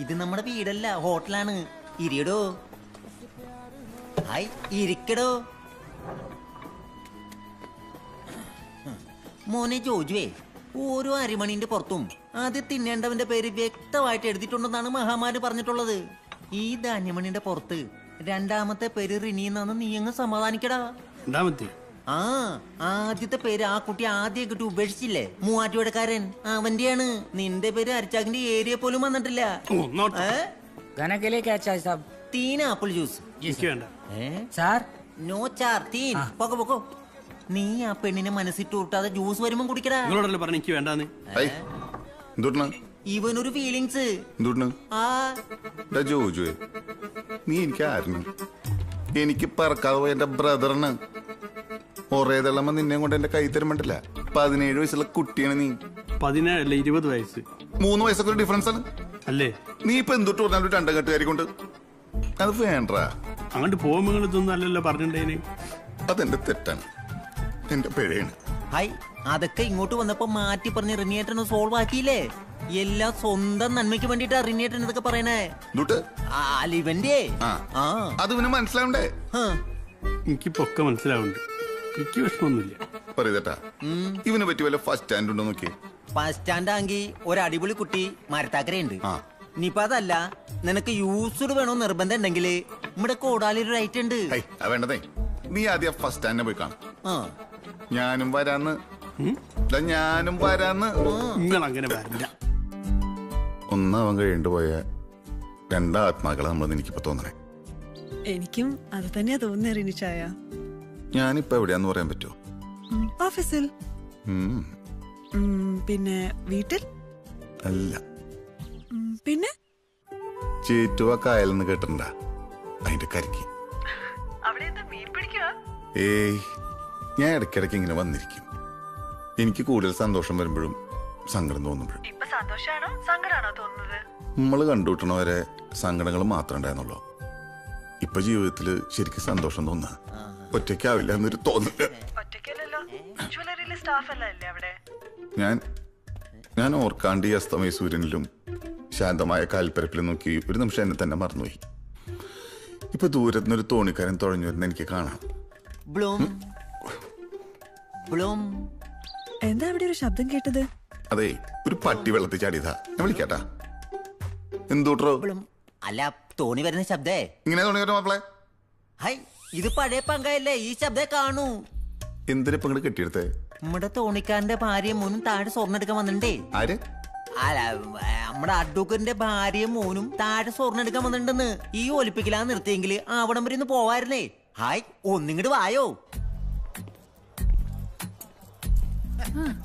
ഇത് നമ്മുടെ വീടല്ല, ഹോട്ടലാണ്. ഇരിയടോ. ഹൈ, ഇരിക്കടോ. മോനെ ജോജുവേ, ഓരോ അരിമണിന്റെ പുറത്തും അത് തിന്നേണ്ടവന്റെ പേര് വ്യക്തമായിട്ട് എഴുതിയിട്ടുണ്ടെന്നാണ് മഹാമാര് പറഞ്ഞിട്ടുള്ളത്. ഈ ധാന്യമണിന്റെ പുറത്ത് 2ാമത്തെ പേര് റിനി എന്നാണ്. നീ അങ്ങ് സമാധാനിക്കടാ. ആ, ആദ്യത്തെ പേര് ആ കുട്ടി ആദ്യം കിട്ടി ഉപേക്ഷിച്ചില്ലേ, മൂവാറ്റുപുഴക്കാരൻ, അവന്റെയാണ്. നിന്റെ പേര് അരിച്ചാക്കിന്റെ ഏരിയ പോലും വന്നിട്ടില്ല. 3 ആപ്പിൾ ജ്യൂസ്. നോ ചാർ 3. പൊക്കോ. നീ ആ പെണ്ണിനെ മനസ്സിട്ട് കൂട്ടാതെ ജ്യൂസ് വരുമ്പോ കുടിക്കടാ. ഇവനൊരു ഫീലിങ്സ്. നീ എനിക്ക് ആയിരുന്നു? എനിക്ക് പറക്കാതെ പോയ എന്റെ ബ്രദറിന് ഒരേതള്ളമ്മ നിന്നെ കൊണ്ട് എന്റെ കൈ തരുമ്പോണ്ടില്ല. 17 വയസ്സുള്ള കുട്ടിയാണ് നീ. 17 അല്ല 20 വയസ്സ്. 3 വയസ്സൊക്കെ ഒരു ഡിഫറൻസ് ആണ് അല്ലേ? നീ ഇപ്പൊ എന്തൊട്ട് പറഞ്ഞാലും 2 കെട്ടുകാരി കൊണ്ട് അത് വേണ്ട. അങ്ങോട്ട് പോകുമ്പോൾ ഇതൊന്നും അല്ലല്ലോ പറഞ്ഞിട്ടേന്. അതെന്റെ തെറ്റാണ്, എന്റെ പിഴയാണ്. ഹൈ, അതൊക്കെ ഇങ്ങോട്ട് വന്നപ്പോ മാറ്റി പറഞ്ഞ് റിനിയേട്ടനെ സോൾവ് ആക്കിയില്ലേ. എല്ലാം സ്വന്തം നന്മയ്ക്ക് വേണ്ടിട്ടാ റിനിയേട്ടൻ ഇതൊക്കെ പറയണേ. ഇവന്റെ അത് ഇവന് മനസ്സിലാവണ്ടേ? എനിക്കിപ്പോ ഒക്കെ മനസ്സിലാവുന്നുണ്ട്. എനിക്ക് വിഷമൊന്നുമില്ല. പറയട്ടാ, ഇവനെ പറ്റി വല്ല ഫസ്റ്റ് സ്റ്റാൻഡ് ഉണ്ടോ നോക്കി. ഫസ്റ്റ് സ്റ്റാൻഡ് ആണെങ്കിൽ ഒരു അടിപൊളി കുട്ടി മരത്താക്കരയുണ്ട്. ഇനിയിപ്പോ അതല്ല, നിനക്ക് യൂസ്ഡ് വേണോ നിർബന്ധം ഉണ്ടെങ്കിൽ നമ്മുടെ കോടാലി ഒരു റൈറ്റ് ഉണ്ട്. വേണ്ടതേ, നീ ആദ്യം ഫസ്റ്റ് സ്റ്റാൻഡിനെ പോയി കാണാം. ഞാനും വരാന്ന്. അങ്ങനെ വരില്ല. ഒന്നാവൻ കഴിയേണ്ടി പോയ 2 ആത്മാക്കളെ നമ്മളെന്ന് എനിക്കിപ്പോ തോന്നണേ. എനിക്കും അത് തന്നെയാ തോന്നുന്നേ റിനിച്ചായ. ഞാനിപ്പോ എവിടെയാന്ന് പറയാൻ പറ്റുമോ? ഓഫീസിൽ. പിന്നെ വീട്ടിൽ അല്ല. പിന്നെ ചേറ്റുവ കായലെന്ന് കേട്ടിട്ടുണ്ടാ? അതിന്റെ കരിക്ക്. ഏയ്, ഞാൻ ഇടയ്ക്കിടയ്ക്ക് ഇങ്ങനെ വന്നിരിക്കും. എനിക്ക് കൂടുതൽ സന്തോഷം വരുമ്പോഴും സങ്കടം തോന്നുമ്പോഴും. നമ്മള് കണ്ടുകിട്ടണവരെ സങ്കടങ്ങൾ മാത്രമേ ഉണ്ടായിരുന്നുള്ളൂ. ഇപ്പൊ ജീവിതത്തില് ശരിക്കും സന്തോഷം തോന്നുക ഒറ്റയ്ക്കാവില്ല എന്നൊരു തോന്നല്. ഞാൻ ഓർക്കാണ്ട് ഈ അസ്തമയ സൂര്യനിലും ശാന്തമായ കാൽപ്പരപ്പിലും നോക്കി ഒരു നിമിഷം എന്നെ തന്നെ മറന്നുപോയി. ഇപ്പൊ ദൂരത്തുനിന്നൊരു തോണിക്കാരൻ തുഴഞ്ഞു വരുന്ന എനിക്ക് കാണാം. എന്താ അവിടെ ഒരു ശബ്ദം കേട്ടത്? അതെ, ഒരു പട്ടി വെള്ളത്തിൽ ചാടിയതാ. ഞാൻ വിളിക്കാട്ടാ. എന്തൂട്ടോ? അല്ല, തോണി വരുന്ന ശബ്ദേ. ഇങ്ങനെ തോണി വരും മാപ്പിളെ. ഹൈ, ഇത് പഴയ പങ്കല്ലേ, ഈ ശബ്ദേ കാണൂ. എന്തിനാ ഇപ്പൊ ഇങ്ങോട്ട് കെട്ടിയെടുത്തേ? നമ്മുടെ തോണിക്കാരന്റെ ഭാര്യയും മോനും താഴെ സ്വർണ്ണം എടുക്കാൻ വന്നിട്ടുണ്ടേ. ആര്? അല്ല, നമ്മുടെ അഡ്വക്കറ്റിന്റെ ഭാര്യയും മോനും താഴെ സ്വർണ്ണം എടുക്കാൻ വന്നിട്ടുണ്ടെന്ന്. ഈ ഒലിപ്പിക്കലാ നിർത്തിയെങ്കിൽ അവിടം വരെ ഒന്ന് പോവായിരുന്നേ. ഹായ്, ഒന്നിങ്ങോട്ട് വായോ.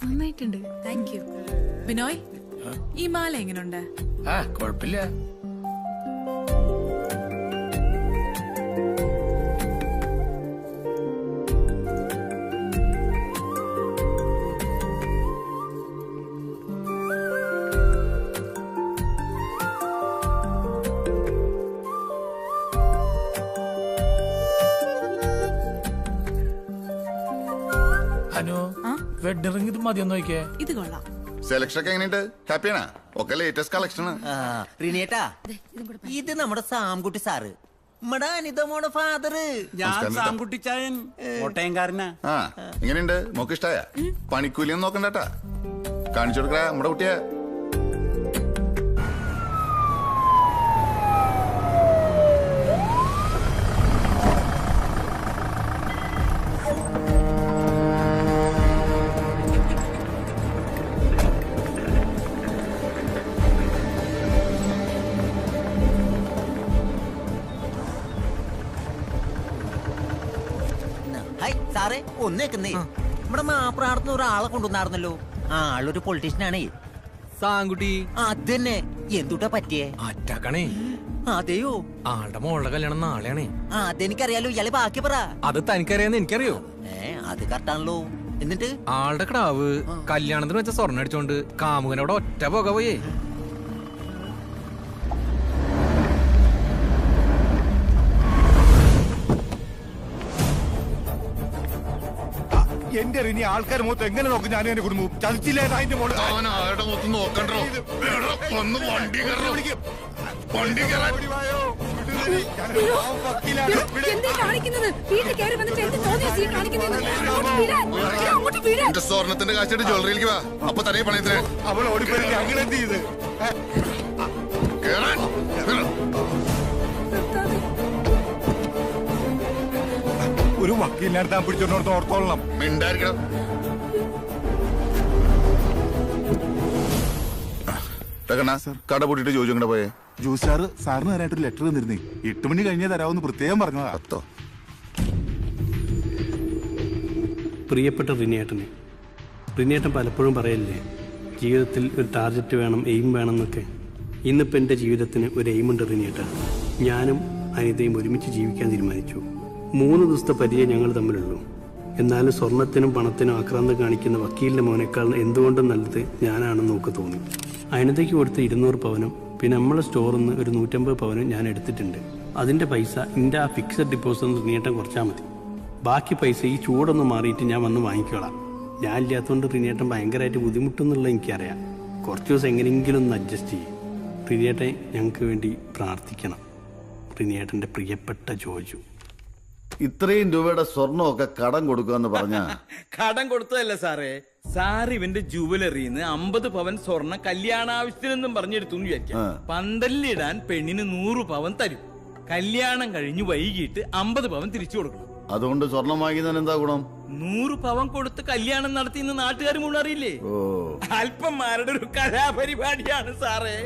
നന്നായിട്ടുണ്ട്. Thank you. ബിനോയ്, ഈ മാല എങ്ങനെയുണ്ട്? കുഴപ്പമില്ല. അനു, വെഡിങ് റിംഗ് ഇത് മതിയൊന്നു നോക്കിയേ. ഇത് കൊള്ളാം. സെലക്ഷൻ ഒക്കെ എങ്ങനെയുണ്ട്? ഹാപ്പിയാണാ? ഒക്കെ ലേറ്റസ്റ്റ് കളക്ഷൻ. റിനേട്ടാ, ഇത് നമ്മുടെ സാംകുട്ടി സാറ്, നമ്മുടെ അനിതമോടെ ഫാദർ. ഞാൻ സാംകുട്ടിച്ചായൻ, കോട്ടയംകാരനാ. ആ, എങ്ങനെയുണ്ട്? മോക്ക് ഇഷ്ടായ? പണിക്കൂലിയൊന്നും നോക്കണ്ടട്ടാ, കാണിച്ചു കൊടുക്കടാ നമ്മുടെ കുട്ടിയെ. സാറേ ഒന്നേക്കുന്നേ, നമ്മുടെ മാപ്രാടത്തുന്ന ഒരാളെ കൊണ്ടുവന്നായിരുന്നല്ലോ. ആളൊരു പൊളിറ്റീഷ്യനാണേ. സാങ്കുട്ടി. അതന്നെ. എന്തുട്ടാ പറ്റിയേ? അറ്റാക്കണേ. അതെയോ? ആളുടെ മോളുടെ കല്യാണം നാളെയാണേ. അതെനിക്കറിയാലോ, ഇയാളെ ബാക്കി പറ. അത് തനിക്കറിയാന്ന് എനിക്കറിയോ? അത് കറക്റ്റാണല്ലോ. എന്നിട്ട് ആളുടെ കിടാവ് കല്യാണത്തിന് വെച്ച സ്വർണ്ണം അടിച്ചോണ്ട് കാമുകനോട് ഒറ്റ പുക പോയേ. എന്റെ ഇനി ആൾക്കാർ മൊത്തം എങ്ങനെ നോക്കും? ഞാനും എന്റെ കുടുംബം ചതിച്ചില്ലേ? അതിന്റെ മോള് ആരുടെ മൊത്തം നോക്കണ്ടോ? ഒന്ന് വണ്ടി വണ്ടി എന്റെ സ്വർണത്തിന്റെ കാശായിട്ട് ജ്വല്ലറിയിലേക്ക് വാ. അപ്പൊ തരേ പണയത്തിന് അവൾ ഓടിപ്പോയി. അങ്ങനെ എന്ത് ചെയ്ത് ഒരു വക്കീലിനടുത്ത് താൻ പിടിച്ചോണ്ട് ഓർത്തോളണം. മിണ്ടായിരിക്കണം. കട പൂട്ടിട്ട് ജോജു അങ്ങോട്ട് പോയേ. ജോസ് സാറ് സാറിന് തരായിട്ടൊരു ലെറ്റർ തന്നിരുന്നേ. 8 മണി കഴിഞ്ഞേ തരാമെന്ന് പ്രത്യേകം പറഞ്ഞതാ. അത്തോ. പ്രിയപ്പെട്ട റിനേട്ടനെ, റിനേട്ടൻ പലപ്പോഴും പറയല്ലേ ജീവിതത്തിൽ ഒരു ടാർഗറ്റ് വേണം, എയിം വേണം എന്നൊക്കെ. ഇന്നിപ്പോൾ എൻ്റെ ജീവിതത്തിന് ഒരു എയിമുണ്ട് റിനേട്ട. ഞാനും അനിതയും ഒരുമിച്ച് ജീവിക്കാൻ തീരുമാനിച്ചു. 3 ദിവസത്തെ പരിചയം ഞങ്ങൾ തമ്മിലുള്ളൂ. എന്നാലും സ്വർണത്തിനും പണത്തിനും ആക്രാന്തം കാണിക്കുന്ന വക്കീലിൻ്റെ മോനേക്കാൾ എന്തുകൊണ്ടും നല്ലത് ഞാനാണെന്ന് നമുക്ക് തോന്നി. അനിതയ്ക്ക് കൊടുത്ത 200 പവനും പിന്നെ നമ്മളെ സ്റ്റോറിൽ നിന്ന് ഒരു 150 പവനും ഞാൻ എടുത്തിട്ടുണ്ട്. അതിൻ്റെ പൈസ എൻ്റെ ആ ഫിക്സഡ് ഡെപ്പോസിറ്റ് റിനേട്ടൻ കുറച്ചാൽ മതി. ബാക്കി പൈസ ഈ ചൂടൊന്ന് മാറിയിട്ട് ഞാൻ വന്ന് വാങ്ങിക്കോളാം. ഞാൻ ഇല്ലാത്തതുകൊണ്ട് റിനേട്ടൻ ഭയങ്കരമായിട്ട് ബുദ്ധിമുട്ടെന്നുള്ളത് എനിക്കറിയാം. കുറച്ച് ദിവസം എങ്ങനെയെങ്കിലും ഒന്ന് അഡ്ജസ്റ്റ് ചെയ്യും. റിനേട്ടൻ ഞങ്ങൾക്ക് വേണ്ടി പ്രാർത്ഥിക്കണം. റിനേട്ടൻ്റെ പ്രിയപ്പെട്ട ജോജു. ഇത്രയും രൂപയുടെ സ്വർണ്ണമൊക്കെ കടം കൊടുക്കാന്ന് പറഞ്ഞ കടം കൊടുത്തതല്ല സാറേ, സാർ ഇവന്റെ ജുവലറിന്ന് 50 പവൻ സ്വർണ്ണ കല്യാണാവശ്യത്തിനെന്നും പറഞ്ഞെടുത്തു വിചാരിക്കാം. പന്തലിലിടാൻ പെണ്ണിന് 100 പവൻ തരും. കല്യാണം കഴിഞ്ഞ് വൈകിട്ട് 50 പവൻ തിരിച്ചു കൊടുക്കണം. അതുകൊണ്ട് സ്വർണം വാങ്ങിക്കുന്നതിന് എന്താ ഗുണം? 100 പവൻ കൊടുത്ത് കല്യാണം നടത്തി ഇന്ന് നാട്ടുകാർ മുഴുവൻ അറിയില്ലേ? അല്പന്മാരുടെ ഒരു കലാപരിപാടിയാണ് സാറേ.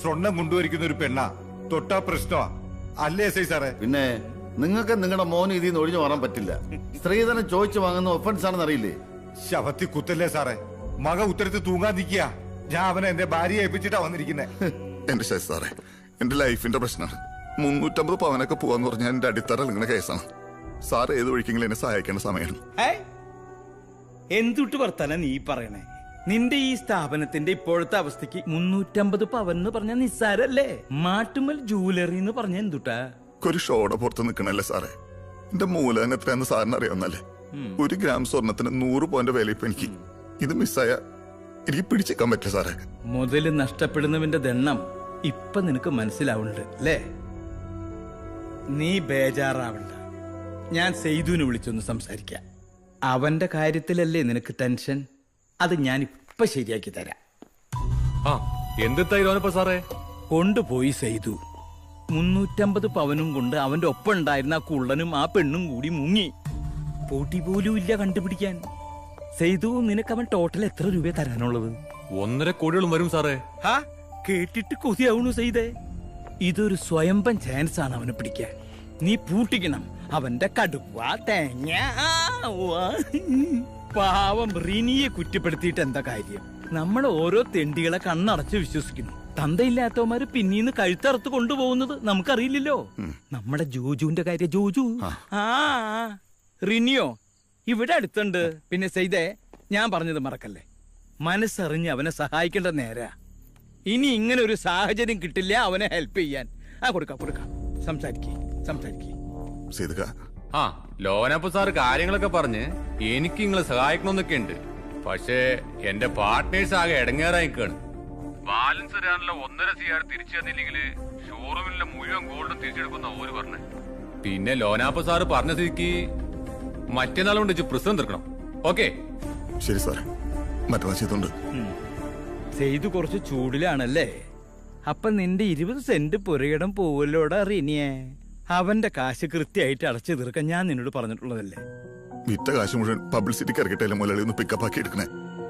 സ്വർണം കൊണ്ടുവരിക്കുന്ന ഒരു പെണ്ണ തൊട്ടാ പ്രശ്നമാ അല്ലേ സാറേ? പിന്നെ നിങ്ങൾക്ക് നിങ്ങളുടെ മോന് ഇതിൽ നിന്ന് ഒഴിഞ്ഞു മാറാൻ പറ്റില്ല. സ്ത്രീധനം ചോദിച്ചു വാങ്ങുന്ന ഒഫൻസ് ആണെന്ന് അറിയില്ലേ? ശവത്തി കുത്തല്ലേ സാറേ? മക ഉത്തരത്ത് തൂങ്ങാൻ നിൽക്കുക. ഞാൻ അവനെ എന്റെ ഭാര്യയെ ഏൽപ്പിച്ചിട്ടാ വന്നിരിക്കുന്നത്. എന്റെ ശരി സാറേ, എന്റെ ലൈഫിന്റെ പ്രശ്നമാണ്. 350 പവനൊക്കെ പോവാന്ന് പറഞ്ഞാൽ എന്റെ അടിത്തറ ഇങ്ങനെ കേസാണ്. സാർ ഏത് വഴിക്കെങ്കിലും എന്നെ സഹായിക്കേണ്ട സമയമാണ്. എന്തുട്ട് വർത്താന നീ പറയണേ? നിന്റെ ഈ സ്ഥാപനത്തിന്റെ ഇപ്പോഴത്തെ അവസ്ഥക്ക് 350 പവൻ എന്ന് പറഞ്ഞ നിസ്സാരല്ലേ? മാട്ടുമൽ ജൂവലറി എന്ന് പറഞ്ഞ എന്തുട്ടാ? ഒരു ഷോടെ പുറത്ത് നിൽക്കണല്ലേ സാറേ? എന്റെ മൂലധനം എത്രയാന്ന് സാറിന് അറിയാവുന്നല്ലേ? 1 ഗ്രാം സ്വർണത്തിന് 100 പവന്റെ വില. ഇപ്പൊ ഇത് മിസ്സായ എനിക്ക് പിടിച്ചേക്കാൻ പറ്റില്ല സാറേ. മുതല് നഷ്ടപ്പെടുന്നവന്റെ ദണ്ണം ഇപ്പൊ നിനക്ക് മനസ്സിലാവുന്നുണ്ട് അല്ലേ? നീ ബേജാറാവണ്ട. ഞാൻ സെയ്തുവിനെ വിളിച്ചൊന്ന് സംസാരിക്കാം. അവന്റെ കാര്യത്തിലല്ലേ നിനക്ക് ടെൻഷൻ? അത് ഞാൻ ഇപ്പൊ ശരിയാക്കി തരാം. എന്തിപ്പോ സാറേ? കൊണ്ടുപോയി സെയ്തു. 350 പവനും കൊണ്ട് അവന്റെ ഒപ്പം ഉണ്ടായിരുന്ന ആ കുള്ളനും ആ പെണ്ണും കൂടി മുങ്ങി. പോട്ടി പോലും ഇല്ല കണ്ടുപിടിക്കാൻ. സെയ്തു, നിനക്ക് അവൻ ടോട്ടൽ എത്ര രൂപ തരാനുള്ളത്? 1.5 കോടിയോളം വരും സാറേ. കേട്ടിട്ട് കൊതിയാവണു സെയ്തേ. ഇതൊരു സ്വയംഭം ചാൻസ് ആണ് അവനെ പിടിക്കാൻ. നീ പൂട്ടിക്കണം അവന്റെ കടുവ തേങ്ങ. പാവം റിനിയെ കുറ്റപ്പെടുത്തിയിട്ട് എന്താ കാര്യം? നമ്മൾ ഓരോ തെണ്ടികളെ കണ്ണടച്ച് വിശ്വസിക്കുന്നു. തന്തയില്ലാത്തവന്മാര് പിന്നീന്ന് കഴുത്തറുത്ത് കൊണ്ടുപോകുന്നത് നമുക്കറിയില്ലല്ലോ. നമ്മുടെ ജോജുവിന്റെ കാര്യം. ജോജു ആ റിനിയോ ഇവിടെ അടുത്തുണ്ട്. പിന്നെ സെയ്തേ, ഞാൻ പറഞ്ഞത് മറക്കല്ലേ. മനസ്സറിഞ്ഞ് അവനെ സഹായിക്കേണ്ട നേരാ. ഇനി ഇങ്ങനെ ഒരു സാഹചര്യം കിട്ടില്ല അവനെ ഹെൽപ്പ് ചെയ്യാൻ. കൊടുക്കാം. സംസാരിക്കേ. ആ ലോനപ്പ സാറ് കാര്യങ്ങളൊക്കെ പറഞ്ഞ് എനിക്ക് നിങ്ങളെ സഹായിക്കണമെന്നൊക്കെ ഉണ്ട്. പക്ഷേ എന്റെ പാർട്ട്നേഴ്സ് ആകെ ഇടങ്ങേറായിക്കാണ്. ബാലൻസ് തരാനുള്ള 1.5 CR തിരിച്ചു തന്നില്ലെങ്കിൽ ഷോറൂമിലെ മുഴുവൻ ഗോൾഡും തിരിച്ചെടുക്കുന്ന ഓര് പറഞ്ഞു. പിന്നെ ലോനാപ്പ സാറ് പറഞ്ഞ സ്ഥിതിക്ക് മറ്റന്നാൾ കൊണ്ട് പ്രശ്നം തീർക്കണം. ഓക്കെ ശരി സാറേ, മറ്റന്നാൾ ചെയ്തോണ്ട്. ചെയ്തു കുറച്ച് ചൂടിലാണല്ലേ? അപ്പൊ നിന്റെ 20 സെന്റ് പുരയിടം പോവല്ലോടാ റിനിയെ. അവന്റെ കാശ് കൃത്യമായിട്ട് അടച്ചു തീർക്കാൻ ഞാൻ നിന്നോട് പറഞ്ഞിട്ടുള്ളതല്ലേ. വിറ്റ കാശ് മുഴുവൻ പബ്ലിസിറ്റിക്ക് ഇറക്കിട്ടല്ലേ മുതലാളി ഒന്ന് പിക്കപ്പ് ആക്കി എടുക്കണേ.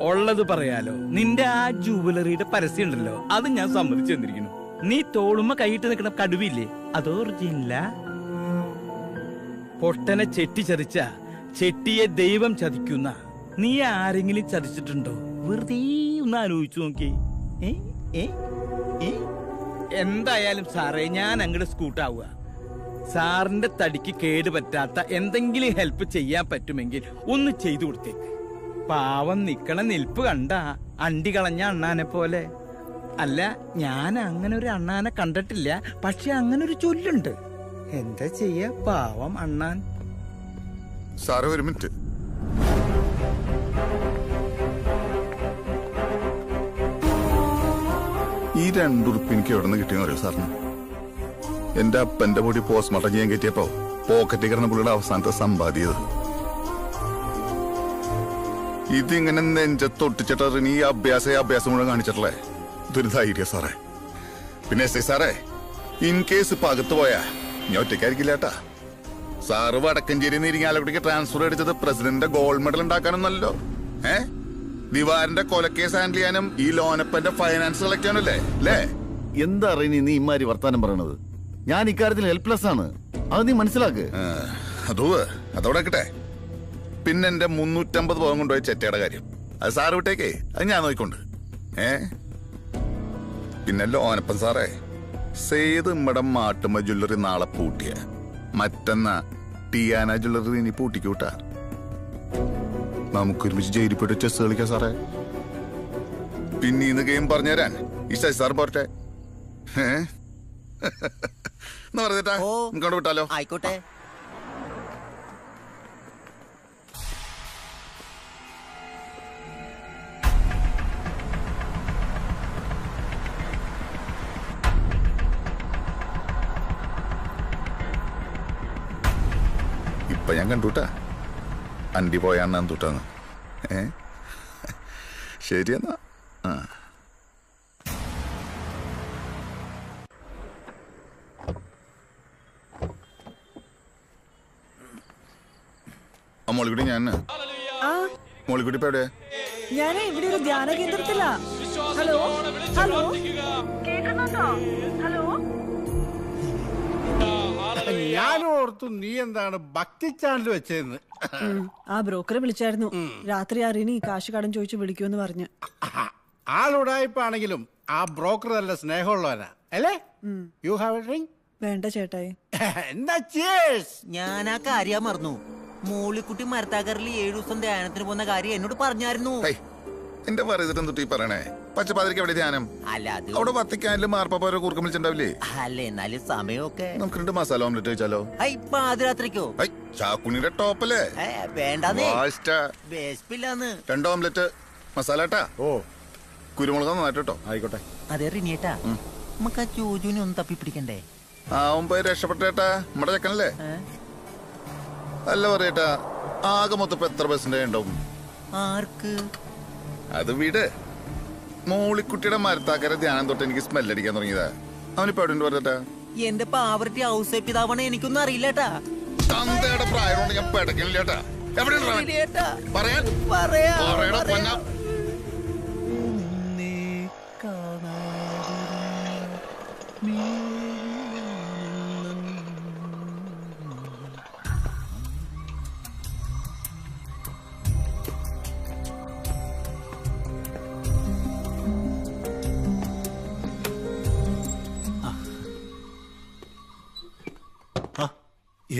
ഉള്ളത് പറയാലോ. നിന്റെ ആ ജുവലറിയുടെ പരസ്യം ഉണ്ടല്ലോ, അത് ഞാൻ സമ്മതിച്ചു തന്നിരിക്കുന്നു. നീ തോളുമ്മ കൈയിട്ട് നിൽക്കണ കടുവില്ലേ, അത് ഒറിജിനല. പൊട്ടനെ ചെട്ടി ചതിച്ച ചെട്ടിയെ ദൈവം ചതിക്കുന്ന. നീ ആരെങ്കിലും ചതിച്ചിട്ടുണ്ടോ? വെറുതെ ഒന്ന് ആലോചിച്ചു നോക്കി. എന്തായാലും സാറേ, ഞാൻ അങ്ങോട്ട് സ്കൂട്ടാവുക. സാറിന്റെ തടിക്ക് കേടുപറ്റാത്ത എന്തെങ്കിലും ഹെൽപ്പ് ചെയ്യാൻ പറ്റുമെങ്കിൽ ഒന്ന് ചെയ്തു കൊടുത്തേക്ക്. പാവം നിക്കണ നിൽപ്പ് കണ്ട അണ്ടി കളഞ്ഞ അണ്ണാനെ പോലെ. അല്ല, ഞാൻ അങ്ങനെ ഒരു അണ്ണാനെ കണ്ടിട്ടില്ല. പക്ഷെ അങ്ങനെ ഒരു ചൊല്ലുണ്ട്. എന്താ ചെയ്യ, പാവം അണ്ണാൻ. സാറേ ഒരു മിനിറ്റ്. ഈ 2 ഉറുപ്പ് എനിക്ക് എവിടെ നിന്ന് കിട്ടിയെന്ന് അറിയോ സാറിന്? എന്റെ അപ്പന്റെ പൊടി പോസ്റ്റ്മോർട്ടം ചെയ്യാൻ കയറ്റിയപ്പോ പോക്കറ്റിൽ കിടന്ന പുള്ളിയുടെ അവസാനത്തെ സമ്പാദ്യത്. ഇതിങ്ങനെ നെഞ്ചത്തൊട്ടിച്ചിട്ട് ഈ അഭ്യാസം മുഴുവൻ കാണിച്ചിട്ടല്ലേ? ഇതൊരു ധൈര്യ സാറേ. പിന്നെ സാറേ, ഇൻ കേസ് ഇപ്പൊ അകത്ത് പോയാ ഞാൻ ഒറ്റയ്ക്കായിരിക്കില്ലേട്ടാ. സാറ് വടക്കഞ്ചേരി ഇരിങ്ങാലക്കുടിക്ക് ട്രാൻസ്ഫർ അടിച്ചത് പ്രസിഡന്റിന്റെ ഗോൾഡ് മെഡൽ ഉണ്ടാക്കാനൊന്നല്ലോ. ദിവാരന്റെ കൊലക്കേസ് ഹാൻഡിൽ ചെയ്യാനും ഈ ലോനപ്പന്റെ ഫൈനാൻസ് കളക്ട് ചെയ്യാനല്ലേ അല്ലേ? എന്താ അറിയ നീ ഇമാരി വർത്താനം പറയണത്? ഞാൻ ഇക്കാര്യത്തിൽ ഹെൽപ്ലെസ് ആണ്, അത് നീ മനസ്സിലാക്ക്. അതോടെ കിട്ടെ. പിന്നെ എന്റെ 350 പവൻ കൊണ്ടുപോയി ചെറ്റയുടെ കാര്യം അത് സാറ് വിട്ടേക്കേ, അത് ഞാൻ നോക്കിക്കൊണ്ട്. പിന്നെ ലോനപ്പൻ സാറേ, സേത് ഇമ്മടെ മാട്ടുമ്മ ജ്വല്ലറി നാളെ പൂട്ടിയ മറ്റന്നാ ടിയാന ജ്വല്ലറി ഇനി പൂട്ടിക്കൂട്ടാ. നമുക്കൊരുമിച്ച് ജയിലിൽ പോയിട്ട് ചെസ് കളിക്കാം സാറേ. പിന്നെ ഇന്ന് ഗെയിം പറഞ്ഞുതരാൻ ഈ സാർ പോരട്ടെ എന്ന് പറഞ്ഞിട്ടാ നമുക്ക് വിട്ടാലോ? ആയിക്കോട്ടെ. ഇപ്പൊ ഞാൻ കണ്ടുട്ടാ അണ്ടി പോയാന്ന് തൂട്ടാന്ന്. ശരിയെന്നാ. മോളിക്കുട്ടി മോളിക്കുട്ടി ഇപ്പൊ എവിടെയാ? ഞാൻ ഇവിടെ ഒരു ധ്യാന കേന്ദ്രത്തിലാ. ഹലോ ഹലോ, കേൾക്കുന്നുണ്ടോ? ഹലോ. ഞാൻ ഓർത്തു നീ എന്താണ് ഭക്തി ചാനൽ വെച്ചതെന്ന്. ആ ബ്രോക്കറെ വിളിച്ചായിരുന്നു. രാത്രി അറിയണി കാശ് കടം ചോദിച്ചു വിളിക്കുമെന്ന് പറഞ്ഞു. ആളുടായ്പാണെങ്കിലും ആ ബ്രോക്കർ നല്ല സ്നേഹമുള്ളവനാ അല്ലേ? You have A drink? വേണ്ട ചേട്ടായി. ഞാൻ ആ കാര്യം മറന്നു. മോളിക്കുട്ടി മരത്താക്കറിൽ 7 ദിവസം ധ്യാനത്തിന് പോകുന്ന കാര്യം എന്നോട് പറഞ്ഞായിരുന്നു. എന്റെ പറയുന്നിട്ട് എന്തുട്ടി പറയണേ? പച്ചപ്പാതിരിക്ക് എവിടെ ധ്യാനം? അല്ല, അത് അവിടെ വത്തിക്കാനില് മാർപ്പാപ്പ കൂർക്കം വിളിച്ചിട്ടുണ്ടാവില്ലേ? അല്ല, എന്നാലും സമയമൊക്കെ. നമുക്ക് 2 മസാല ഓംലെറ്റ് കഴിച്ചാലോ? പാതിരാത്രിക്കോ? ചാക്കുണിയുടെ ടോപ്പല്ലേ? വേണ്ടാന്ന്. 2 ഓംലെറ്റ് മസാല. കുരുമുളക് നന്നായിട്ടോ. ആയിക്കോട്ടെ. അതെ റിനിയേട്ടാ, നമുക്ക് ആ ജോജുവിനെ ഒന്ന് തപ്പി പിടിക്കണ്ടേ? പോയി രക്ഷപ്പെട്ടേട്ടാ. നമ്മുടെ ചെക്കനല്ലേ? അല്ല പറയട്ടാ, ആകെ മൊത്തം എത്ര പെർസെന്റേജ് ഉണ്ടാവും? ആർക്ക്? അത് വീട് മോളിക്കുട്ടിയുടെ മരത്താക്കര ധ്യാനം തൊട്ട് എനിക്ക് സ്മെല്ലടിക്കാൻ തുടങ്ങിയതാ. അവനിപ്പോ എവിടെ പറഞ്ഞിട്ടാ? എന്റെ പാവറത്തി ഹൗസ് പിതാവാണ്, എനിക്കൊന്നും അറിയില്ലേട്ടാ. തന്തയുടെ പ്രായമുണ്ട്, ഞാൻ പെടക്കണില്ലേട്ടാ. എവിടെയാണ് പറയാൻ?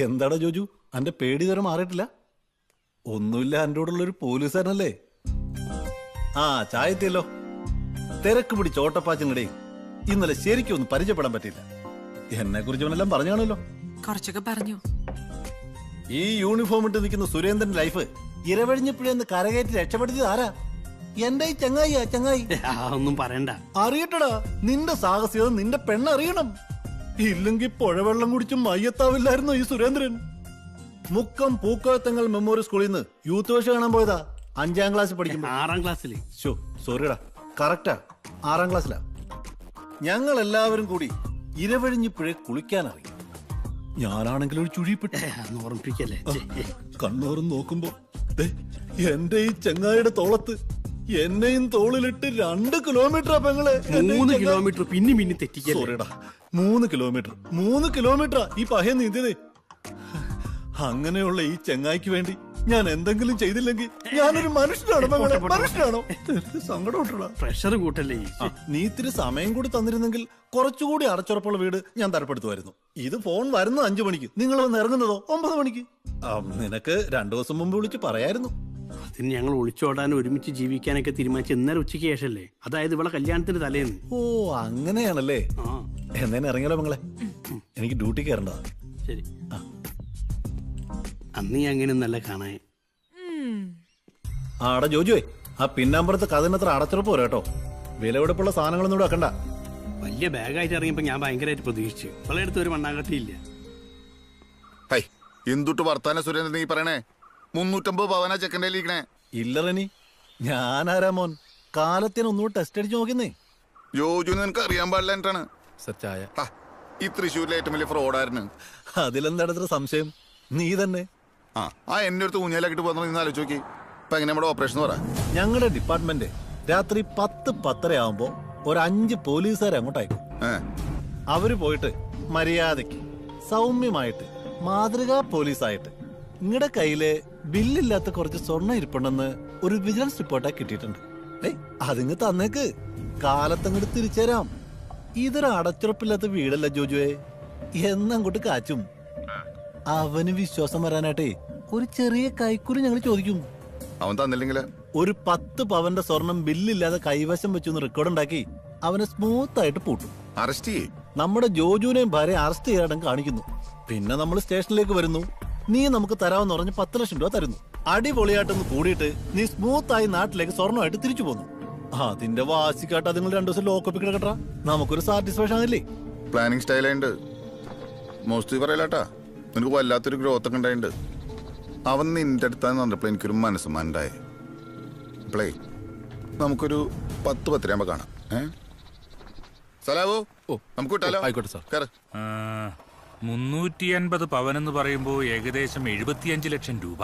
എന്താടാ ജോജു, അന്റെ പേടി തരം മാറിയിട്ടില്ല? ഒന്നുമില്ല, എൻ്റെ കൂടെയുള്ളൊരു പോലീസുകാരനല്ലേ. ആ ചായ എത്തിയല്ലോ. തിരക്ക് പിടിച്ച ഓട്ടപ്പാച്ചിനിടെ ഇന്നലെ ശരിക്കും ഒന്ന് പരിചയപ്പെടാൻ പറ്റില്ല. എന്നെ കുറിച്ച് അവനെല്ലാം പറഞ്ഞു കാണുമല്ലോ. കുറച്ചൊക്കെ പറഞ്ഞു. ഈ യൂണിഫോം ഇട്ട് നിൽക്കുന്ന സുരേന്ദ്രൻ ലൈഫ് ഇരവഴിഞ്ഞപ്പോഴെന്ന് കരകയറ്റി രക്ഷപ്പെടുത്തിയത് ആരാ? എന്റെ ഈ ചങ്ങായിയാ. ചങ്ങായി ഒന്നും പറയണ്ട. അറിയട്ടടാ, നിന്റെ സാഹസികത നിന്റെ പെണ്ണറിയണം. ഇല്ലെങ്കിൽ പുഴവെള്ളം കുടിച്ചും മയ്യത്താവില്ലായിരുന്നു ഈ സുരേന്ദ്രൻ. മുക്കം പൂക്കോയത്തങ്ങൾ മെമ്മോറിയൽ സ്കൂളിൽ നിന്ന് യൂത്ത് വേഷ കാണാൻ പോയതാ. 5ാം ക്ലാസ്സിൽ പഠിക്കുമ്പോ. 6ാം ക്ലാസ്സിൽ? സോറിയടാ, കറക്റ്റാ, 6ാം ക്ലാസ്സിലാ. ഞങ്ങൾ എല്ലാവരും കൂടി ഇരവഴിഞ്ഞിപ്പുഴെ കുളിക്കാനറിയും. ഞാനാണെങ്കിൽ ഒരു ചുഴിപ്പെട്ടു. ഓർമ്മിപ്പിക്കല്ലേ. കണ്ണോറും നോക്കുമ്പോ എന്റെ ഈ ചങ്ങായിയുടെ തോളത്ത് എന്നെയും തോളിലിട്ട് 2 കിലോമീറ്റർ പെങ്ങളെ. 3 കിലോമീറ്റർ പിന്നെ തെറ്റിക്കല്ലേ. സോറിയടാ, 3 കിലോമീറ്റർ ഈ പഹയ നീന്തിയതേ. അങ്ങനെയുള്ള ഈ ചെങ്ങായിക്ക് വേണ്ടി ഞാൻ എന്തെങ്കിലും ചെയ്തില്ലെങ്കിൽ ഞാനൊരു മനുഷ്യനാണോ മകളെ? മനുഷ്യനാണോ? സങ്കടം. പ്രഷർ കൂട്ടല്ലേ. നീ ഇത്തിരി സമയം കൂടി തന്നിരുന്നെങ്കിൽ കുറച്ചുകൂടി അടച്ചുറപ്പുള്ള വീട് ഞാൻ തരപ്പെടുത്തുമായിരുന്നു. ഇത് ഫോൺ വരുന്നത് 5 മണിക്ക്, നിങ്ങൾ വന്ന് ഇറങ്ങുന്നതോ 9 മണിക്ക്. നിനക്ക് 2 ദിവസം മുമ്പ് വിളിച്ച് പറയായിരുന്നു. അതിന് ഞങ്ങൾ ഒളിച്ചോടാനും ഒരുമിച്ച് ജീവിക്കാനൊക്കെ തീരുമാനിച്ച ഇന്നലെ ഉച്ചയ്ക്ക് ശേഷല്ലേ. അതായത് ഇവളെ കല്യാണത്തിന് തലേന്ന്. ഓ അങ്ങനെയാണല്ലേ. എന്നേനെ ഇറങ്ങിയാലോ മകളെ, എനിക്ക് ഡ്യൂട്ടി കയറേണ്ടതാ. ശരി. അന്ന് ഞാൻ അങ്ങനെ നല്ല കാണാൻ. ആടാ ജോജുവേ, ആ പിന്നാമ്പുറത്ത് കഥനത്ര അടച്ചുറപ്പ് പോരാ കേട്ടോ. വിലപിടിപ്പുള്ള സാധനങ്ങളൊന്നും ഇവിടെ വെക്കണ്ട. വലിയ ബാഗായിട്ട് ഇറങ്ങിയപ്പോ ഞാൻ ഭയങ്കരമായിട്ട് പ്രതീക്ഷിച്ചു. ഇവളെ അടുത്ത് ഒരു മണ്ണാങ്കട്ടിയില്ല. എന്തുട്ട് വർത്താന സുരേന്ദ്രൻ നീ പറയണേ? 350 പവനാ ചെക്കൻ്റെ ഇരിക്കണേ. ഇല്ലറനി, ഞാനാരാ മോൻ? കാലത്തിന് ഒന്നുകൂടി ടെസ്റ്റ് അടിച്ച് നോക്കുന്നേ. ജോജു നിനക്ക് അറിയാൻ പാടില്ല എന്നിട്ടാണ് ഈ തൃശ്ശൂരിലെ ഏറ്റവും വലിയ ഫ്രോഡായിരുന്നു. അതിലെന്താണ് സംശയം? നീ തന്നെ. എന്നെ അടുത്ത് ഊഞ്ഞാലാക്കിട്ട് പോകുന്ന ഇന്ന് ആലോചിച്ച് നോക്കി. ഇപ്പൊ എങ്ങനെ നമ്മുടെ ഓപ്പറേഷൻ പറ? ഞങ്ങളുടെ ഡിപ്പാർട്ട്മെന്റ് രാത്രി 10-10:30 ആവുമ്പോ ഒരു 5 പോലീസുകാരെ അങ്ങോട്ട് അയക്കും. അവര് പോയിട്ട് മര്യാദക്ക് സൗമ്യമായിട്ട് മാതൃകാ പോലീസായിട്ട് നിങ്ങളുടെ കയ്യില് ബില്ലില്ലാത്ത കുറച്ച് സ്വർണ്ണം ഇരിപ്പുണ്ടെന്ന് ഒരു വിജിലൻസ് റിപ്പോർട്ടായി കിട്ടിയിട്ടുണ്ട്. അതിങ്ങ് തന്നേക്ക്, കാലത്തങ്ങോട്ട് തിരിച്ചുതരാം. ഇതൊരു അടച്ചുറപ്പില്ലാത്ത വീടല്ല ജോജുവേ, എന്നങ്ങോട്ട് കാച്ചും. അവന് വിശ്വാസം വരാനായിട്ടേ ഒരു ചെറിയ കൈക്കൂലി ഞങ്ങൾ ചോദിക്കും. അവൻ തന്നില്ലെങ്കിൽ ഒരു 10 പവന്റെ സ്വർണം ബില്ലില്ലാതെ കൈവശം വെച്ചൊന്ന് റെക്കോർഡ് ഉണ്ടാക്കി അവനെ സ്മൂത്ത് ആയിട്ട് പൂട്ടും. അറസ്റ്റ് ചെയ്യും. നമ്മുടെ ജോജുവിനെയും ഭാര്യ അറസ്റ്റ് ചെയ്യാൻ കാണിക്കുന്നു. പിന്നെ നമ്മൾ സ്റ്റേഷനിലേക്ക് വരുന്നു. നീ നമുക്ക് തരാമെന്ന് പറഞ്ഞ് 10 ലക്ഷം രൂപ തരുന്നു. അടിപൊളിയായിട്ടൊന്ന് കൂടിയിട്ട് നീ സ്മൂത്ത് ആയി നാട്ടിലേക്ക് സ്വർണ്ണമായിട്ട് തിരിച്ചു പോന്നു. അതിന്റെ വാശിക്കാട്ട് നിങ്ങൾ 2 ദിവസം ലോക്കപ്പിൽ കിടക്കട്ടാ. നമുക്കൊരു സാറ്റിസ്ഫാക്ഷൻ ആണല്ലേ. പ്ലാനിങ് സ്റ്റൈലായിട്ട് മോസ്റ്റ് പറയലാട്ടാ. നിനക്ക് വല്ലാത്തൊരു ഗ്രോത്ത് ഒക്കെ ഉണ്ടായിട്ടുണ്ട്. അവൻ നിന്റെ അടുത്താന്ന് പറഞ്ഞപ്പോ എനിക്കൊരു മനസ്സുമാണ്ടായി. പ്ലേ നമുക്കൊരു 10-10 കാണാം. സലാവോ, നമുക്ക് വിട്ടാലോ? ആയിക്കോട്ടെ സാർ. 350 പവൻ എന്ന് പറയുമ്പോ ഏകദേശം 75 ലക്ഷം രൂപ.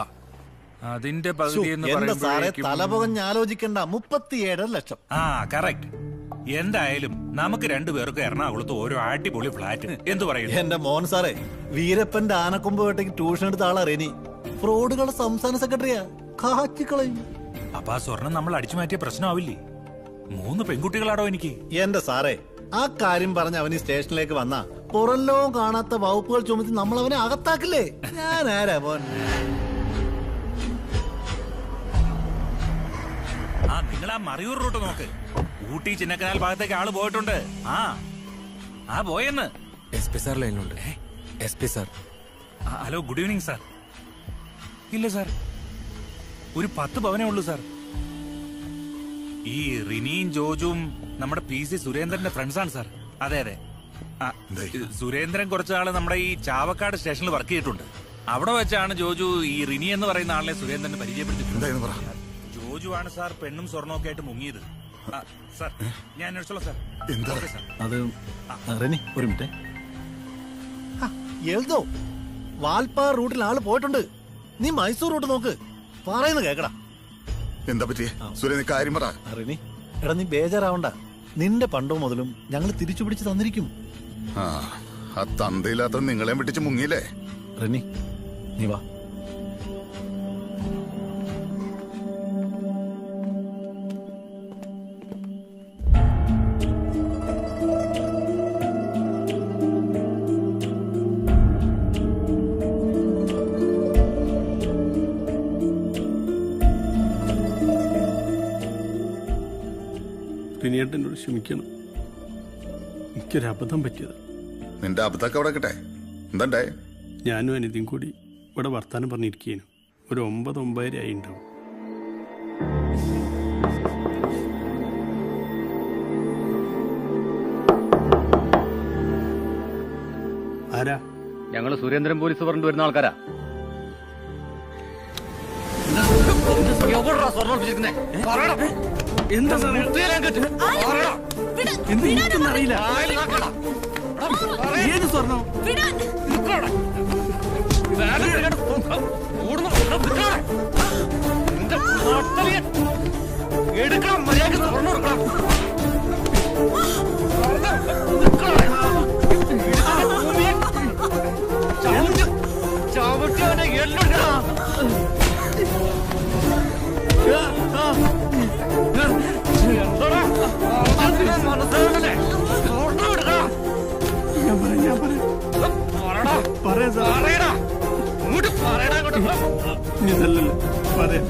അതിന്റെ പകുതി എന്ന് തലപുകഞ്ഞ് ആലോചിക്കണ്ട, 37 ലക്ഷം. കറക്റ്റ്. എന്തായാലും നമുക്ക് 2 പേർക്ക് എറണാകുളത്ത് ഓരോ അടിപൊളി ഫ്ലാറ്റ്. എന്ത് പറയും? എന്റെ മോൻ സാറേ, വീരപ്പന്റെ ആനക്കൊമ്പ് വേട്ടയ്ക്ക് ട്യൂഷൻ എടുത്ത ആളാ റെനി. ഫ്രോഡുകളുടെ സംസ്ഥാന സെക്രട്ടറിയാ. കാച്ചിക്കളയും. അപ്പൊ ആ സ്വർണം നമ്മൾ അടിച്ചു മാറ്റിയ പ്രശ്നമാവില്ലേ? 3 പെൺകുട്ടികളാടോ എനിക്ക്. എന്റെ സാറേ, ആ കാര്യം പറഞ്ഞ് അവന് സ്റ്റേഷനിലേക്ക് വന്നാ പുറല്ലോ കാണാത്ത വകുപ്പുകൾ ചുമത്തി നമ്മൾ അവനെ അകത്താക്കില്ലേ? ഞാൻ ആരാ മോൻ? നിങ്ങൾ ആ മറയൂർ റൂട്ട് നോക്ക്. ഊട്ടി ചിന്നക്കനാൽ ഭാഗത്തേക്ക് ആള് പോയിട്ടുണ്ട്. പോയെന്ന് SP സാർ ലൈനിലുണ്ട്. SP sir. Hello, good evening sir. ഇല്ല സാർ, ഒരു 10 പവനേ ഉള്ളൂ സാർ. ഈ റിനിയും ജോജുവും നമ്മുടെ PC സുരേന്ദ്രന്റെ ഫ്രണ്ട്സാണ് സാർ. അതെ അതെ. സുരേന്ദ്രൻ കുറച്ചാള് നമ്മുടെ ഈ ചാവക്കാട് സ്റ്റേഷനിൽ വർക്ക് ചെയ്തിട്ടുണ്ട്. അവിടെ വെച്ചാണ് ജോജു ഈ റിനി എന്ന് പറയുന്ന ആളെ സുരേന്ദ്രന് പരിചയപ്പെടുത്തിയിട്ടുണ്ട്. ജോജു ആണ് സാർ പെണ്ണും സ്വർണ്ണമൊക്കെ ആയിട്ട് മുങ്ങിയത്. സാർ ഞാൻ അന്വേഷിച്ചോളാം സാർ. അത് റെനി, ഒരു മിനിറ്റ്. എഴുതോ വാൽപ്പാറ റൂട്ടിൽ ആള് പോയിട്ടുണ്ട്. നീ മൈസൂർ റൂട്ട് നോക്ക്. പറയുന്ന കേക്കടാ. എന്താ പറ്റിയേ സുരേന്ദ്രൻ? കാര്യം പറ. റെനി, എടാ നീ ബേജാറാവണ്ട. നിന്റെ പണ്ടോ മുതലും ഞങ്ങൾ തിരിച്ചു പിടിച്ച് തന്നിരിക്കും. ആ തന്തയില്ലാത്ത നിങ്ങളെ വിട്ടിച്ച് മുങ്ങിയില്ലേ? റെനി, നീ വാ. റിനിയേട്ടനോട് ക്ഷമിക്കണം. എനിക്കൊരു അബദ്ധം പറ്റിയത്. നിന്റെ അബദ്ധമൊക്കെ അവിടെ കിട്ടെ. എന്താ ഞാനും അനിതയും കൂടി ഇവിടെ വർത്താനം പറഞ്ഞിരിക്കുകയാണ്. ഒരു 9-9:30 ആയി ഉണ്ടാവും. ആരാ? ഞങ്ങൾ സുരേന്ദ്രൻ പോലീസ് പറഞ്ഞു വരുന്ന ആൾക്കാരാ. എന്താ അറിയില്ല. ഏത് സ്വർണം? എടുക്കണം, മര്യാദ സ്വർണ്ണം എടുക്കണം. ചവിട്ടവനെ എല്ലുണ്ടാ. മനസ്സിലാകല്ലേ? സ്വർണ്ണം എടുക്കണം. പറയടാ, ഇങ്ങോട്ട് പറയടാ, ഇതല്ലല്ലോ പറയാം.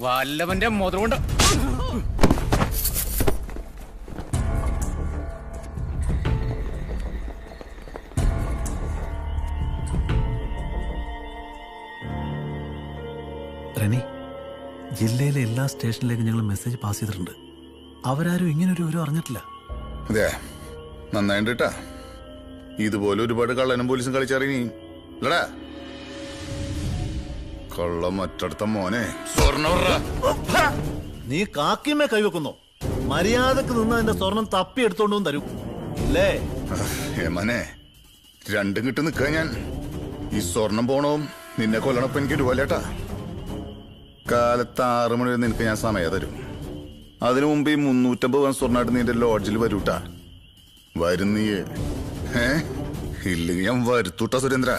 വല്ലവന്റെ മുതലുകൊണ്ട് റെനി, ജില്ലയിലെ എല്ലാ സ്റ്റേഷനിലേക്കും ഞങ്ങൾ മെസ്സേജ് പാസ് ചെയ്തിട്ടുണ്ട്. അവരാരും ഇങ്ങനെ ഒരു വിവരം അറിഞ്ഞിട്ടില്ല. അതെ, നന്നായിട്ടാ. ഇതുപോലെ ഒരുപാട് കള്ളനും പോലീസും കളിച്ചറിഞ്ഞി അല്ലടാ. കള്ളം മറ്റടുത്ത മോനെ. നീ കാക്കിമേ കൈവെക്കുന്നോ? മര്യാദക്ക് നിന്ന് അതിന്റെ സ്വർണം തപ്പി എടുത്തോണ്ടും തരും അല്ലേ? ഏമനെ, രണ്ടും കിട്ടി നിൽക്കുക ഞാൻ. ഈ സ്വർണം പോണവും നിന്നെ കൊല്ലണപ്പം എനിക്ക് ഇതുപോലെട്ടാ. കാലത്ത് 6 മണി വരെ നിനക്ക് ഞാൻ സമയം തരും. അതിനു മുമ്പ് ഈ 350 സ്വർണ്ണമായിട്ട് നീ എന്റെ ലോഡ്ജിൽ വരൂട്ടാ. വരുന്നീയേ ഇല്ലെങ്കിൽ ഞാൻ വരുത്തൂട്ടാ സുരേന്ദ്ര.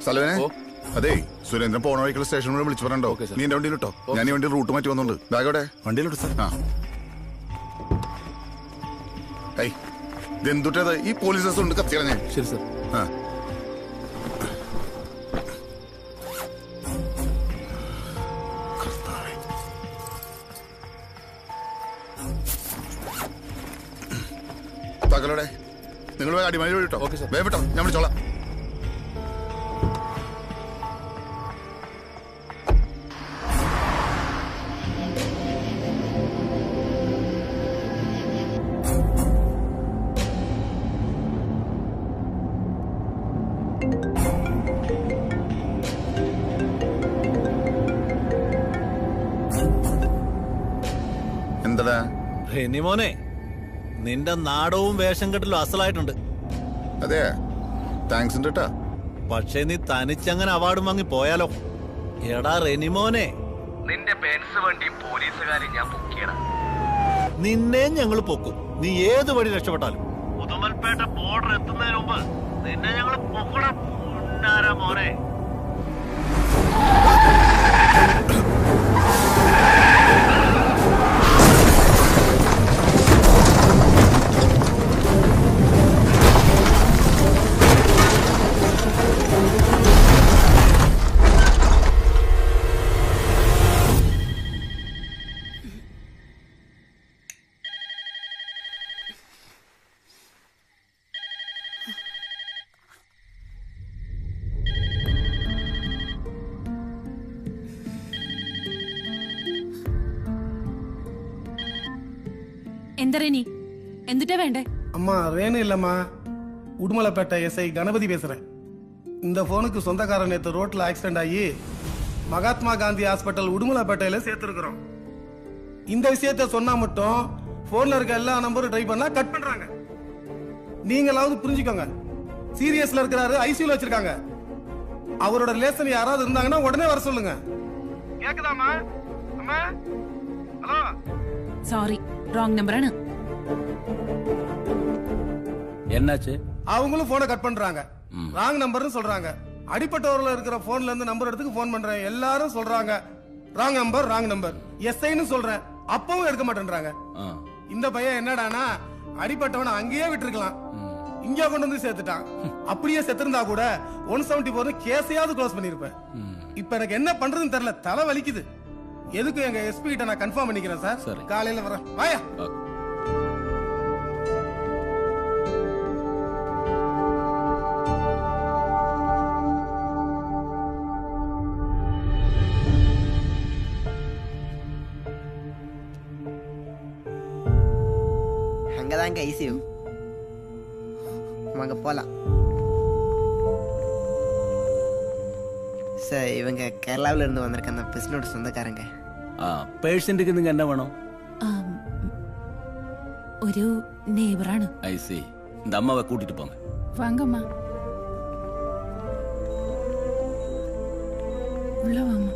സലവനെ, അതെ സുരേന്ദ്രൻ പോണ വഴിക്കുള്ള സ്റ്റേഷനിൽ വിളിച്ചു പറയണ്ടോ? നീ എന്റെ വണ്ടിയിൽ ഇട്ടോ. ഞാൻ ഈ വണ്ടി റൂട്ട് മാറ്റി വന്നോണ്ട്. ബാഗോടെ വണ്ടിയിലോട്ട് സാർ. ആ, ഇതെന്തുട്ടത്? ഈ പോലീസ് ബസ് ഉണ്ട് കത്തിക്കളഞ്ഞേ. ശരി സാർ. ആ, തകലോടെ നിങ്ങൾ അടിമാലി വഴി കേട്ടോ. വേഗം വിട്ടോ, ഞാൻ വിളിച്ചോളാം. എന്താ മോനെ, നിന്റെ നാടവും വേഷം കെട്ടലും അസലായിട്ടുണ്ട്. അതെ, താങ്ക്സ് ഉണ്ട് കേട്ടാ. പക്ഷെ നീ തനിച്ചങ്ങനെ അവാർഡ് വാങ്ങി പോയാലോ? എടാ റെനിമോനെ, നിന്റെ ബെൻസ് വണ്ടി പോലീസുകാരെ ഞാൻ പൊക്കിയടാ. നിന്നെയും ഞങ്ങൾ പൊക്കും. നീ ഏത് വഴി രക്ഷപ്പെട്ടാലും. ഉദുമൽപേട്ട ബോർഡർ എത്തുന്നതിന് മുമ്പ് നിന്നെ ഞങ്ങൾ പൊക്കണം മോനെ. എന്താ റെനി, എന്തിട്ടാ വേണ്ടേ? அம்மா ரேணு இல்லம்மா, உடுமலைப்பேட்டை எஸ்ஐ கணபதி பேசுறேன். இந்த போனுக்கு சொந்தக்காரன் நேற்று ரோட்ல ஆக்சிடென்ட் ஆகி மகாத்மா காந்தி ஹாஸ்பிட்டல் உடுமலைப்பேட்டையில சேர்த்திருக்கிறோம். இந்த விஷயத்த சொன்னா மட்டும் போன்ல இருக்க எல்லா நம்பரும் ட்ரை பண்ணா கட் பண்றாங்க. நீங்களாவது புரிஞ்சுக்கோங்க. சீரியஸ்ல இருக்கிறாரு, ஐசியூல வச்சிருக்காங்க. அவரோட ரிலேஷன் யாராவது இருந்தாங்கன்னா உடனே வர சொல்லுங்க. கேக்குதாமா? அம்மா ஹலோ. Sorry, wrong நம்பரானு. என்னாச்சு? அவங்களும் போனை கட் பண்றாங்க. ராங் நம்பர்னு சொல்றாங்க. அடிப்பட்டவர்ல இருக்கிற போன்ல இருந்து நம்பர் எடுத்து போன் பண்றேன். எல்லாரும் சொல்றாங்க ராங் நம்பர் ராங் நம்பர். எஸ்ஐன்னு சொல்றேன், அப்பவும் எடுக்க மாட்டேன்றாங்க. இந்த பையன் என்னடானா அடிப்பட்டவனை அங்கேயே விட்டுருக்கலாம், இங்க கொண்டு வந்து சேர்த்துட்டான். அப்படியே செத்துருந்தா கூட 174 கேஸையாவது க்ளோஸ் பண்ணிருப்பேன். இப்ப எனக்கு என்ன பண்றதுன்னு தெரியல, தலை வலிக்குது. எதுக்கு எங்க எஸ்பி கிட்ட நான் கன்ஃபார்ம் பண்ணிக்கிறேன் சார். காலையில வரேன். வாயா. அங்கதாங்க ஐசியூ, வாங்க போலாம். சார் இவங்க கேரளாவில இருந்து வந்திருக்க அந்த பிசினோட சொந்தக்காரங்க. പേഷ്യന്റിക്ക് നിങ്ങൾ എന്നാ വേണം? ഒരു നെയ്ബറാണ്. I C. இந்த அம்மாவை கூட்டிட்டு போங்க. வாங்கம்மா, உள்ள வாமா.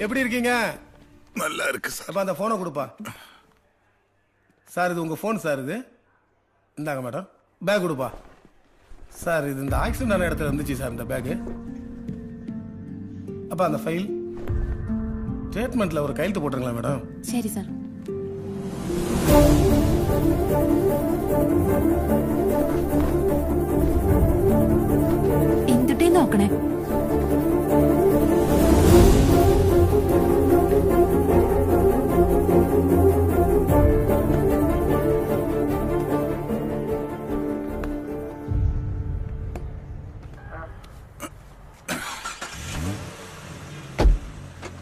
எப்படி இருக்கீங்க? நல்லா இருக்கு சார். அப்ப அந்த போனை கொடுப்பா. சார் இது உங்க போன் சார். இது இந்தாங்க மேடம். பேக் கொடுப்பா. சார் இது இந்த ஆக்சிடென்ட் ஆன இடத்துல இருந்துச்சு சார் இந்த பேக். அப்ப அந்த ஃபைல் ஸ்டேட்மெண்ட்ல ஒரு கையெழுத்து போட்டுருங்களா மேடம்? சரி சார். എന്തുട്ടേ നോക്കണേ?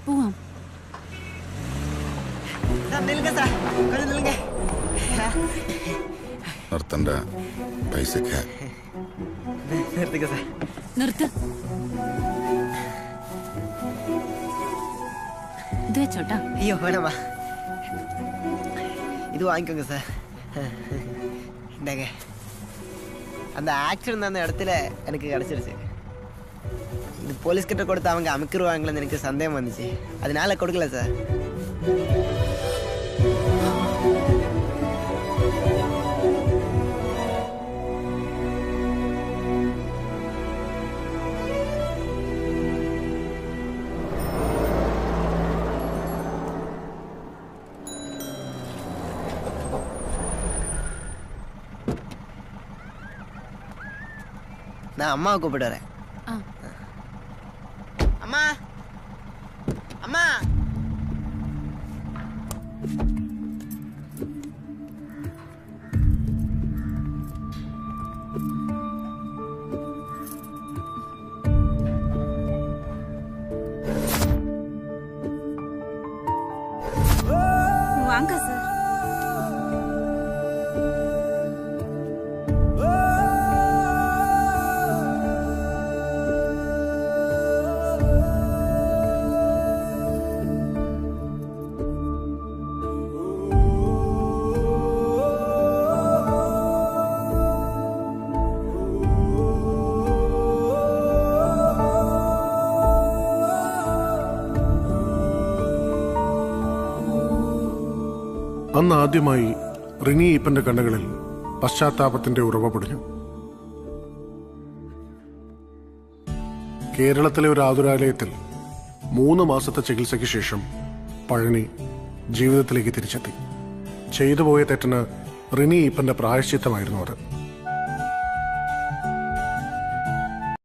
പോവാം. നിർത്തണ്ട, പൈസക്ക് നിർത്ത്. ഇത് വെച്ചോട്ടാ. ஐயோ வேணாமா, இது வாங்கிக்கோங்க சார். இந்தாங்க. அந்த ஆக்சிடென்ட் அந்த இடத்துல எனக்கு கிடைச்சிருச்சு. இது போலீஸ் கிட்ட கொடுத்து அவங்க அமுக்கிடுவாங்களேன்னு எனக்கு சந்தேகம் வந்துச்சு, அதனால கொடுக்கல சார். நான் அம்மாவை கூப்பிட்டு வரேன். அம்மா அம்மா. வாங்க சார். അന്ന് ആദ്യമായി റിനി ഈപ്പന്റെ കണ്ണുകളിൽ പശ്ചാത്താപത്തിന്റെ ഉറവ പൊടിഞ്ഞു. കേരളത്തിലെ ഒരു ആതുരാലയത്തിൽ 3 മാസത്തെ ചികിത്സയ്ക്ക് ശേഷം പഴനി ജീവിതത്തിലേക്ക് തിരിച്ചെത്തി. ചെയ്തു പോയ തെറ്റിന് റിനി ഈപ്പന്റെ പ്രായശ്ചിത്തമായിരുന്നു അത്.